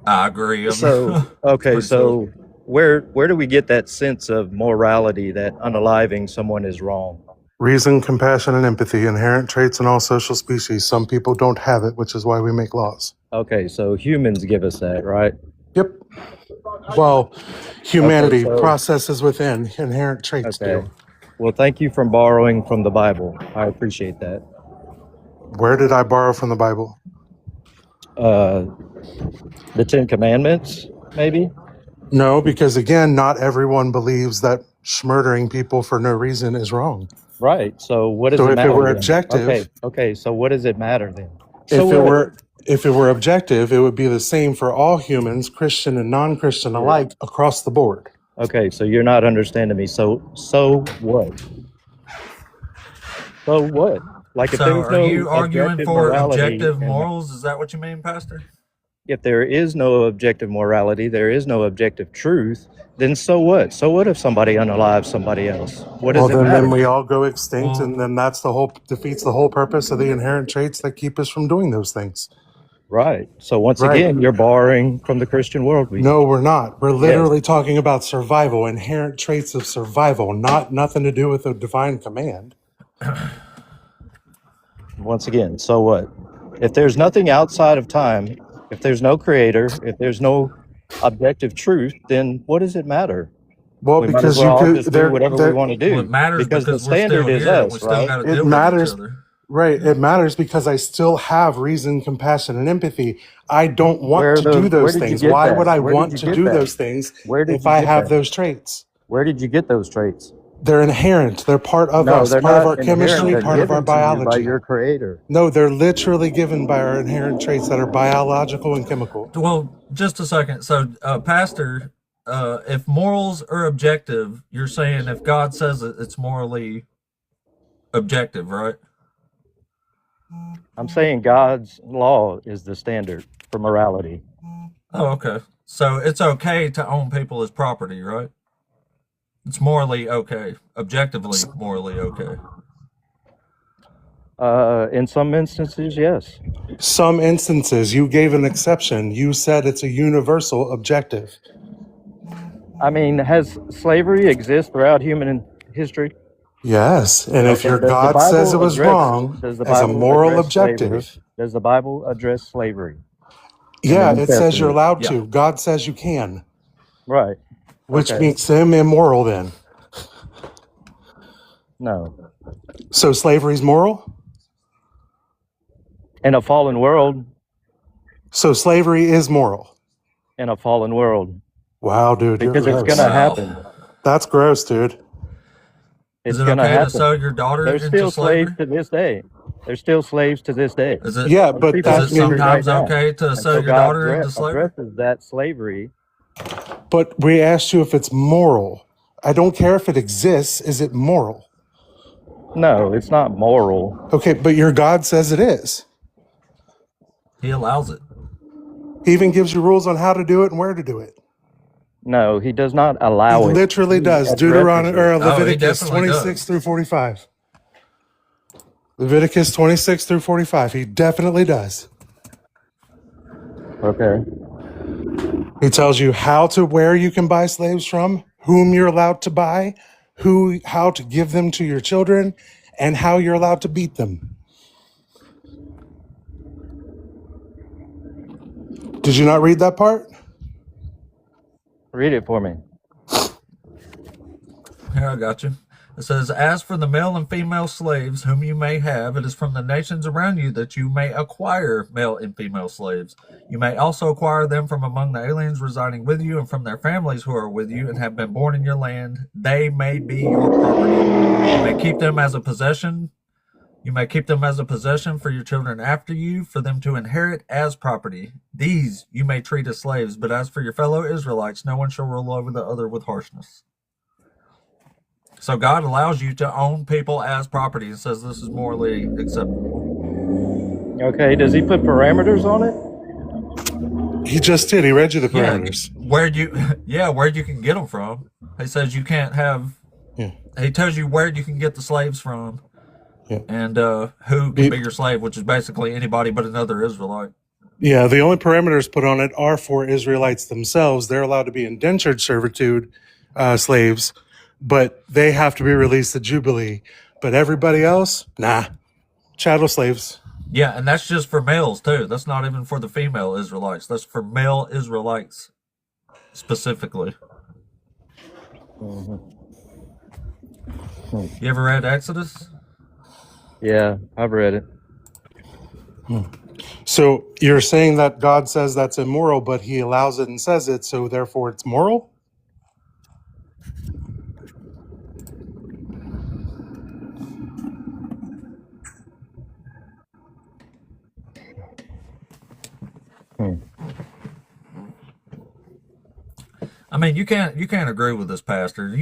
I agree. So, okay, so where do we get that sense of morality that unaliving someone is wrong? Reason, compassion, and empathy, inherent traits in all social species. Some people don't have it, which is why we make laws. Okay, so humans give us that, right? Yep. Well, humanity Okay, so- processes within inherent traits Okay. do. Well, thank you for borrowing from the Bible. I appreciate that. Where did I borrow from the Bible? The Ten Commandments, maybe? No, because again, not everyone believes that murdering people for no reason is wrong. Right. So what does So it if matter? it were then? objective, Okay. So what does it matter then? if it were objective, it would be the same for all humans, Christian and non-Christian alike, across the board. Okay, so you're not understanding me. So what? So what? Like if there So was are no you arguing objective for morality objective and- morals? Is that what you mean, Pastor? If there is no objective morality, there is no objective truth, then so what? So what if somebody unalives somebody else? What does Well, it then matter? we all go extinct, Well- and then that's defeats the whole purpose of the inherent traits that keep us from doing those things. Right. So once Right. again, you're borrowing from the Christian worldview. No, we're not. We're literally talking about survival, inherent traits of survival, nothing to do with a divine command. Once again, so what? If there's nothing outside of time, if there's no creator, if there's no objective truth, then what does it matter? Well, We might as because well you all could, just do whatever we want to do. Well, it matters because the we're standard still is here and we us, still right? got to It deal matters. with each other. Right. It matters because I still have reason, compassion, and empathy. I don't want to do where those did you things. get Why that? would I Where did want you to get do that? those things Where did if you I get have that? those traits? Where did you get those traits? They're inherent. They're part of No, us, they're part of not our inherent. chemistry, They're part of our given to you by biology. your creator. No, they're literally given by our inherent traits that are biological and chemical. Well, just a second. So, Pastor, if morals are objective, you're saying if God says it, it's morally objective, right? I'm saying God's law is the standard for morality. Oh, okay. So it's okay to own people as property, right? It's morally okay. Objectively morally okay. In some instances, yes. Some instances, you gave an exception. You said it's a universal objective. I mean, has slavery exist throughout human history? Yes, and if Okay, your does the God says it Bible was address- wrong does the as a Bible moral address objective, slavery? Does the Bible address slavery? yeah, New it says you're Testament. allowed Yeah. to. God says you can, Right. which Okay. makes him immoral then. No. So slavery's moral? In a fallen world, So slavery is moral. in a fallen world, Wow, dude, you're because it's gross. going to Wow. happen. That's gross, dude. Is It's it going to okay to happen. sell your daughter They're into still slaves slavery? to this day. They're still slaves to this day. Is it Yeah, Those but people is are it that slavery right sometimes now. okay to And sell so your God daughter into slavery? addresses that slavery. but we asked you if it's moral. I don't care if it exists. Is it moral? No, it's not moral. Okay, but your God says it is. He allows it. He even gives you rules on how to do it and where to do it. No, he does not He allow it. literally He does. addresses it. Oh, he Leviticus definitely 26 does. through 45. Leviticus 26 through 45. He definitely does. Okay. He tells you where you can buy slaves from, whom you're allowed to buy, how to give them to your children, and how you're allowed to beat them. Did you not read that part? Read it for me. Here, I got you. It says, as for the male and female slaves whom you may have, it is from the nations around you that you may acquire male and female slaves. You may also acquire them from among the aliens residing with you and from their families who are with you and have been born in your land. They may be your property. You may keep them as a possession. You may keep them as a possession for your children after you, for them to inherit as property. These you may treat as slaves, but as for your fellow Israelites, no one shall rule over the other with harshness. So God allows you to own people as property and says this is morally acceptable. Okay, does he put parameters on it? He just did. He read you the parameters. Where'd you can get them from. He says you can't have. Yeah. He tells you where you can get the slaves from. Yeah. And who can be your slave, which is basically anybody but another Israelite. Yeah, the only parameters put on it are for Israelites themselves. They're allowed to be indentured servitude slaves, but they have to be released at Jubilee. But everybody else, nah, chattel slaves. Yeah, and that's just for males too. That's not even for the female Israelites. That's for male Israelites specifically. Mm-hmm. You ever read Exodus? Yeah, I've read it. So you're saying that God says that's immoral, but he allows it and says it, so therefore it's moral? I mean, you can't agree with this, Pastor.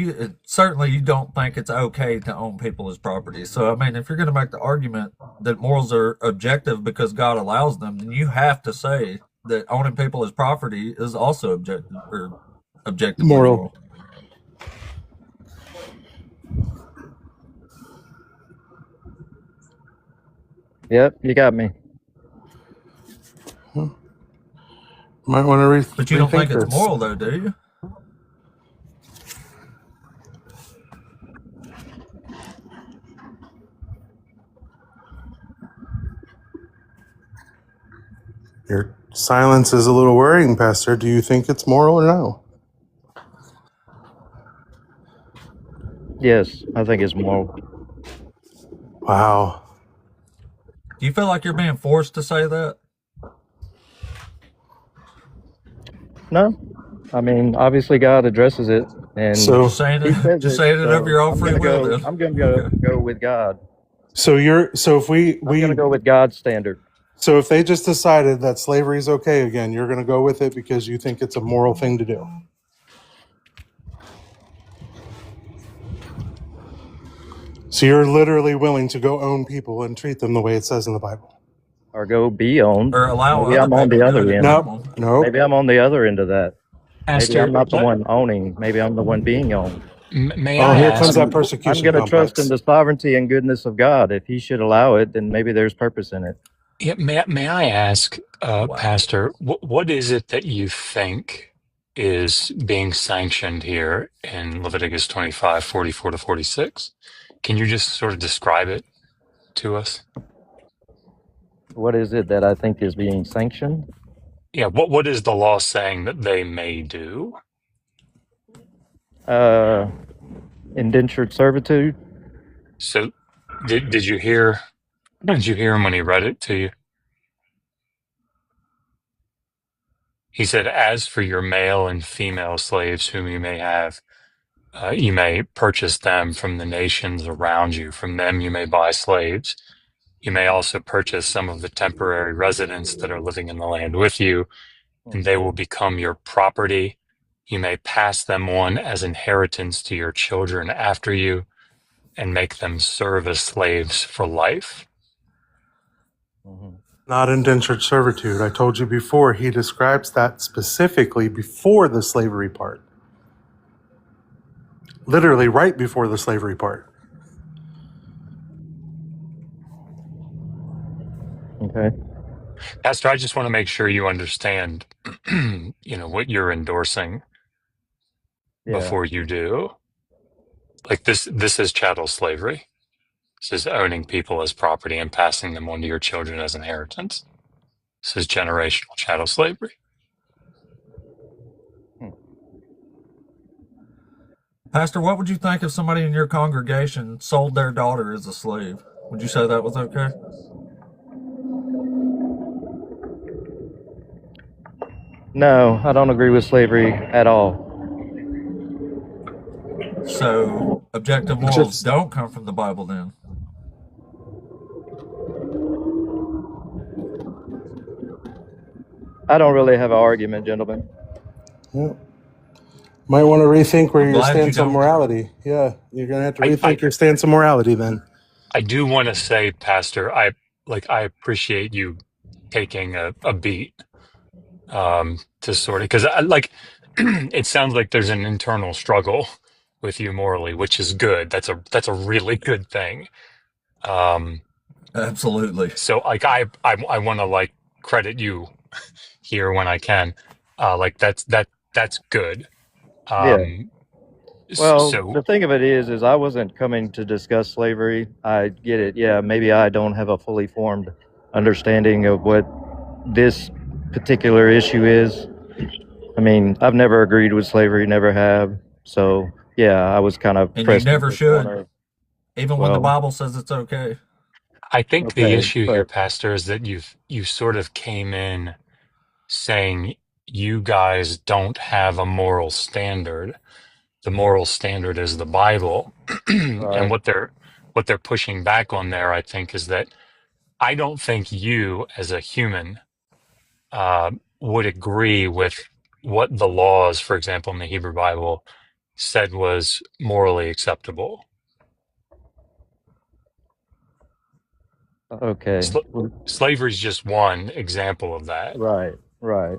Certainly you don't think it's okay to own people as property. So I mean, if you're going to make the argument that morals are objective because God allows them, then you have to say that owning people as property is also objectively moral. Yep, you got me. Might want to But you don't think it's moral, though, do you? Your silence is a little worrying, Pastor. Do you think it's moral or no? Yes, I think it's moral. Wow. Do you feel like you're being forced to say that? No, I mean, obviously God addresses it, and So just saying it of your own free will. I'm going to go with God. So if I'm going to go with God's standard. So if they just decided that slavery is okay again, you're going to go with it because you think it's a moral thing to do. So you're literally willing to go own people and treat them the way it says in the Bible. Or go be owned. Or allow Maybe I'm on the other end. No. Maybe I'm on the other end of that. Pastor, Maybe I'm not the one owning. Maybe I'm the one being owned. May I here ask? comes that persecution. I'm going to trust in the sovereignty and goodness of God. If He should allow it, then maybe there's purpose in it. Yeah, may I ask, Pastor, what is it that you think is being sanctioned here in Leviticus 25, 44 to 46? Can you just sort of describe it to us? What is it that I think is being sanctioned? Yeah, what is the law saying that they may do? Indentured servitude. So did you hear him when he read it to you? He said, as for your male and female slaves whom you may have, You may purchase them from the nations around you. From them you may buy slaves. You may also purchase some of the temporary residents that are living in the land with you, and they will become your property. You may pass them on as inheritance to your children after you and make them serve as slaves for life. Not indentured servitude. I told you before, he describes that specifically before the slavery part. Literally right before the slavery part. Okay. Pastor, I just want to make sure you understand, what you're endorsing before you do. Like this is chattel slavery. This is owning people as property and passing them on to your children as inheritance. This is generational chattel slavery. Pastor, what would you think if somebody in your congregation sold their daughter as a slave? Would you say that was okay? No, I don't agree with slavery at all. So objective morals don't come from the Bible then? I don't really have an argument, gentlemen. Yeah. Might want to rethink where I'm your glad you stance on don't. morality. Yeah, you're going to have to rethink your stance on morality then. I do want to say, Pastor, I appreciate you taking a beat to sort of, because it sounds like there's an internal struggle with you morally, which is good. That's a really good thing. Absolutely. So I want to credit you here when I can. That's good. Yeah. Well, So the thing of it is I wasn't coming to discuss slavery. I get it. Yeah, maybe I don't have a fully formed understanding of what this particular issue is. I mean, I've never agreed with slavery, never have. So, yeah, I was kind of And pressed. you never should, even when the well, Bible says it's okay. I think the okay, issue here, but Pastor, is that you sort of came in saying you guys don't have a moral standard. The moral standard is the Bible. And right. what they're pushing back on there, I think, is that I don't think you as a human would agree with what the laws, for example, in the Hebrew Bible, said was morally acceptable. Okay. Slavery is just one example of that. Right.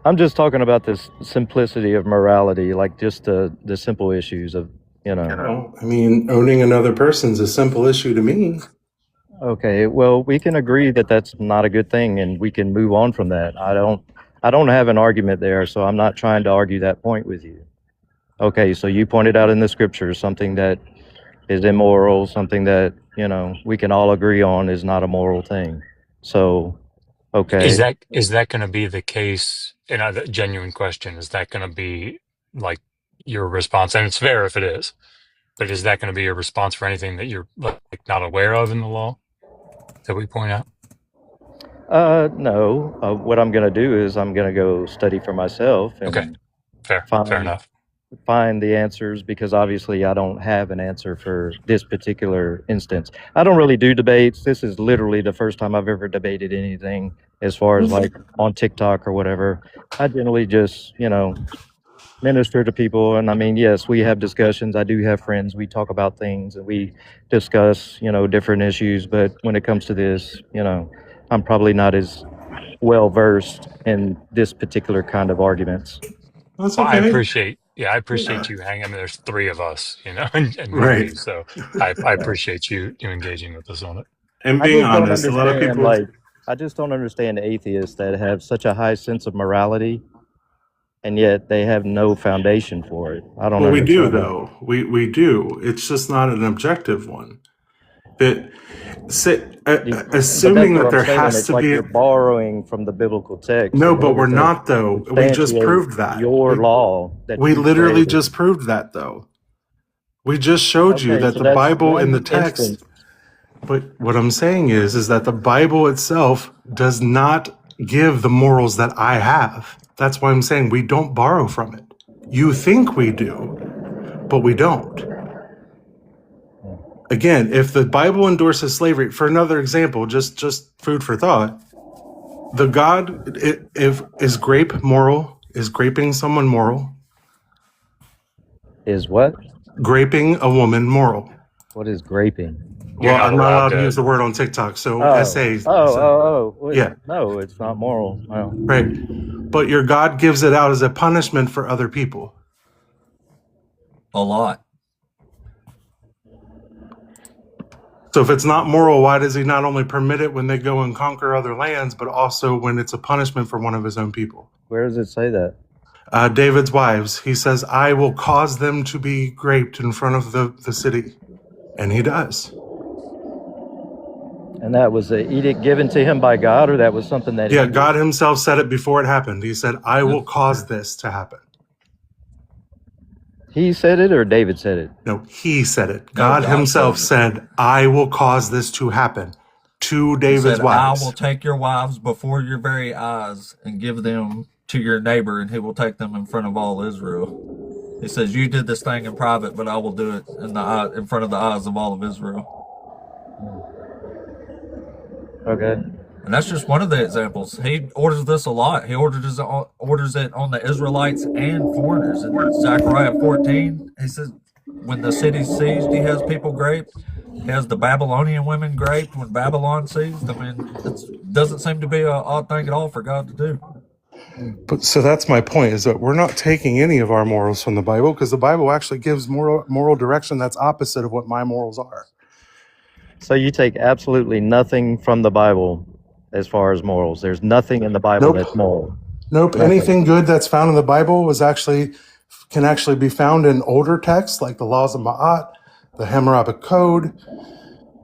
I'm just talking about this simplicity of morality, like just the simple issues of, Well, I mean, owning another person's a simple issue to me. Okay, well, we can agree that that's not a good thing, and we can move on from that. I don't have an argument there, so I'm not trying to argue that point with you. Okay, so you pointed out in the scriptures something that is immoral, something that, we can all agree on is not a moral thing. So, okay. Is that going to be the case? And a genuine question, is that going to be like your response? And it's fair if it is, but is that going to be your response for anything that you're not aware of in the law that we point out? No. What I'm going to do is I'm going to go study for myself and okay, fair enough. Find the answers, because obviously I don't have an answer for this particular instance. I don't really do debates. This is literally the first time I've ever debated anything as far as on TikTok or whatever. I generally just, minister to people. And I mean, yes, we have discussions. I do have friends. We talk about things and we discuss, different issues. But when it comes to this, I'm probably not as well versed in this particular kind of arguments. That's Well, okay. I appreciate you hanging. I mean, there's three of us, and right. me, so I appreciate you engaging with us on it. And being honest, a lot of people I just don't understand atheists that have such a high sense of morality, and yet they have no foundation for it. I don't know. Well, we do, though. We do. It's just not an objective one. But assuming that there has to be, you're borrowing from the biblical text. No, but we're not, though. We just proved that. Your law. We literally just proved that, though. We just showed you that the Bible in the text. But what I'm saying is that the Bible itself does not give the morals that I have. That's why I'm saying we don't borrow from it. You think we do, but we don't. Again, if the Bible endorses slavery, for another example, just food for thought, is grape moral? Is graping someone moral? Is what? Graping a woman moral? What is graping? You're Well, not I'm not allowed allowed to to. use the word on TikTok, so Oh, SA. Wait, Yeah, no, it's not moral. No. right. But your God gives it out as a punishment for other people. A lot. So if it's not moral, why does he not only permit it when they go and conquer other lands, but also when it's a punishment for one of his own people? Where does it say that? David's wives, he says, I will cause them to be graped in front of the city. And he does. And that was an edict given to him by God, or that was something that Yeah, he God himself said it before it happened. He said, I will cause this to happen. He said it, or David said it? No, he said it. No, God God himself said, I will cause this to happen to David's wives. I will take your wives before your very eyes and give them to your neighbor, and he will take them in front of all Israel. He says, you did this thing in private, but I will do it in front of the eyes of all of Israel. Okay. And that's just one of the examples. He orders this a lot. He orders it on the Israelites and foreigners. In Zechariah 14, he says, when the city's sieged, he has people graped. He has the Babylonian women graped when Babylon seized. I mean, it doesn't seem to be an odd thing at all for God to do. But so that's my point, is that we're not taking any of our morals from the Bible, because the Bible actually gives moral direction that's opposite of what my morals are. So you take absolutely nothing from the Bible as far as morals. There's nothing in the Bible Nope. that's moral. Nope. Nothing. Anything good that's found in the Bible can actually be found in older texts like the Laws of Ma'at, the Hammurabi Code,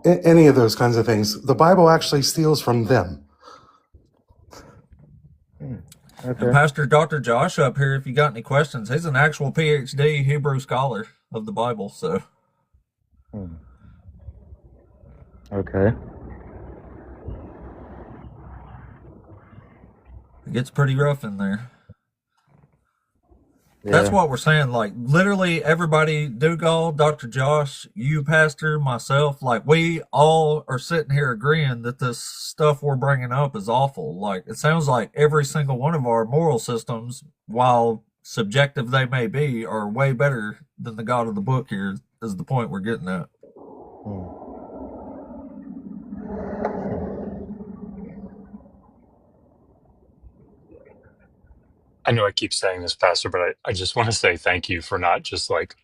any of those kinds of things. The Bible actually steals from them. Okay. And Pastor Dr. Josh up here, if you got any questions, he's an actual PhD Hebrew scholar of the Bible. So, Okay. it gets pretty rough in there. Yeah. That's what we're saying. Like, literally everybody, Dugald, Dr. Josh, you, Pastor, myself, like, we all are sitting here agreeing that this stuff we're bringing up is awful. Like, it sounds like every single one of our moral systems, while subjective they may be, are way better than the God of the book here, is the point we're getting at. I know I keep saying this, Pastor, but I just want to say thank you for not just like,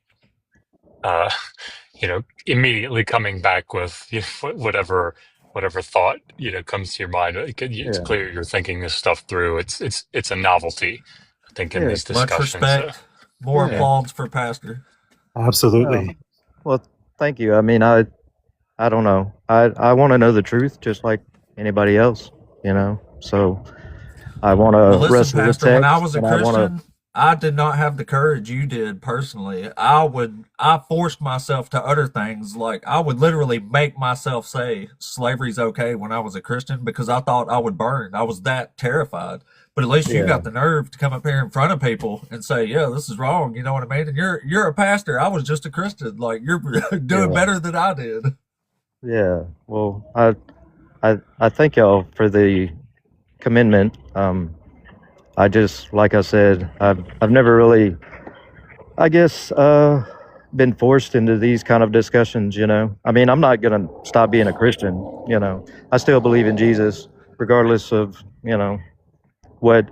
immediately coming back with whatever thought comes to your mind. It's clear you're thinking this stuff through. It's a novelty, I think, in these Much discussions. respect. More applause for Pastor. Absolutely. Well, thank you. I mean, I don't know. I want to know the truth just like anybody else, So I want to Well, listen, wrestle with Pastor, text. when I was a and Christian, I did not have the courage you did personally. I forced myself to utter things like I would literally make myself say slavery's okay when I was a Christian because I thought I would burn. I was that terrified. But at least you got the nerve to come up here in front of people and say, yeah, this is wrong. You know what I mean? And you're a pastor. I was just a Christian. Like, you're doing better than I did. Yeah. Well, I thank y'all for the commendment. I just, like I said, I've never really, I guess, been forced into these kind of discussions, I mean, I'm not going to stop being a Christian, I still believe in Jesus, regardless of, what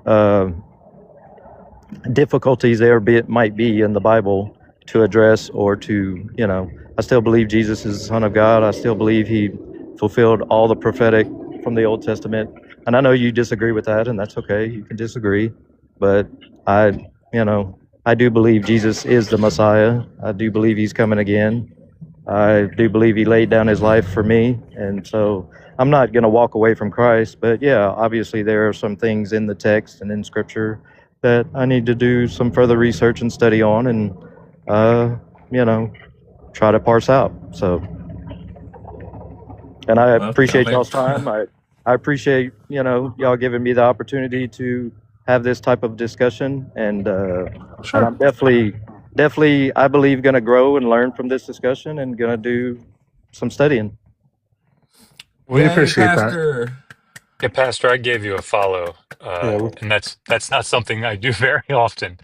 difficulties might be in the Bible to address or to, I still believe Jesus is the Son of God. I still believe he fulfilled all the prophetic from the Old Testament. And I know you disagree with that, and that's okay. You can disagree. But I do believe Jesus is the Messiah. I do believe he's coming again. I do believe he laid down his life for me. And so I'm not going to walk away from Christ. But yeah, obviously there are some things in the text and in Scripture that I need to do some further research and study on and, try to parse out. So, and I appreciate y'all's time. I appreciate, y'all giving me the opportunity to have this type of discussion and Sure. And I'm definitely, I believe, going to grow and learn from this discussion and going to do some studying. We Yay, appreciate that. Pastor. Yeah, Pastor, I gave you a follow, Yeah. and that's not something I do very often.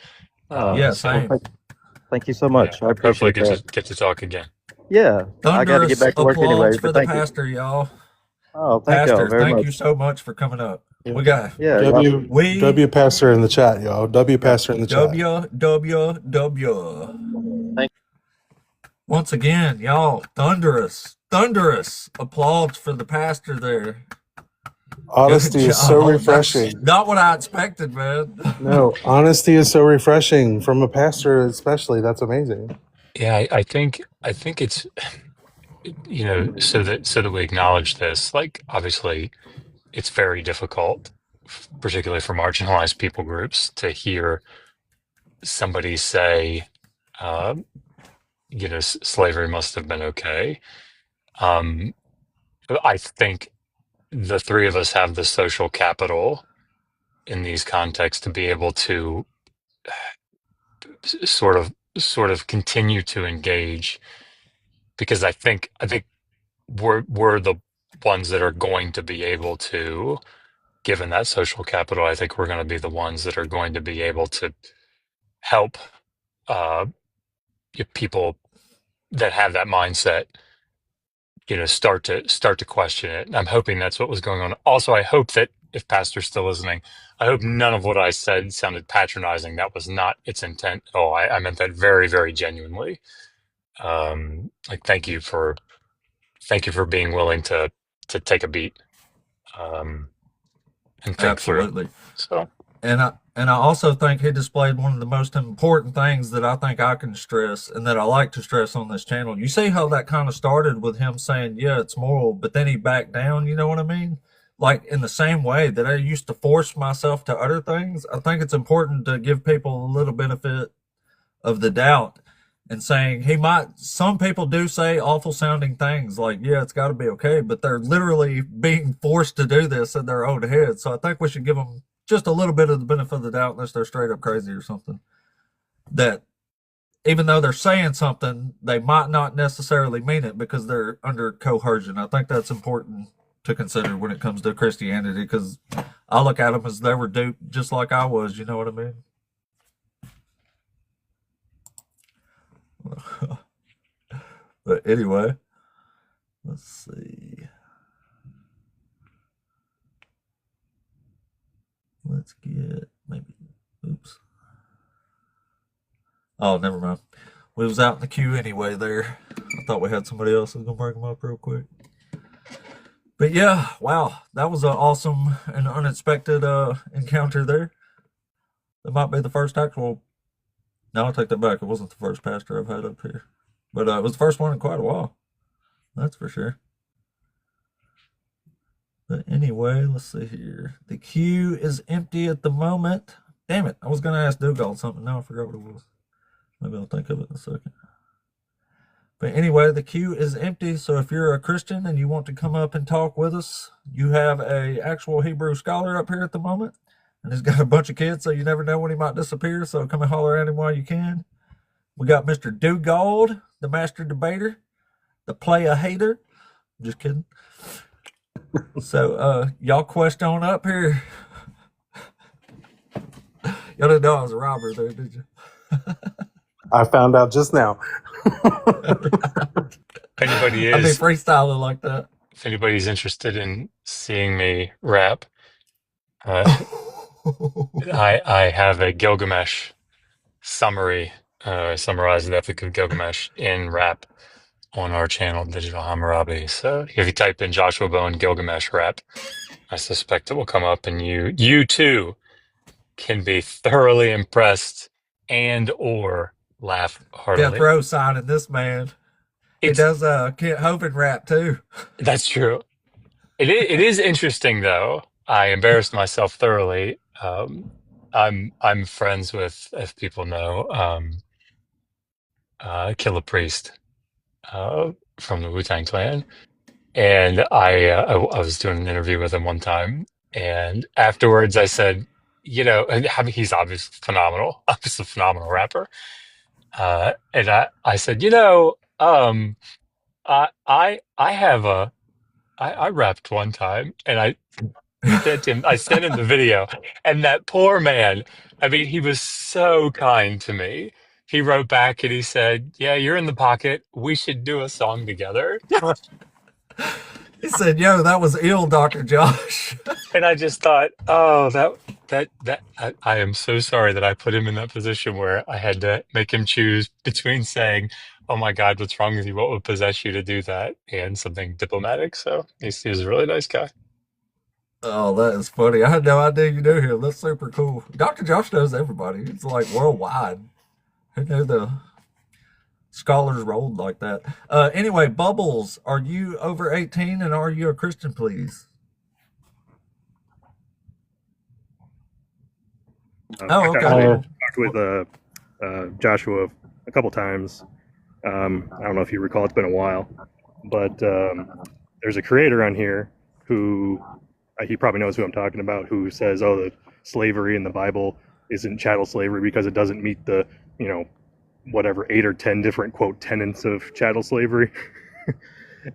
Yeah, So same. Thank you so yeah, much. I hopefully appreciate that. get to talk again. Yeah, I got to get Thunderous back to work applause anyway, for but the thank you. pastor, y'all. Oh, thank y'all Pastor, very thank much. you so much for coming up. Yeah. We got Yeah, W Pastor in the chat, y'all. W Pastor in the chat. WWW. Thank Once again, y'all, thunderous applause for the pastor there. Honesty Good is so job. refreshing. That's not what I expected, man. No, honesty is so refreshing from a pastor, especially. That's amazing. Yeah, I think it's so that we acknowledge this. Like, obviously, it's very difficult, particularly for marginalized people groups, to hear somebody say, slavery must have been okay. I think the three of us have the social capital in these contexts to be able to sort of continue to engage, because I think we're the ones that are going to be able to, given that social capital, I think we're going to be the ones that are going to be able to help people that have that mindset, start to question it. And I'm hoping that's what was going on. Also, I hope that if Pastor's still listening, I hope none of what I said sounded patronizing. That was not its intent at all. I meant that very, very genuinely. Like, thank you for being willing to take a beat and think Absolutely. through. So, and I also think he displayed one of the most important things that I think I can stress and that I like to stress on this channel. You see how that kind of started with him saying, yeah, it's moral, but then he backed down, you know what I mean? Like, in the same way that I used to force myself to utter things, I think it's important to give people a little benefit of the doubt and saying some people do say awful sounding things like, yeah, it's got to be okay, but they're literally being forced to do this in their own head. So I think we should give them just a little bit of the benefit of the doubt, unless they're straight up crazy or something, that even though they're saying something, they might not necessarily mean it because they're under coercion. I think that's important to consider when it comes to Christianity, because I look at them as they were duped just like I was, you know what I mean? But anyway, let's see. Let's get maybe. Oops. Oh, never mind. We was out in the queue anyway there. I thought we had somebody else who was going to bring them up real quick. But yeah, wow. That was an awesome and unexpected encounter there. That might be the first actual... No, I'll take that back. It wasn't the first pastor I've had up here. But it was the first one in quite a while. That's for sure. But anyway, let's see here. The queue is empty at the moment. Damn it. I was going to ask Dugald something. Now I forgot what it was. Maybe I'll think of it in a second. But anyway, the queue is empty. So if you're a Christian and you want to come up and talk with us, you have a actual Hebrew scholar up here at the moment. And he's got a bunch of kids, so you never know when he might disappear. So come and holler at him while you can. We got Mr. Dugald, the master debater, the player hater. Just kidding. So y'all quest on up here. Y'all didn't know I was a robber there, did you? I found out just now. if anybody is, I'd be freestyling like that. If anybody's interested in seeing me rap, I have a Gilgamesh summary. I summarize the Epic of Gilgamesh in rap on our channel, Digital Hammurabi. So if you type in Joshua Bowen Gilgamesh rap, I suspect it will come up, and you too can be thoroughly impressed and or laugh heartily. Death row signing this man. He does Kent Hovind rap too. That's true. It is interesting though. I embarrassed myself thoroughly. I'm friends with, if people know, Killer Priest from the Wu-Tang Clan, and I was doing an interview with him one time, and afterwards I said, and I mean, he's obviously phenomenal, obviously a phenomenal rapper. And I said, I have I rapped one time, and I sent him the video, and that poor man, I mean, he was so kind to me. He wrote back and he said, "Yeah, you're in the pocket. We should do a song together." He said, "Yo, that was ill, Dr. Josh." And I just thought, oh, I am so sorry that I put him in that position where I had to make him choose between saying, "Oh my God, what's wrong with you? What would possess you to do that?" and something diplomatic. So he was a really nice guy. Oh, that is funny. I had no idea you knew him. That's super cool. Dr. Josh knows everybody. It's like worldwide. Who knew the scholars rolled like that? Anyway, Bubbles, are you over 18 and are you a Christian, please? Oh, okay. Talked with Joshua a couple times. I don't know if you recall, it's been a while, but there's a creator on here who he probably knows who I'm talking about, who says, "Oh, the slavery in the Bible isn't chattel slavery because it doesn't meet the, whatever 8 or 10 different quote tenets of chattel slavery."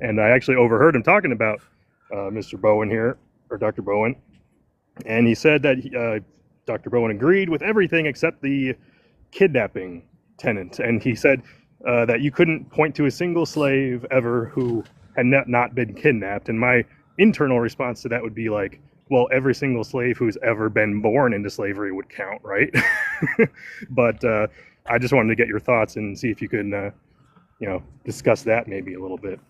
And I actually overheard him talking about Mr. Bowen here, or Dr. Bowen, and he said that Dr. Bowen agreed with everything except the kidnapping tenet, and he said that you couldn't point to a single slave ever who had not been kidnapped. And my internal response to that would be like, well, every single slave who's ever been born into slavery would count, right? But I just wanted to get your thoughts and see if you could, discuss that maybe a little bit.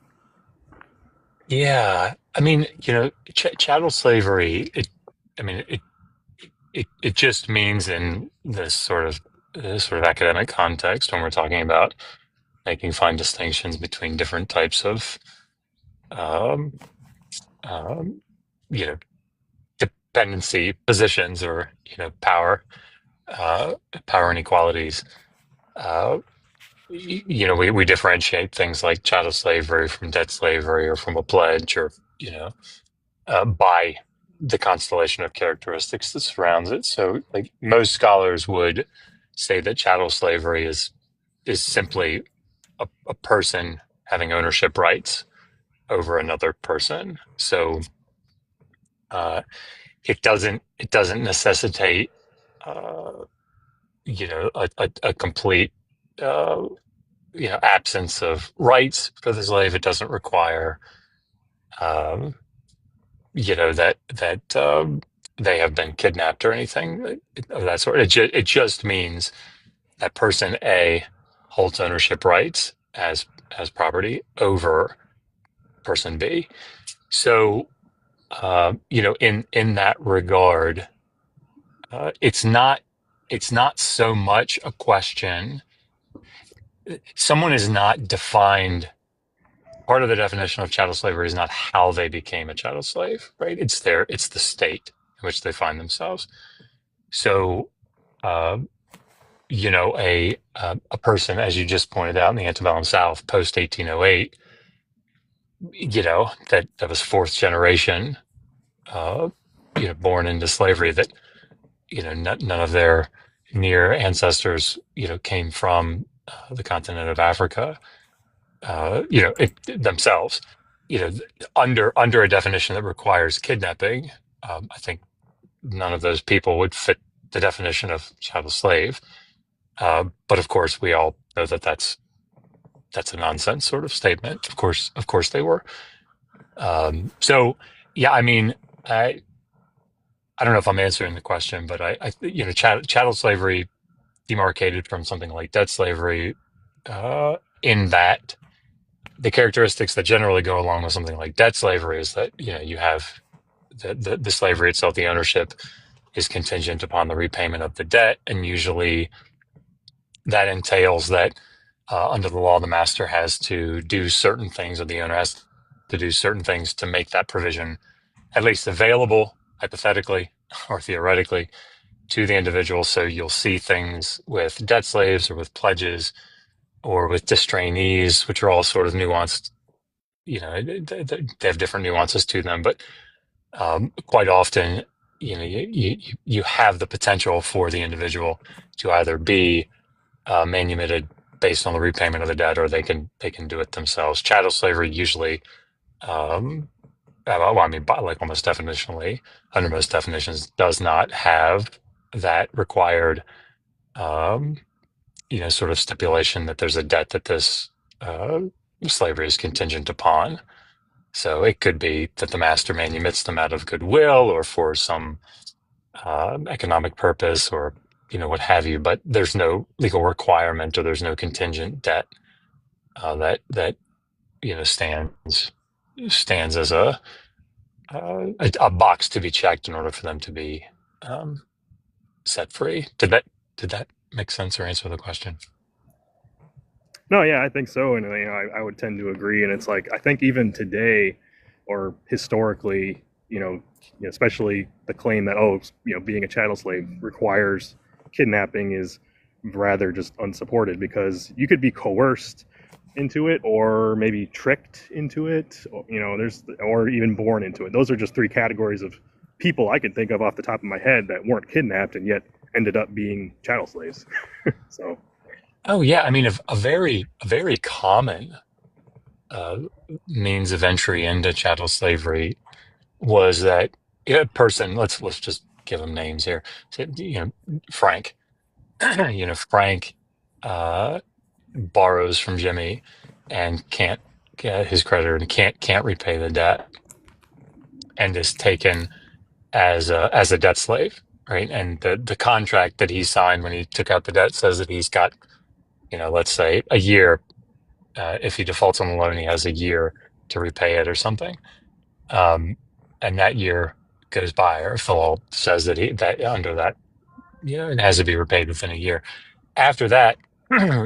Yeah, I mean, chattel slavery. It just means in this sort of academic context when we're talking about making fine distinctions between different types of dependency positions or power inequalities. We differentiate things like chattel slavery from debt slavery or from a pledge or by the constellation of characteristics that surrounds it. So, like, most scholars would say that chattel slavery is simply a person having ownership rights over another person. So it doesn't necessitate a complete absence of rights for the slave. It doesn't require that they have been kidnapped or anything of that sort. It just means that person A holds ownership rights as property over person B. So, in that regard, it's not so much a question. Someone is not defined. Part of the definition of chattel slavery is not how they became a chattel slave, right? It's the state in which they find themselves. So, a person, as you just pointed out, in the antebellum South, post 1808, that was fourth generation, born into slavery, that none of their near ancestors came from the continent of Africa, themselves, under a definition that requires kidnapping. I think none of those people would fit the definition of chattel slave. But of course, we all know that that's a nonsense sort of statement. Of course they were. So yeah, I mean, I don't know if I'm answering the question, but chattel slavery demarcated from something like debt slavery, in that the characteristics that generally go along with something like debt slavery is that you have the slavery itself, the ownership is contingent upon the repayment of the debt, and usually that entails that under the law the master has to do certain things, or the owner has to do certain things to make that provision at least available, hypothetically or theoretically, to the individual. So you'll see things with debt slaves or with pledges or with distrainees, which are all sort of nuanced. They have different nuances to them, but quite often you have the potential for the individual to either be manumitted based on the repayment of the debt, or they can do it themselves. Chattel slavery usually, well, I mean, like almost definitionally, under most definitions, does not have that required, sort of stipulation that there's a debt that this slavery is contingent upon. So it could be that the master manumits them out of goodwill or for some economic purpose, or what have you. But there's no legal requirement, or there's no contingent debt that stands as a box to be checked in order for them to be set free. Did that make sense or answer the question? No, yeah, I think so, and I would tend to agree. And it's like I think even today, or historically, especially the claim that being a chattel slave requires kidnapping is rather just unsupported, because you could be coerced into it, or maybe tricked into it, or even born into it. Those are just three categories of people I can think of off the top of my head that weren't kidnapped and yet ended up being chattel slaves. So. Oh yeah, I mean, a very common means of entry into chattel slavery was that a person. Let's just give them names here. Frank. Frank borrows from Jimmy and can't get his creditor and can't repay the debt, and is taken as a debt slave, right? And the contract that he signed when he took out the debt says that he's got, let's say a year. If he defaults on the loan, he has a year to repay it or something. And that year goes by, or if the law says that under that, it has to be repaid within a year. After that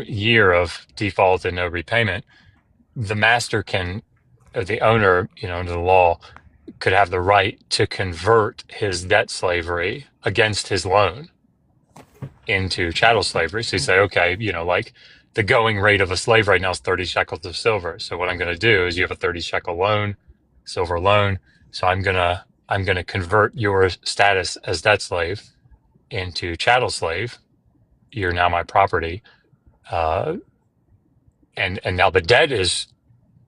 year of default and no repayment, the master or the owner, under the law, could have the right to convert his debt slavery against his loan into chattel slavery. So you say, okay, like the going rate of a slave right now is 30 shekels of silver. So what I'm going to do is, you have a 30 shekel loan, silver loan. So I'm going to convert your status as debt slave into chattel slave. You're now my property. And now the debt is,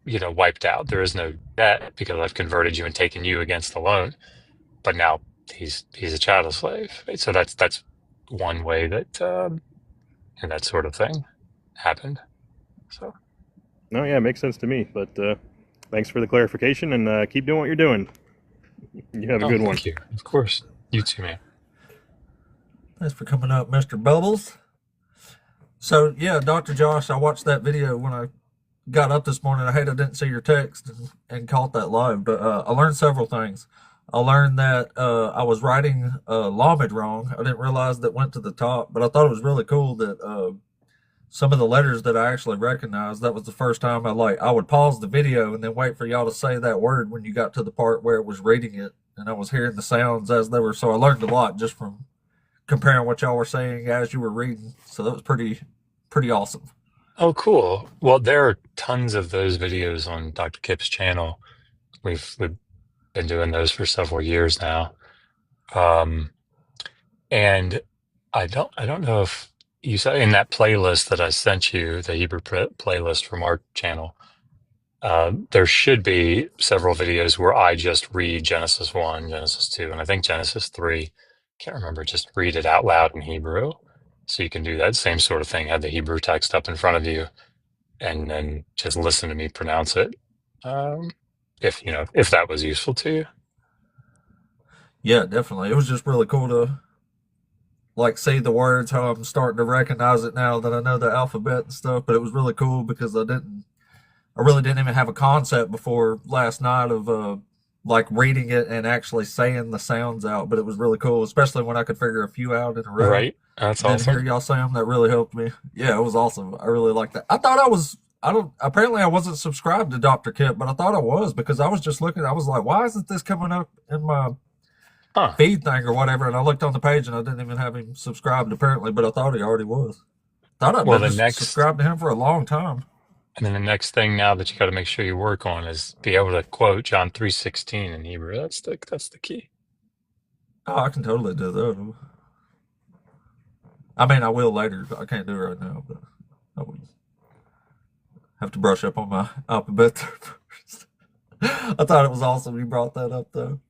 wiped out. There is no debt because I've converted you and taken you against the loan. But now he's a chattel slave. Right? So that's one way that and that sort of thing happened. So. No, yeah, it makes sense to me. But thanks for the clarification, and keep doing what you're doing. You have a good one. Thank you. Of course. You too, man. Thanks for coming up, Mr. Bubbles. So, yeah, Dr. Josh, I watched that video when I got up this morning. I hate I didn't see your text and caught that live, but I learned several things. I learned that I was writing Lamed wrong. I didn't realize that went to the top, but I thought it was really cool that some of the letters that I actually recognized, that was the first time I would pause the video and then wait for y'all to say that word when you got to the part where it was reading it, and I was hearing the sounds as they were. So I learned a lot just from comparing what y'all were saying as you were reading. So that was pretty awesome. Oh, cool. Well, there are tons of those videos on Dr. Kip's channel. We've been doing those for several years now. And I don't know if you saw in that playlist that I sent you, the Hebrew playlist from our channel, there should be several videos where I just read Genesis 1, Genesis 2, and I think Genesis 3. Can't remember, just read it out loud in Hebrew. So you can do that same sort of thing, have the Hebrew text up in front of you, and then just listen to me pronounce it. If that was useful to you. Yeah, definitely. It was just really cool to see the words, how I'm starting to recognize it now that I know the alphabet and stuff. But it was really cool because I really didn't even have a concept before last night of reading it and actually saying the sounds out. But it was really cool, especially when I could figure a few out in a row. Right. That's and awesome. Hear y'all say them. That really helped me. Yeah, it was awesome. I really liked that. Apparently I wasn't subscribed to Dr. Kip, but I thought I was, because I was just looking. I was like, why isn't this coming up in my feed thing or whatever? And I looked on the page and I didn't even have him subscribed apparently, but I thought he already was. Thought I'd been subscribed to him for a long time. And then the next thing now that you got to make sure you work on is be able to quote John 3:16 in Hebrew. That's the key. Oh, I can totally do that. I mean, I will later. I can't do it right now, but I will. Have to brush up on my alphabet there first. I thought it was awesome you brought that up, though.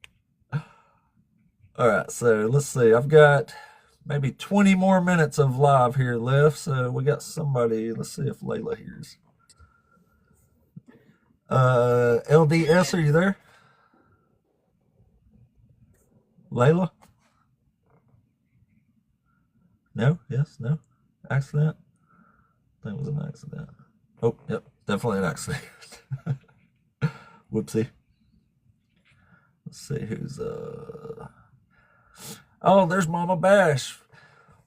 All right, so let's see. I've got maybe 20 more minutes of live here left, so we got somebody. Let's see if Layla hears. LDS, are you there? Layla? No? Yes? No? Accident? I think it was an accident. Oh, yep, definitely an accident. Whoopsie. Let's see who's Oh, there's Mamabash.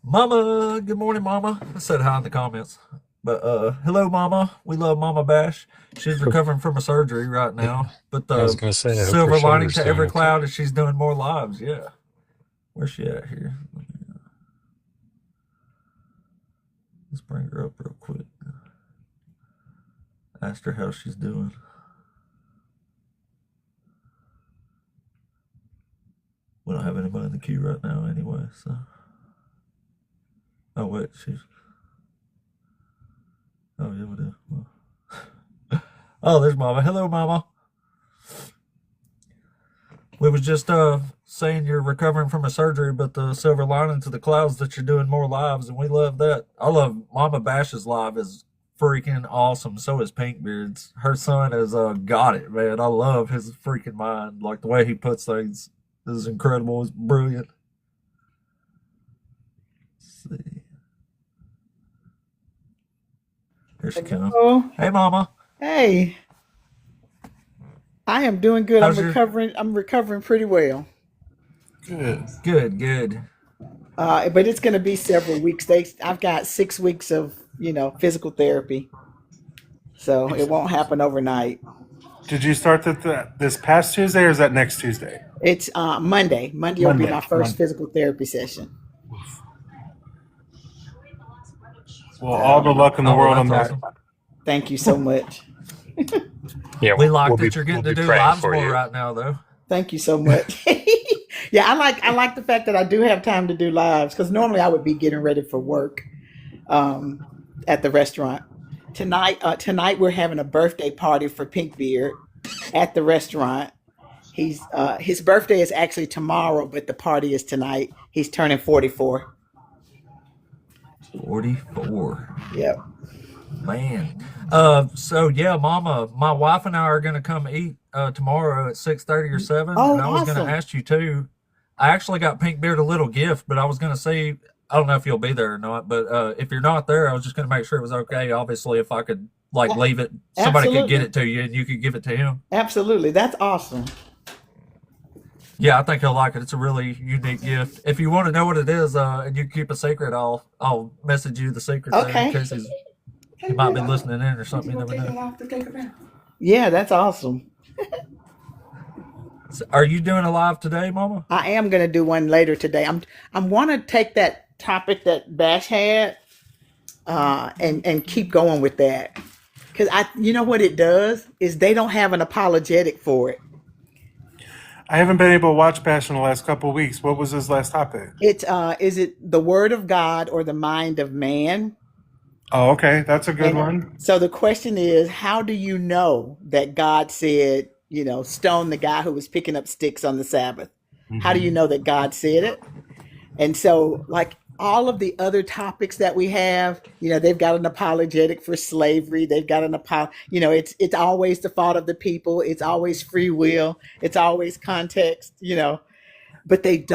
Mama, good morning, Mama. I said hi in the comments. But hello, Mama. We love Mamabash. She's recovering from a surgery right now. But I was the going to say, I hope silver her lining shoulder's to doing every okay. cloud is she's doing more lives. Yeah. Where's she at here? Let's bring her up real quick. Ask her how she's doing. We don't have anybody in the queue right now anyway, so. Oh, wait, she's. Oh, yeah, we do. Well. Oh, there's Mama. Hello, Mama. We was just saying you're recovering from a surgery, but the silver lining to the clouds that you're doing more lives, and we love that. I love Mama Bash's live is freaking awesome. So is Pinkbeard's. Her son has got it, man. I love his freaking mind. Like the way he puts things is incredible. It's brilliant. Let's see. Here she comes. Hello. Hey, Mama. Hey. I am doing good. How's I'm your- recovering. I'm recovering pretty well. Good. But it's going to be several weeks. I've got 6 weeks of physical therapy, so it won't happen overnight. Did you start this past Tuesday, or is that next Tuesday? It's Monday. Monday will be my first Monday. physical therapy session. Well, all the luck in the world on that. awesome. Thank you so much. Yeah, We like we'll that you're getting we'll to be do praying lives for more you. right now, though. Thank you so much. Yeah, I like the fact that I do have time to do lives, because normally I would be getting ready for work at the restaurant. Tonight we're having a birthday party for Pinkbeard at the restaurant. His birthday is actually tomorrow, but the party is tonight. He's turning 44. 44. Yep. Man. So yeah, Mama, my wife and I are gonna come eat tomorrow at 6:30 or 7. Oh, and I was awesome. gonna ask you too. I actually got Pinkbeard a little gift, but I was gonna say I don't know if you'll be there or not, but if you're not there, I was just gonna make sure it was okay. Obviously, if I could leave it, somebody could get Absolutely. it to you and you could give it to him. Absolutely. That's awesome. Yeah, I think he'll like it. It's a really unique gift. If you want to know what it is, and you keep a secret, I'll message you the secret there Okay. in case he might be listening in or something. You never know. Yeah, that's awesome. So are you doing a live today, Mama? I am going to do one later today. I'm want to take that topic that Bash had and keep going with that, because you know what it does is they don't have an apologetic for it. I haven't been able to watch Bash in the last couple of weeks. What was his last topic? It's is it the word of God or the mind of man? Oh, okay. That's a good And one. so the question is, how do you know that God said, stone the guy who was picking up sticks on the Sabbath? How do you know that God said it? And so, like all of the other topics that we have, they've got an apologetic for slavery. They've got it's always the fault of the people. It's always free will. It's always context, but they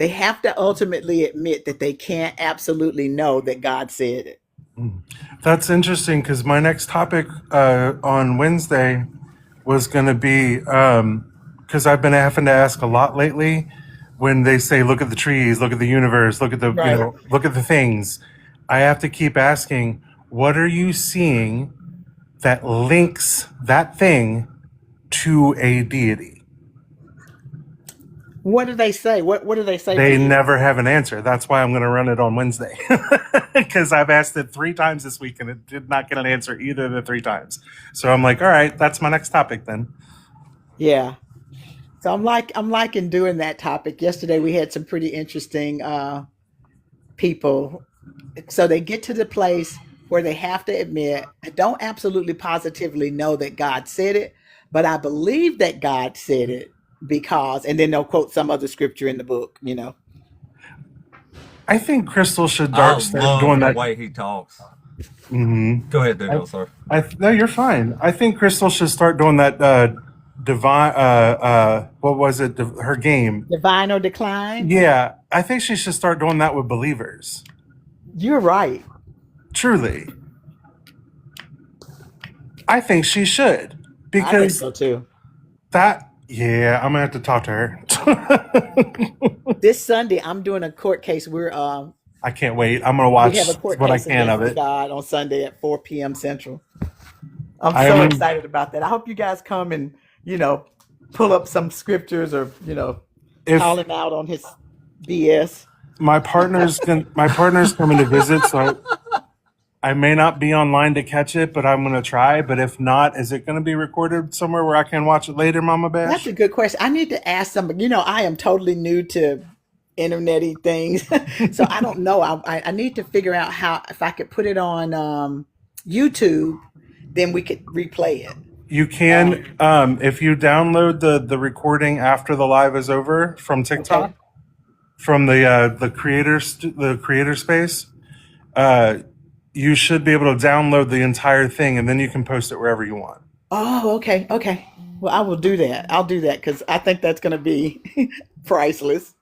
have to ultimately admit that they can't absolutely know that God said it. That's interesting, because my next topic on Wednesday was going to be, because I've been having to ask a lot lately when they say, look at the trees, look at the universe, look at the, Right. look at the things. I have to keep asking, what are you seeing that links that thing to a deity? What do they say? What do they say? They never have an answer. That's why I'm going to run it on Wednesday, because I've asked it 3 times this week and it did not get an answer either of the 3 times. So I'm like, all right, that's my next topic then. Yeah. So I'm liking doing that topic. Yesterday we had some pretty interesting people. So they get to the place where they have to admit, I don't absolutely positively know that God said it, but I believe that God said it because, and then they'll quote some other scripture in the book, you know. I think Crystal should I start love doing the that. way he talks. Mm-hmm. Go ahead, Daniel, sir. No, you're fine. I think Crystal should start doing that divine. What was it? Her game. Divine or decline? Yeah, I think she should start doing that with believers. You're right. Truly, I think she should I think because so too. Yeah, I'm gonna have to talk to her. This Sunday, I'm doing a court case. I can't wait. I'm gonna We watch have a court what I case can of against it. God on Sunday at 4 p.m. Central. I'm I so am. excited about that. I hope you guys come and, pull up some scriptures or, call If him out on his BS. my partner's coming to visit, so I may not be online to catch it, but I'm gonna try. But if not, is it gonna be recorded somewhere where I can watch it later, Mama That's Bash? a good question. I need to ask somebody. I am totally new to internet-y things. So I don't know. I need to figure out if I could put it on YouTube, then we could replay it. You can, if you download the recording after the live is over from TikTok, Okay. from the creator space, you should be able to download the entire thing, and then you can post it wherever you want. Oh, okay. Okay. Well, I will do that. I'll do that because I think that's going to be priceless.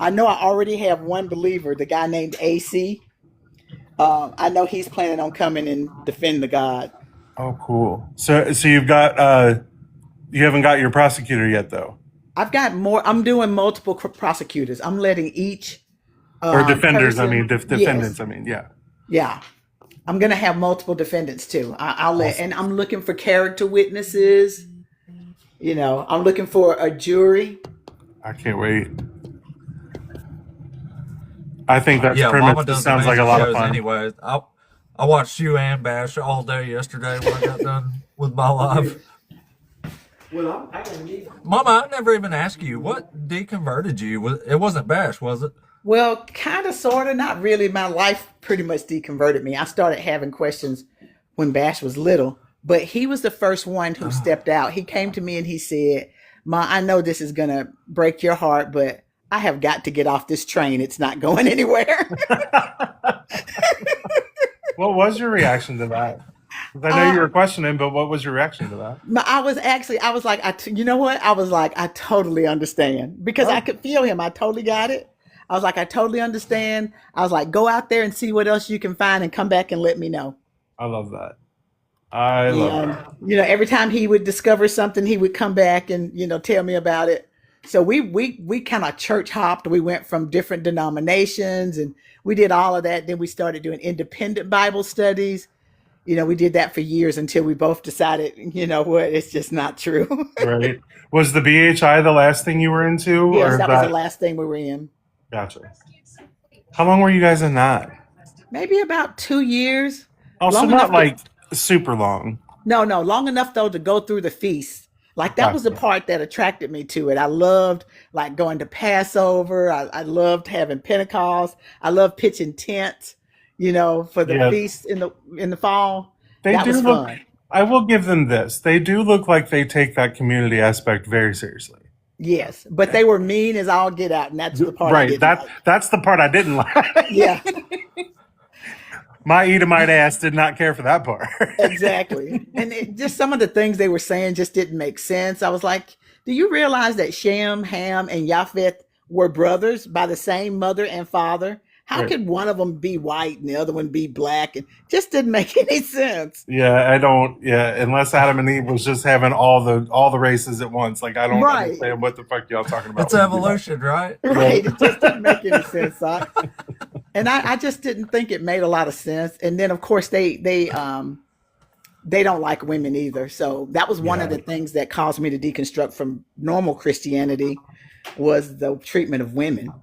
I know I already have one believer, the guy named AC. I know he's planning on coming and defend the God. Oh, cool. So you've got you haven't got your prosecutor yet, though, I've got more. I'm doing multiple prosecutors. I'm letting each or defenders. I person. mean, Yes. defendants. I mean, yeah. Yeah. I'm going to have multiple defendants too. I'll let, Awesome. and I'm looking for character witnesses. I'm looking for a jury. I can't wait. I think that's Yeah, pretty Mama much. This does sounds like a amazing lot of shows fun. anyways. I watched you and Bash all day yesterday when I got done with my live. Well, I can leave. Mama, I never even asked you what deconverted you. It wasn't Bash, was it? Well, kind of, sort of, not really. My life pretty much deconverted me. I started having questions when Bash was little, but he was the first one who stepped out. He came to me and he said, Ma, I know this is going to break your heart, but I have got to get off this train. It's not going anywhere. What was your reaction to that? 'Cause I know you were questioning, but what was your reaction to that? I was like, you know what? I was like, I totally understand because I could feel him. I totally got it. I was like, I totally understand. I was like, go out there and see what else you can find and come back and let me know. I love that. I love And, that. every time he would discover something, he would come back and, tell me about it. So we kind of church hopped. We went from different denominations and we did all of that. Then we started doing independent Bible studies. We did that for years until we both decided, what, it's just not true. Right. Was the BHI the last thing you were into? Yes, or that was the last thing we were in. Gotcha. How long were you guys in that? Maybe about 2 years. Also, Long not enough to- like super long. No, long enough though to go through the feast. Like that was the Gotcha. part that attracted me to it. I loved like going to Passover. I loved having Pentecost. I loved pitching tents, for the Yeah. feast in the fall. They That do was look. fun. I will give them this. They do look like they take that community aspect very seriously. Yes, but they were mean as all get out, and that's the part I Right. didn't like. That's the part I didn't like. Yeah, My Edomite ass did not care for that part. exactly. And just some of the things they were saying just didn't make sense. I was like, do you realize that Shem, Ham, and Japheth were brothers by the same mother and father? How Right. could one of them be white and the other one be black? And just didn't make any sense. Yeah, I don't. Yeah, unless Adam and Eve was just having all the races at once. Like I don't Right. understand what the fuck y'all talking about. It's evolution, right? Right. It just didn't make any sense. And I just didn't think it made a lot of sense. And then of course they don't like women either. So that was one of the things that caused me to deconstruct from normal Christianity was the treatment of women.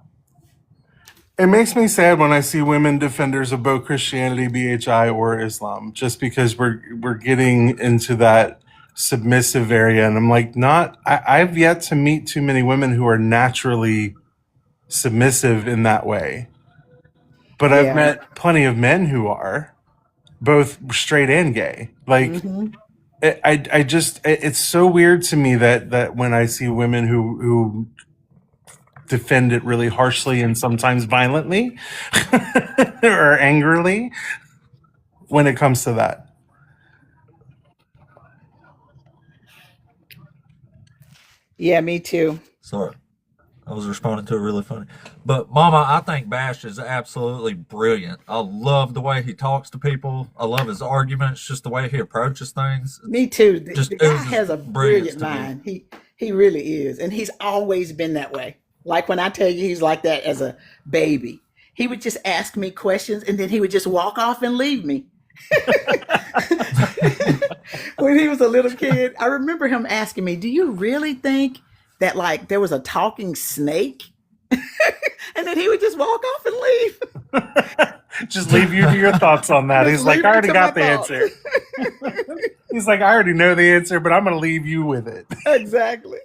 It makes me sad when I see women defenders of both Christianity, BHI, or Islam, just because we're getting into that submissive area, and I'm like, I've yet to meet too many women who are naturally submissive in that way. But I've Yeah. met plenty of men who are, both straight and gay. Like, I just, it's so weird to me that when I see women who defend it really harshly and sometimes violently or angrily when it comes to that. Yeah, me too. Sorry. I was responding to it really funny. But Mama, I think Bash is absolutely brilliant. I love the way he talks to people. I love his arguments, just the way he approaches things. Me too. Just The guy oozes has a brilliance brilliant to me. mind. He really is, and he's always been that way. Like when I tell you he's like that as a baby, he would just ask me questions, and then he would just walk off and leave me. When he was a little kid, I remember him asking me, "Do you really think that like there was a talking snake?" And then he would just walk off and leave. Just leave you to your thoughts on that. Just He's like, leave I me already to got my the thoughts. answer. He's like, I already know the answer, but I'm going to leave you with it. Exactly.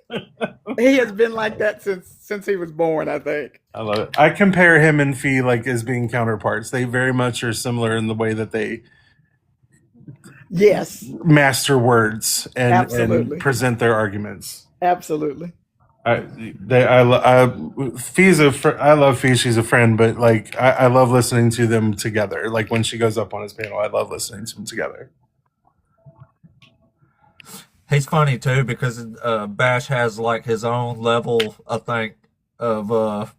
He has been like that since he was born, I think. I love it. I compare him and Fee like as being counterparts. They very much are similar in the way that they Yes, master words and absolutely. present their arguments. Absolutely. I love Fee. She's a friend, but like I love listening to them together. Like when she goes up on his panel, I love listening to them together. He's funny too because Bash has like his own level, I think, of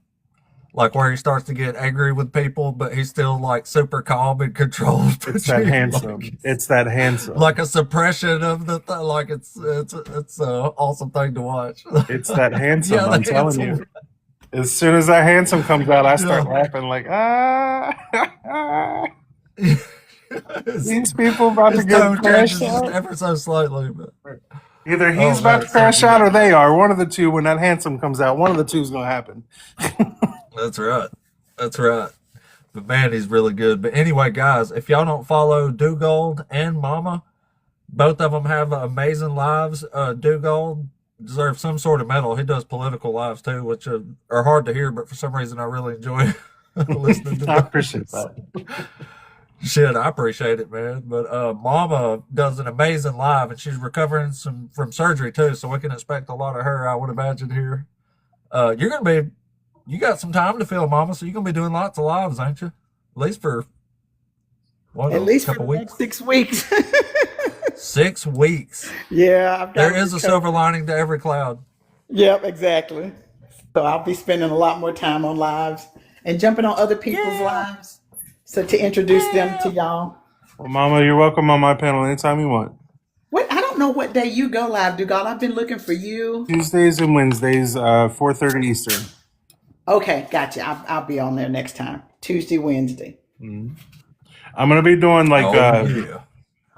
like where he starts to get angry with people, but he's still like super calm and controlled. It's that handsome. It's that handsome. Like a suppression of the like it's an awesome thing to watch. It's that handsome. Yeah, I'm the telling handsome. you. As soon as that handsome comes out, I start laughing like These people about to His get tone changes crashed just out. ever so slightly, but Either he's oh, about man, to it's so crash good. out or they are. One of the two. When that handsome comes out, one of the two is going to happen. That's right. That's right. But man, he's really good. But anyway, guys, if y'all don't follow Dugald and Mama, both of them have amazing lives. Dugald deserves some sort of medal. He does political lives too, which are hard to hear, but for some reason I really enjoy listening to I those. appreciate that. Shit, I appreciate it, man. But Mama does an amazing live, and she's recovering from surgery too, so we can expect a lot of her, I would imagine, here. You got some time to fill, Mama, so you're gonna be doing lots of lives, ain't you? At least for At least for couple the weeks. next 6 weeks. 6 weeks. Yeah, I've got There to is a recover. silver lining to every cloud. Yep, exactly. So I'll be spending a lot more time on lives and jumping on other people's lives. So to introduce them to y'all. Well, Mama, you're welcome on my panel anytime you want. What I don't know what day you go live, Dugald. I've been looking for you. Tuesdays and Wednesdays, 4:30 Eastern. Okay, gotcha. I'll be on there next time. Tuesday, Wednesday. I'm gonna be doing like Oh, yeah.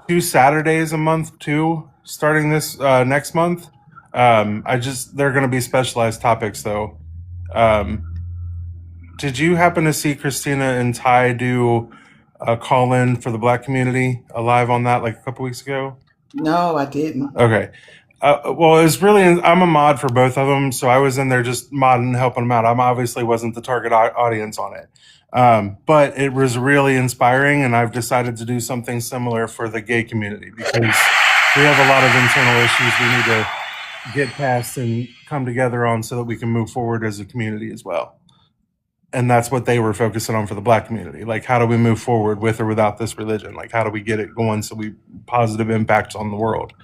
2 Saturdays a month too, starting this next month. They're gonna be specialized topics though. Did you happen to see Christina and Ty do a call in for the Black community live on that like a couple weeks ago? No, I didn't. Okay. Well, it's really, I'm a mod for both of them, so I was in there just modding, helping them out. I obviously wasn't the target audience on it. But it was really inspiring, and I've decided to do something similar for the gay community because we have a lot of internal issues we need to get past and come together on so that we can move forward as a community as well. And that's what they were focusing on for the Black community. Like, how do we move forward with or without this religion? Like, how do we get it going so we positive impacts on the world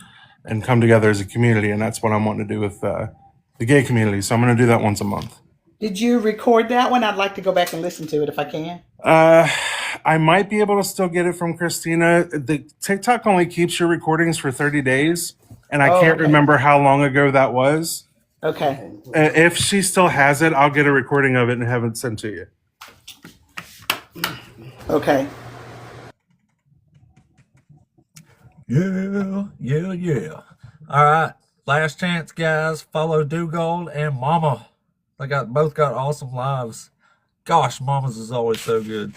and come together as a community? And that's what I'm wanting to do with the gay community. So I'm going to do that once a month. Did you record that one? I'd like to go back and listen to it if I can. I might be able to still get it from Christina. The TikTok only keeps your recordings for 30 days. And I can't remember how long ago that was. Okay. If she still has it, I'll get a recording of it and have it sent to you. Okay. Yeah. All right. Last chance, guys. Follow Dugald and Mama. They both got awesome lives. Gosh, Mama's is always so good.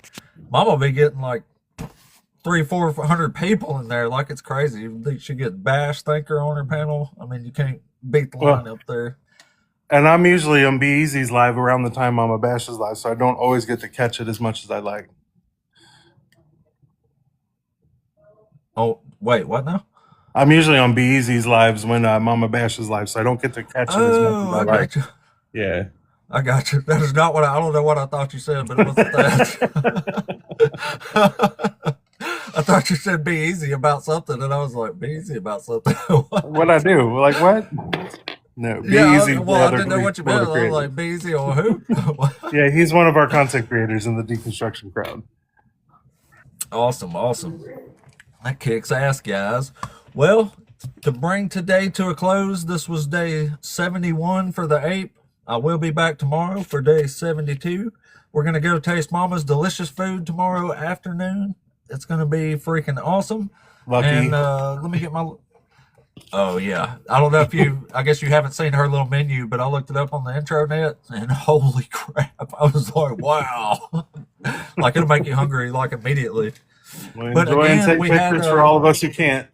Mama be getting like 300-400 people in there, like it's crazy. She gets Bash Thinker on her panel. I mean, you can't beat the line up there. And I'm usually on Be Easy's live around the time Mamabash is live, so I don't always get to catch it as much as I like. Oh, wait, what now? I'm usually on Be Easy's lives when Mamabash is live, so I don't get to catch it as much as I like. Got you. Yeah. I got you. That is not what I don't know what I thought you said, but it wasn't that. I thought you said be easy about something, and I was like, be easy about something. What'd I do? Like, what? No, Be Easy. Well, I didn't know what you meant. I was like, be easy on who? Yeah, he's one of our content creators in the deconstruction crowd. Awesome. That kicks ass, guys. Well, to bring today to a close, this was day 71 for the ape. I will be back tomorrow for day 72. We're going to go taste Mama's delicious food tomorrow afternoon. It's going to be freaking awesome. Lucky. And let me get my... Oh, yeah. I don't know if I guess you haven't seen her little menu, but I looked it up on the intranet, and holy crap. I was like, wow. Like, it'll make you hungry, like, immediately. Well, But enjoy again, and take we pictures had, for all of us who can't.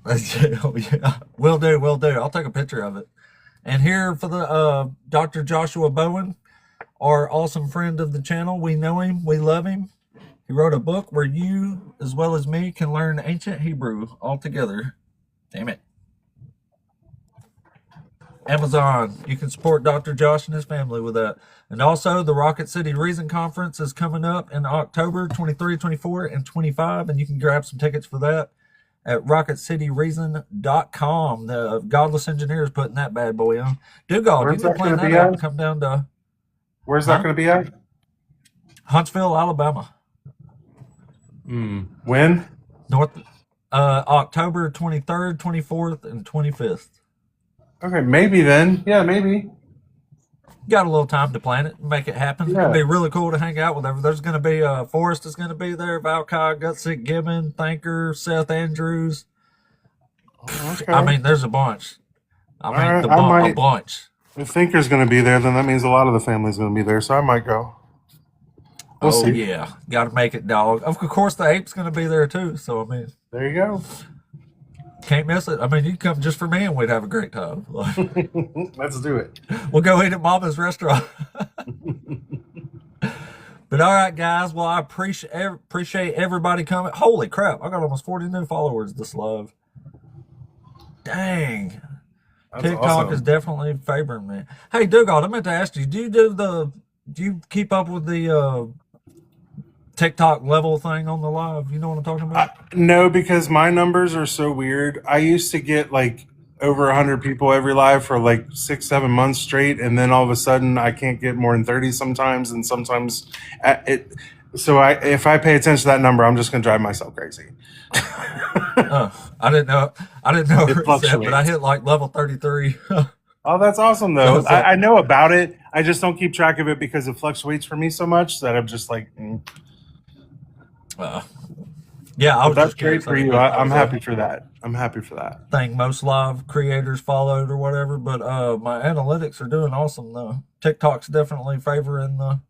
Oh, yeah. Will do. I'll take a picture of it. And here for the Dr. Joshua Bowen, our awesome friend of the channel. We know him. We love him. He wrote a book where you, as well as me, can learn ancient Hebrew all together. Damn it. Amazon. You can support Dr. Josh and his family with that. And also, the Rocket City Reason Conference is coming up in October 23, 24, and 25, and you can grab some tickets for that at rocketcityreason.com. The Godless Engineers putting that bad boy on. Dugald, Where's you can that plan gonna that be out and at? come down to Where's that going to be at? Huntsville, Alabama. When? October 23rd, 24th, and 25th. Okay, maybe then. Yeah, maybe. Got a little time to plan it, make it happen. Yeah. It'd be really cool to hang out with everyone. There's going to be Forrest is going to be there, Valkai, Gutsick, Gibbon, Thinker, Seth Andrews. Okay. I mean, there's a bunch. I mean, Alright, a bunch. If Thinker's going to be there, then that means a lot of the family's going to be there, so I might go. We'll see. Yeah, got to make it, dog. Of course, the ape's going to be there too. So I mean, there you go. Can't miss it. I mean, you come just for me, and we'd have a great time. Let's do it. We'll go eat at Mama's restaurant. But all right, guys. Well, I appreciate everybody coming. Holy crap! I got almost 40 new followers this live. Dang. That's TikTok awesome. is definitely favoring me. Hey, Dugald, I meant to ask you, do you keep up with the TikTok level thing on the live? You know what I'm talking about? No, because my numbers are so weird. I used to get like over 100 people every live for like 6-7 months straight, and then all of a sudden I can't get more than 30 sometimes, and sometimes if I pay attention to that number, I'm just gonna drive myself crazy. I didn't know It fluctuates. but I hit like level 33. Oh, that's awesome So though. it's like- I know about it. I just don't keep track of it because it fluctuates for me so much that I'm just like, Yeah, I was that's just great curious. for you. I'm happy for that. I'm happy for that. Thing most live creators followed or whatever, but my analytics are doing awesome though. TikTok's definitely favoring the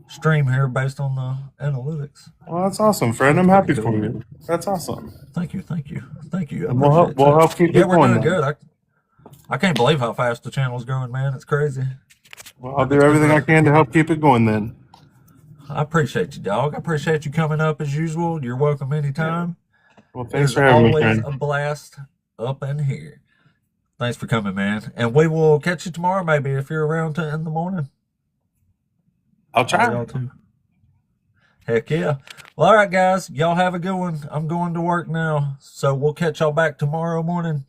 stream here based on the analytics. Well, that's awesome, friend. I'm happy for you. That's awesome. Thank you. And we'll help keep it we're going. doing good. I can't believe how fast the channel's growing, man. It's crazy. Well, I'll do everything I can to help keep it going then. I appreciate you, dog. I appreciate you coming up as usual. You're welcome anytime. Well, thanks It's for having me, always friend. a blast up in here. Thanks for coming, man. And we will catch you tomorrow, maybe, if you're around in the morning. I'll try. Y'all too. Heck yeah. Well, all right, guys. Y'all have a good one. I'm going to work now. So we'll catch y'all back tomorrow morning.